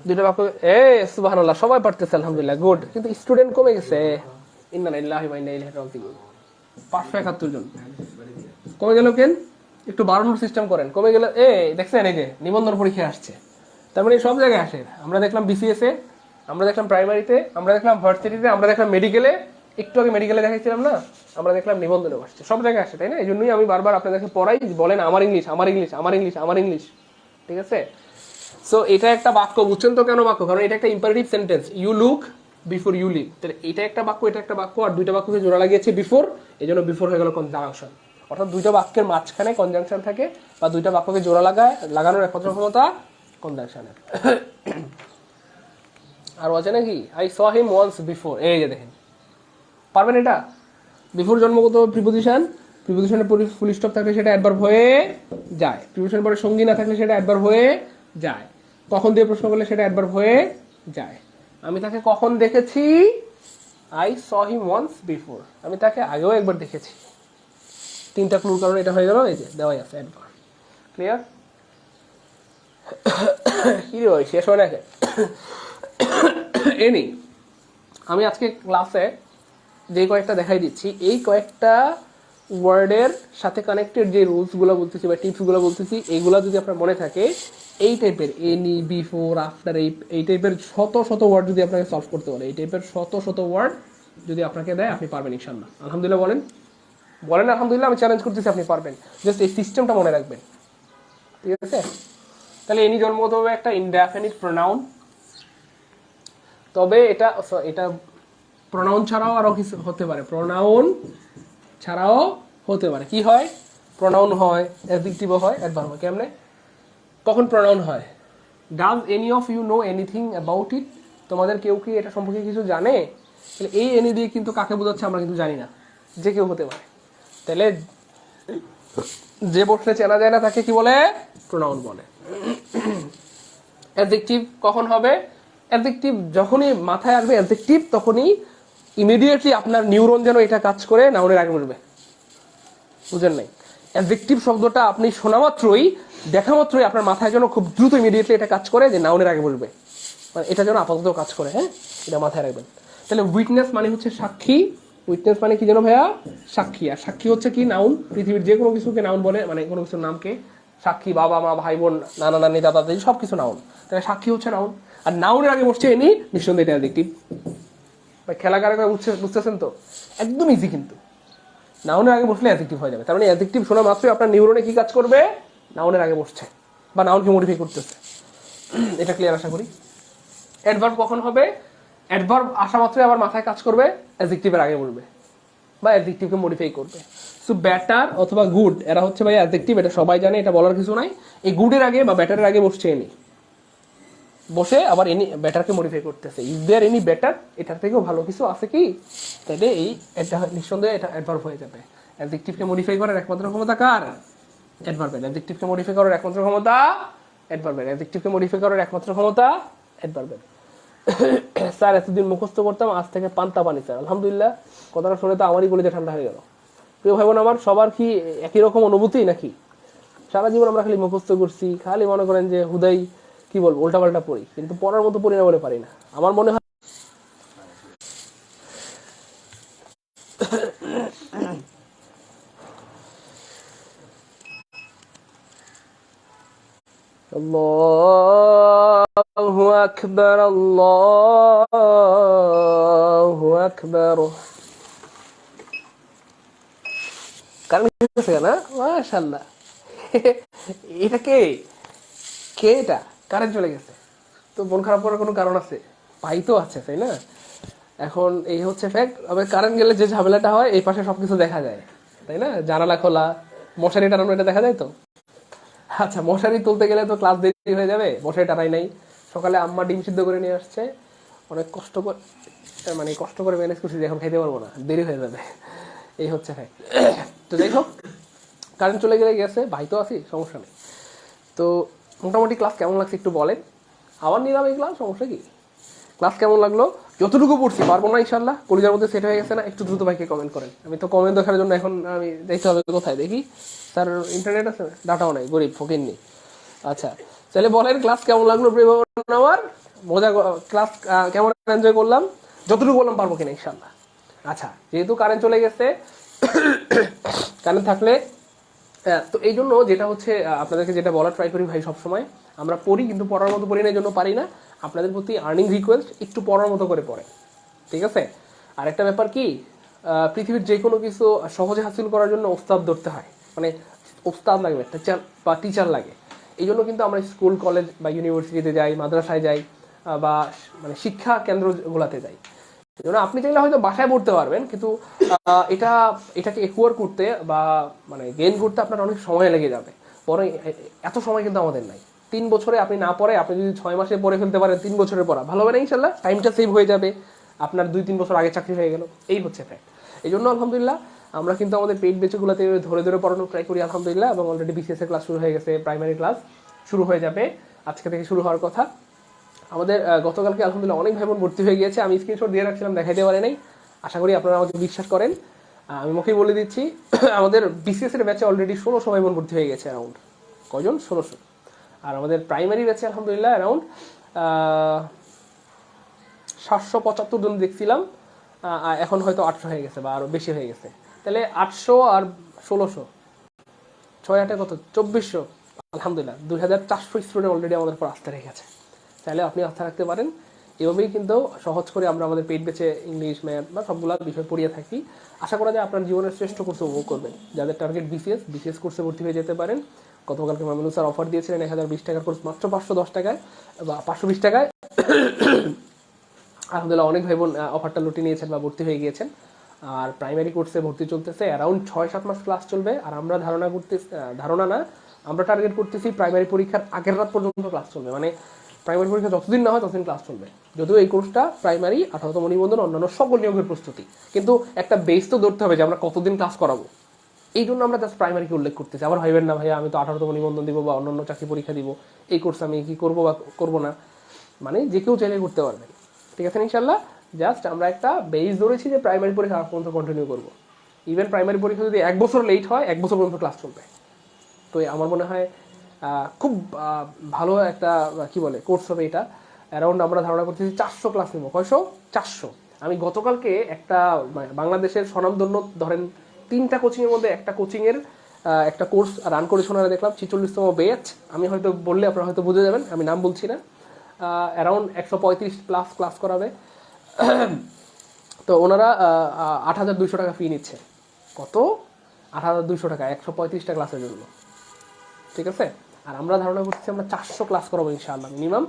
2টা বাক্য। সুবহানাল্লাহ, সবাই পারতেছে, আলহামদুলিল্লাহ, গুড। কিন্তু স্টুডেন্ট কমে গেছে। ইন্না লিল্লাহি ওয়া ইন্না ইলাইহি রাজিউন। 571 জন কমে গেল কেন? একটু বাড়ানোর সিস্টেম করেন। কমে গেল, দেখছেন, এই যে নিবন্ধন পরীক্ষা আসছে, তার মানে সব জায়গায় আসে। আমরা দেখলাম BCS এ, আমরা দেখলাম প্রাইমারিতে, আমরা দেখলাম ভার্সিটিতে, আমরা দেখলাম মেডিকেলে, একটু আগে মেডিকেলে দেখাইছিলাম না, আমরা দেখলাম নিবন্ধনে আসছে, সব জায়গায় আসে, তাই না? এই জন্যই আমি বারবার আপনাদেরকে পড়াই, বলেন আমার ইংলিশ, আমার ইংলিশ, আমার ইংলিশ, আমার ইংলিশ, ঠিক আছে? সো এটা একটা বাক্য, বুঝছেন তো কেন বাক্য? কারণ এটা একটা imperative sentence, you look before you leave. তাহলে এটা একটা বাক্য, এটা একটা বাক্য, আর 2টা বাক্যকে জোড়া লাগিয়েছে বিফোর, এই জন্য বিফোর হয়ে গেল কনজাংশন। অর্থাৎ 2টা বাক্যের মাঝখানে কনজাংশন থাকে, বা 2টা বাক্যকে জোড়া লাগানোর একমাত্র ক্ষমতা কনজাংশনের। আর আছে নাকি? I saw him once before, এই যে দেখেন, পারবেন এটা? বিফোর জন্মগত প্রিপোজিশন, প্রিপোজিশনের পরে ফুল স্টপ থাকলে সেটা অ্যাডভার্ব হয়ে যায়, প্রিপোজিশনের পরে সঙ্গী না থাকলে সেটা অ্যাডভার্ব হয়ে যায়, কখন দিয়ে প্রশ্ন করলে সেটা অ্যাডভার্ব হয়ে যায়। আমি তাকে কখন দেখেছি? I saw him once before, আমি তাকে আগেও একবার দেখেছি। 3টা ক্লুর কারণে এটা হয়ে গেল, এই যে দেওয়াই আছে অ্যাডভার্ব। ক্লিয়ার? কি রে ভাই, শেষ হয় না? এনি, আমি আজকে ক্লাসে যে কয়েকটা দেখাই দিচ্ছি, এই কয়েকটা ওয়ার্ডের সাথে কানেক্টেড যে রুলসগুলো বলতেছি বা টিপসগুলো বলতেছি, এইগুলো যদি আপনার মনে থাকে, এই টাইপের এনি, বিফোর, আফটার, এই টাইপের শত শত ওয়ার্ড যদি আপনাকে সলভ করতে পারে, এই টাইপের শত শত ওয়ার্ড যদি আপনাকে দেয়, আপনি পারবেন ইনশাআল্লাহ। আলহামদুলিল্লাহ বলেন, বলেন আলহামদুলিল্লাহ। আমি চ্যালেঞ্জ করতেছি, আপনি পারবেন, জাস্ট এই সিস্টেমটা মনে রাখবেন, ঠিক আছে? তাহলে এনি জন্মগতভাবে একটা ইনডেফিনিট প্রোনাউন, তবে এটা প্রোনাউন ছাড়াও আরো কিছু হতে পারে, প্রোনাউন ছাড়াও হতে পারে। কি হয়? প্রোনাউন হয়, অ্যাডজেক্টিভও হয়, অ্যাডভার্ব হয়। কেমনে? কখন প্রোনাউন হয়? Does any of you know anything about it? তোমাদের কেউ কি এটা সম্পর্কে কিছু জানে? তাহলে এই এনি দিয়ে কিন্তু কাকে বোঝাচ্ছে আমরা কিন্তু জানি না, যে কেউ হতে পারে। তাহলে যে বসলে চেনা যায় না তাকে কি বলে? প্রোনাউন বলে। অ্যাডজেক্টিভ কখন হবে? অ্যাডজেক্টিভ যখনই মাথায় আসবে অ্যাডজেক্টিভ, তখনই ইমিডিয়েটলি আপনার নিউরন যেন এটা কাজ করে নাউনের আগে বসবে। বুঝেন নাই? অ্যাডজেক্টিভ শব্দটা আপনি শোনা মাত্রই, দেখা মাত্রই আপনার মাথায় যেন খুব দ্রুত ইমিডিয়েটলি এটা কাজ করে যে নাউনের আগে বসবে, মানে এটা যেন আপাতত কাজ করে। হ্যাঁ, এটা মাথায় রাখবেন। তাহলে উইটনেস মানে হচ্ছে সাক্ষী। উইটনেস মানে কি যেন ভাইয়া? সাক্ষী। আর সাক্ষী হচ্ছে কি? নাউন। পৃথিবীর যে কোনো কিছুকে নাউন বলে, মানে কোনো কিছুর নামকে। সাক্ষী বাবা মা ভাই বোন নানা নানি দাদা দাদি সব কিছু নাউন। তাহলে সাক্ষী হচ্ছে নাউন। আর নাউনের আগে বসছে এনি, নিঃসন্দেহে এটা অ্যাডজেক্টিভ। খেলা কারে বুঝতেছেন তো? একদম ইজি কিন্তু। নাউনের আগে বসলে অ্যাডজেক্টিভ হয়ে যাবে। তার মানে অ্যাডজেক্টিভ শোনা মাত্রই আপনার নিউরনে কি কাজ করবে? নাউনের আগে বসছে বা নাউনকে মডিফাই করতেছে। এটা ক্লিয়ার আশা করি। অ্যাডভার্ব কখন হবে? অ্যাডভার্ব আসা মাত্রই আবার মাথায় কাজ করবে, অ্যাডজেক্টিভের আগে বসবে বা অ্যাডজেক্টিভকে মডিফাই করবে। সো ব্যাটার অথবা গুড এরা হচ্ছে ভাই অ্যাডজেক্টিভ, এটা সবাই জানে, এটা বলার কিছু নাই। এই গুডের আগে বা ব্যাটারের আগে বসছে এনি, বসে আবার এনি ব্যাটারকে মডিফাই করতেছে। Is there any better? এটার থেকেও ভালো কিছু আছে কি? তাহলে এই এটা নিঃসন্দেহে এটা অ্যাডভার্ব হয়ে যাবে। অ্যাডজেক্টিভকে মডিফাই করার একমাত্র ক্ষমতা কার? অ্যাডভার্বের। অ্যাডজেক্টিভকে মডিফাই করার একমাত্র ক্ষমতা অ্যাডভার্বের। অ্যাডজেক্টিভকে মডিফাই করার একমাত্র ক্ষমতা অ্যাডভার্বের। স্যার এতদিন মুখস্থ করতাম, আজ থেকে পান্তা পানি স্যার। আলহামদুলিল্লাহ, কথাটা শুনে তো আমারই কলিজা ঠান্ডা হয়ে গেল। প্রিয় ভাই বোন আমার, সবার কি একই রকম অনুভূতি নাকি? সারা জীবন আমরা খালি মুখস্থ করছি, খালি মনে করেন যে হুদাই কি বলবো উল্টাপাল্টা পড়ি, কিন্তু পড়ার মতো পড়ি না বলে পারি না। আমার মনে হয় আল্লাহু আকবার, আল্লাহু আকবার। কারণ না, মাশাআল্লাহ। এটা কে? কে এটা? কারেন্ট চলে গেছে তো মন খারাপ করার কোনো কারণ আছে? পাই তো আছে, তাই না? এখন এই হচ্ছে ফ্যাক্ট। তবে কারেন্ট গেলে যে ঝামেলাটা হয়, এই পাশে সবকিছু দেখা যায়, তাই না? জানালা খোলা, মশারি টানানো, এটা দেখা যায় তো। আচ্ছা, মশারি তুলতে গেলে তো ক্লাস দেরি হয়ে যাবে, মশারি টানাই নাই। সকালে আম্মা ডিম সিদ্ধ করে নিয়ে আসছে, অনেক কষ্ট করে, মানে কষ্ট করে ম্যানেজ করছি যে এখন খাইতে পারবো না, দেরি হয়ে যাবে। এই হচ্ছে ফ্যাক্ট। তো যাই হোক, কারেন্ট চলে গেলে গেছে, ভাই তো আছি, সমস্যা নেই। তো মোটামুটি ক্লাস কেমন লাগছে একটু বলেন। আবার নিলাম এই ক্লাস, সমস্যা কি? ক্লাস কেমন লাগলো? যতটুকু পড়ছি, পারবো না ইনশাল্লাহ, কলিজার মধ্যে সেট হয়ে গেছে না? একটু দ্রুত ভাইকে কমেন্ট করেন। আমি তো কমেন্ট দেখার জন্য এখন আমি দেখতে হবে কোথায় দেখি। স্যার ইন্টারনেট আছে? ডাটাও নাই, গরিব ফকির নেই। আচ্ছা, তাহলে বলেন ক্লাস কেমন লাগলো আমার? মজা ক্লাস কেমন এনজয় করলাম? যতটুকু বললাম পারবো কিনা ইনশাল্লাহ। আচ্ছা, যেহেতু কারেন্ট চলে গেছে, কারেন্ট থাকলে তো এই জন্য যেটা হচ্ছে আপনাদেরকে যেটা বলার ট্রাই করি ভাই, সবসময় আমরা পড়ি কিন্তু পড়ার মতো পড়ি না, এই জন্য পারি না। আপনাদের প্রতি আর্নিং রিকোয়েস্ট, একটু পড়ার মতো করে পড়ে, ঠিক আছে? আর একটা ব্যাপার কি, পৃথিবীর যে কোনো কিছু সহজে হাসিল করার জন্য ওস্তাদ ধরতে হয়, মানে ওস্তাদ লাগবে, টিচার বা টিচার লাগে। এই জন্য কিন্তু আমরা স্কুল কলেজ বা ইউনিভার্সিটিতে যাই, মাদ্রাসায় যাই, বা মানে শিক্ষা কেন্দ্রগুলোতে যাই। আপনি চাইলে হয়তো বাসায় পড়তে পারবেন, কিন্তু এটাকে একুয়ার করতে বা মানে গেইন করতে আপনার অনেক সময় লেগে যাবে। পরে এত সময় কিন্তু আমাদের নাই। 3 বছরে আপনি না পড়ে আপনি যদি 6 মাসে পড়ে ফেলতে পারেন, 3 বছরের পড়া ভালো হবে না ইনশাল্লাহ? টাইমটা সেভ হয়ে যাবে, আপনার 2-3 বছর আগে চাকরি হয়ে গেল। এই হচ্ছে ফ্যাক্ট। এই জন্য আলহামদুলিল্লাহ আমরা কিন্তু আমাদের পেইড ব্যাচগুলোতে ধরে ধরে পড়ানোর ট্রাই করি আলহামদুলিল্লাহ। এবং অলরেডি বিসিএস এর ক্লাস শুরু হয়ে গেছে, প্রাইমারি ক্লাস শুরু হয়ে যাবে, আজকে থেকে শুরু হওয়ার কথা। আমাদের গতকালকে আলহামদুলিল্লাহ অনেক ভাই বোন ভর্তি হয়ে গিয়েছে। আমি স্ক্রিনশট দিয়ে রাখছিলাম, দেখাইতে পারে নাই। আশা করি আপনারা আমাকে বিশ্বাস করেন, আমি মুখেই বলে দিচ্ছি। আমাদের বিসিএস এর ব্যাচে অলরেডি 1600 ভাই বোন ভর্তি হয়ে গেছে, অ্যারাউন্ড কজন? 1600। আর আমাদের প্রাইমারি ব্যাচে আলহামদুলিল্লাহ অ্যারাউন্ড 775 জন দেখছিলাম, এখন হয়তো 800 হয়ে গেছে বা আরও বেশি হয়ে গেছে। তাহলে 800 আর 1600, 6-8 কত? 2400। আলহামদুলিল্লাহ 2400 স্টুডেন্ট অলরেডি আমাদের উপর আস্থা রেখেছে। চাইলে আপনি আস্থা রাখতে পারেন। এভাবেই কিন্তু সহজ করে আমরা আমাদের পেইড ব্যাচে ইংলিশ, ম্যাথ বা সবগুলো বিষয় পড়িয়ে থাকি। আশা করা যায় আপনার জীবনের শ্রেষ্ঠ কোর্সে উপভোগ করবেন। যাদের টার্গেট বিসিএস কোর্সে ভর্তি হয়ে যেতে পারেন। গতকালকে মামুনুল স্যার অফার দিয়েছিলেন 1020 টাকার কোর্স মাত্র 510 টাকায় বা 520 টাকায়। আলহামদুলিল্লাহ অনেক ভাই বোন অফারটা লুটে নিয়েছেন বা ভর্তি হয়ে গিয়েছেন। আর প্রাইমারি কোর্সে ভর্তি চলতেছে, অ্যারাউন্ড 6-7 মাস ক্লাস চলবে। আর আমরা ধারণা না, আমরা টার্গেট করতেছি প্রাইমারি পরীক্ষার আগের রাত পর্যন্ত ক্লাস চলবে, মানে প্রাইমারি পরীক্ষা যতদিন না হয় ততদিন ক্লাস চলবে। যদিও এই কোর্সটা প্রাইমারি 18তম নিবন্ধন অন্যান্য সকল নিয়োগের প্রস্তুতি, কিন্তু একটা বেস তো ধরতে হবে যে আমরা কতদিন ক্লাস করাবো। এই জন্য আমরা জাস্ট প্রাইমারিকে উল্লেখ করতেছি। আবার ভাইবেন না ভাইয়া আমি তো 18তম নিবন্ধন দিব বা অন্যান্য চাকরি পরীক্ষা দিব, এই কোর্স আমি কি করবো বা করবো না, মানে যে কেউ চাইলে করতে পারবেন। ঠিক আছে ইনশাল্লাহ, জাস্ট আমরা একটা বেস ধরেছি যে প্রাইমারি পরীক্ষা আগ পর্যন্ত কন্টিনিউ করবো। ইভেন প্রাইমারি পরীক্ষা যদি 1 বছর লেট হয়, 1 বছর পর্যন্ত ক্লাস চলবে। তো আমার মনে হয় খুব ভালো একটা কি বলে কোর্স হবে এটা। অ্যারাউন্ড আমরা ধারণা করতেছি 400 ক্লাস নেবো। কয়শো? 400। আমি গতকালকে একটা বাংলাদেশের স্বনামধন্য ধরেন 3টা কোচিংয়ের মধ্যে একটা কোচিংয়ের একটা কোর্স রান করে শোনারে দেখলাম, 46তম ব্যাচ। আমি হয়তো বললে আপনারা হয়তো বুঝে যাবেন, আমি নাম বলছি না। অ্যারাউন্ড 135+ ক্লাস করাবে। তো ওনারা 8,200 টাকা ফি নিচ্ছে। কত? 8,200 টাকা 135টা ক্লাসের জন্য। ঠিক আছে, আর আমরা ধারণা করছি আমরা 400 ক্লাস করাবো ইনশাআল্লাহ মিনিমাম।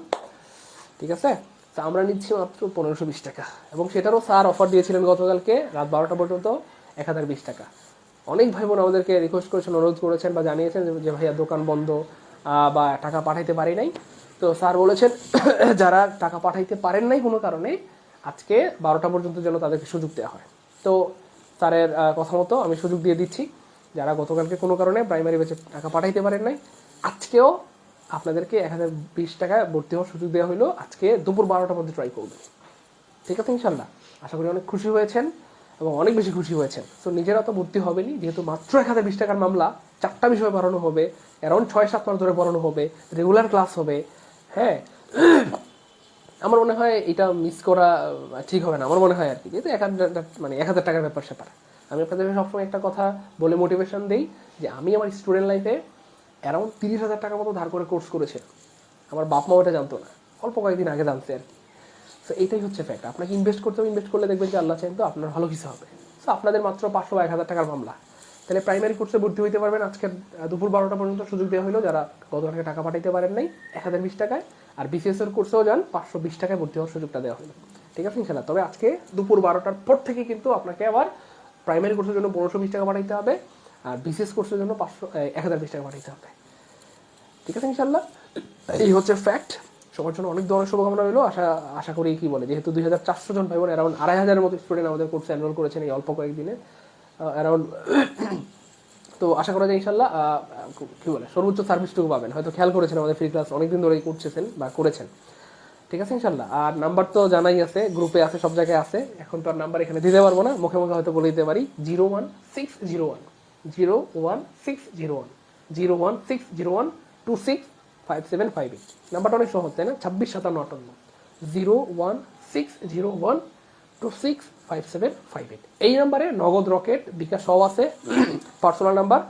ঠিক আছে, তো আমরা নিচ্ছি মাত্র 1,520 টাকা, এবং সেটারও স্যার অফার দিয়েছিলেন গতকালকে রাত 12টা পর্যন্ত 1,020 টাকা। অনেক ভাই বোন আমাদেরকে রিকোয়েস্ট করেছেন, অনুরোধ করেছেন বা জানিয়েছেন যে ভাইয়া দোকান বন্ধ বা টাকা পাঠাইতে পারি নাই। তো স্যার বলেছেন যারা টাকা পাঠাইতে পারেন নাই কোনো কারণে, আজকে 12টা পর্যন্ত যেন তাদেরকে সুযোগ দেওয়া হয়। তো স্যারের কথা মতো আমি সুযোগ দিয়ে দিচ্ছি। যারা গতকালকে কোনো কারণে প্রাইমারি ব্যাচে টাকা পাঠাইতে পারেন নাই, আজকেও আপনাদেরকে 1,020 টাকায় ভর্তি হওয়ার সুযোগ দেওয়া হলো। আজকে দুপুর 12টার মধ্যে ট্রাই করবেন। ঠিক আছে ইনশাল্লাহ, আশা করি অনেক খুশি হয়েছেন এবং অনেক বেশি খুশি হয়েছেন। তো নিজেরা তো ভর্তি হবেনি, যেহেতু মাত্র 1,020 টাকার মামলা, 4টা বিষয় পড়ানো হবে, অ্যারাউন্ড 6-7 মাস ধরে পড়ানো হবে, রেগুলার ক্লাস হবে। হ্যাঁ, আমার মনে হয় এটা মিস করা ঠিক হবে না, আমার মনে হয় আর কি। যেহেতু 1,000 টাকার ব্যাপার স্যাপার। আমি আপনাদের সবসময় একটা কথা বলে মোটিভেশন দিই যে আমি আমার স্টুডেন্ট লাইফে অ্যারাউন্ড 30,000 টাকার মতো ধার করে কোর্স করেছিলাম। আমার বাপ মা ওটা জানতো না, অল্প কয়েকদিন আগে জানতে আর কি। সো এইটাই হচ্ছে ফ্যাক্ট। আপনাকে ইনভেস্ট করতে হবে, ইনভেস্ট করলে দেখবেন যে আল্লাহ চাইতো আপনার ভালো কিছু হবে। সো আপনাদের মাত্র 500 বা 1,000 টাকার মামলা, তাহলে প্রাইমারি কোর্সে ভর্তি হইতে পারবেন। আজকে দুপুর 12টা পর্যন্ত সুযোগ দেওয়া হলো যারা গতকালকে টাকা পাঠাইতে পারেন নাই 1,020 টাকায়। আর বিসিএস এর কোর্সেও যান 520 টাকায় ভর্তি হওয়ার সুযোগটা দেওয়া হলো। ঠিক আছে ইনশাল্লাহ, তবে আজকে দুপুর 12টার পর থেকে কিন্তু আপনাকে আবার প্রাইমারি কোর্সের জন্য 1,520 টাকা পাঠাইতে হবে, আর বিসিএস কোর্সের জন্য 1,020 টাকা পাঠাইতে হবে। ঠিক আছে ইনশাল্লাহ, এই হচ্ছে ফ্যাক্ট। সবার জন্য অনেক ধরনের শুভকামনা রইলো। আশা করি কি বলে, যেহেতু 2,400 জন ভাই বোন, অ্যারাউন্ড 2,500-এর মতো স্টুডেন্ট আমাদের কোর্সে এনরোল করেছেন এই অল্প কয়েকদিনে, অ্যারাউন্ড। তো আশা করা যায় ইনশাল্লাহ কি বলে সর্বোচ্চ সার্ভিসটুকু পাবেন। হয়তো খেয়াল করেছেন আমাদের ফ্রি ক্লাস অনেকদিন ধরেই করছেন বা করেছেন। ঠিক আছে ইনশাল্লাহ, আর নাম্বার তো জানাই আছে, গ্রুপে আছে, সব জায়গায় আছে। এখন তো আর নাম্বার এখানে দিতে পারবো না, মুখে মুখে হয়তো বলে দিতে পারি। 01601 নাম্বারটা অনেক সহজ তাই না? 265758 01601265758। এই নাম্বারে নগদ, রকেট, বিকাশ সব আছে, পার্সোনাল নাম্বার।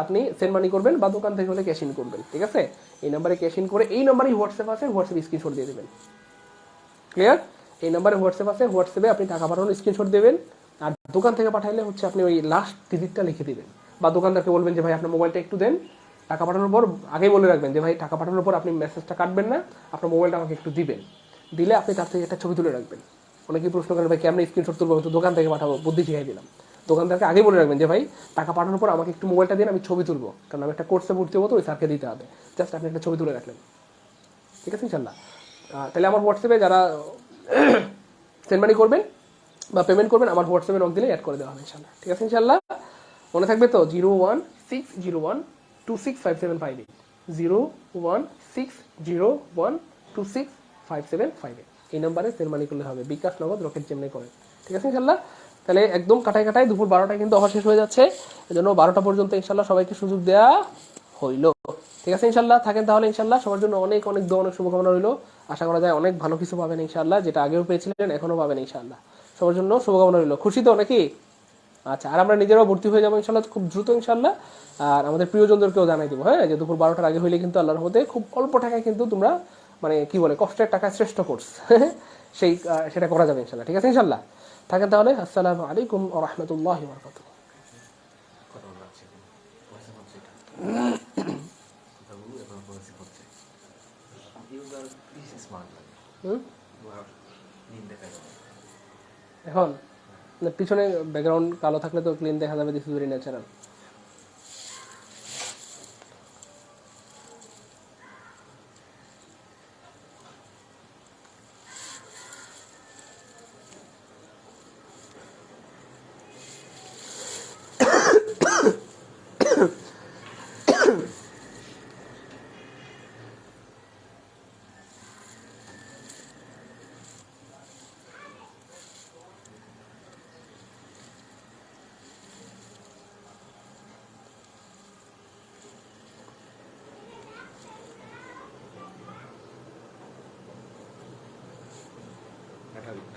আপনি সেন্ড মানি করবেন বা দোকান থেকে হলে ক্যাশ ইন করবেন। ঠিক আছে, এই নাম্বারে ক্যাশ ইন করে, এই নাম্বারে হোয়াটসঅ্যাপ আছে, হোয়াটসঅ্যাপ স্ক্রিনশট দিয়ে দেবেন। ক্লিয়ার? এই নাম্বারে হোয়াটসঅ্যাপ আছে, হোয়াটসঅ্যাপে আপনি টাকা পাঠানোর স্ক্রিনশট দেবেন। আর দোকান থেকে পাঠাইলে হচ্ছে আপনি ওই লাস্ট ডিজিটটা লিখে দিবেন, বা দোকানদারকে বলবেন যে ভাই আপনার মোবাইলটা একটু দেন। টাকা পাঠানোর পর আগেই বলে রাখবেন যে ভাই টাকা পাঠানোর পর আপনি মেসেজটা কাটবেন না, আপনার মোবাইলটা আমাকে একটু দিবেন। দিলে আপনি তার থেকে একটা ছবি তুলে রাখবেন। অনেকেই প্রশ্ন করেন ভাই কেমন স্ক্রিনশট তুলবো, তো দোকান থেকে পাঠাবো, বুদ্ধি শিখাই দিলাম। দোকানদারকে আগেই বলে রাখবেন যে ভাই টাকা পাঠানোর পর আমাকে একটু মোবাইলটা দিন, আমি ছবি তুলবো, কারণ আমি একটা কোর্সে ভর্তি হবো তো ওই স্যারকে দিতে হবে। জাস্ট আপনি একটা ছবি তুলে রাখলেন। ঠিক আছে ইনশাল্লাহ, তাহলে আমার হোয়াটসঅ্যাপে যারা সেন্ড মানি করবেন বা পেমেন্ট করবেন, আমার হোয়াটসঅ্যাপে নক দিলে অ্যাড করে দেওয়া হবে ইনশাল্লাহ। ঠিক আছে ইনশাল্লাহ, মনে থাকবে তো? 01601265758 01601265758 এই নাম্বারে সেন্ড মানি করলে হবে, বিকাশ, নগদ, রকেট যেমনি করেন। ঠিক আছে ইনশাল্লাহ, তাহলে একদম কাটায় দুপুর 12টায় কিন্তু অফার শেষ হয়ে যাচ্ছে, এজন্য 12টা পর্যন্ত ইনশাল্লাহ সবাইকে সুযোগ দেওয়া হইল। ঠিক আছে ইনশাল্লাহ, থাকেন তাহলে ইনশাল্লাহ। সবার জন্য অনেক অনেক অনেক শুভকামনা রইল। আশা করা যায় অনেক ভালো কিছু পাবেন ইনশাল্লাহ, যেটা আগেও পেয়েছিলেন এখনো পাবেন ইনশাল্লাহ। সবার জন্য শুভকামনা রইল। খুশি তো নাকি? আচ্ছা, আর আমরা নিজেরাও ভর্তি হয়ে যাবো ইনশাল্লাহ খুব দ্রুত ইনশাল্লাহ। আর আমাদের প্রিয়জনদেরকেও জানাই দেবো, হ্যাঁ, যে দুপুর 12টার আগে হইলে কিন্তু আল্লাহর মধ্যে খুব অল্প টাকায় কিন্তু তোমরা মানে কি বলে কষ্টের টাকায় শ্রেষ্ঠ কোর্স সেটা করা যাবে ইনশাল্লাহ। ঠিক আছে ইনশাল্লাহ, থাকেন তাহলে। আসসালামু আলাইকুম ওয়া রাহমাতুল্লাহি ওয়া বারাকাতুহু। ক্লিন দেখা যাবে। এখন পিছনে ব্যাকগ্রাউন্ড কালো থাকলে তো ক্লিন দেখা যাবে, দিস ইজ ভেরি ন্যাচারাল। এটা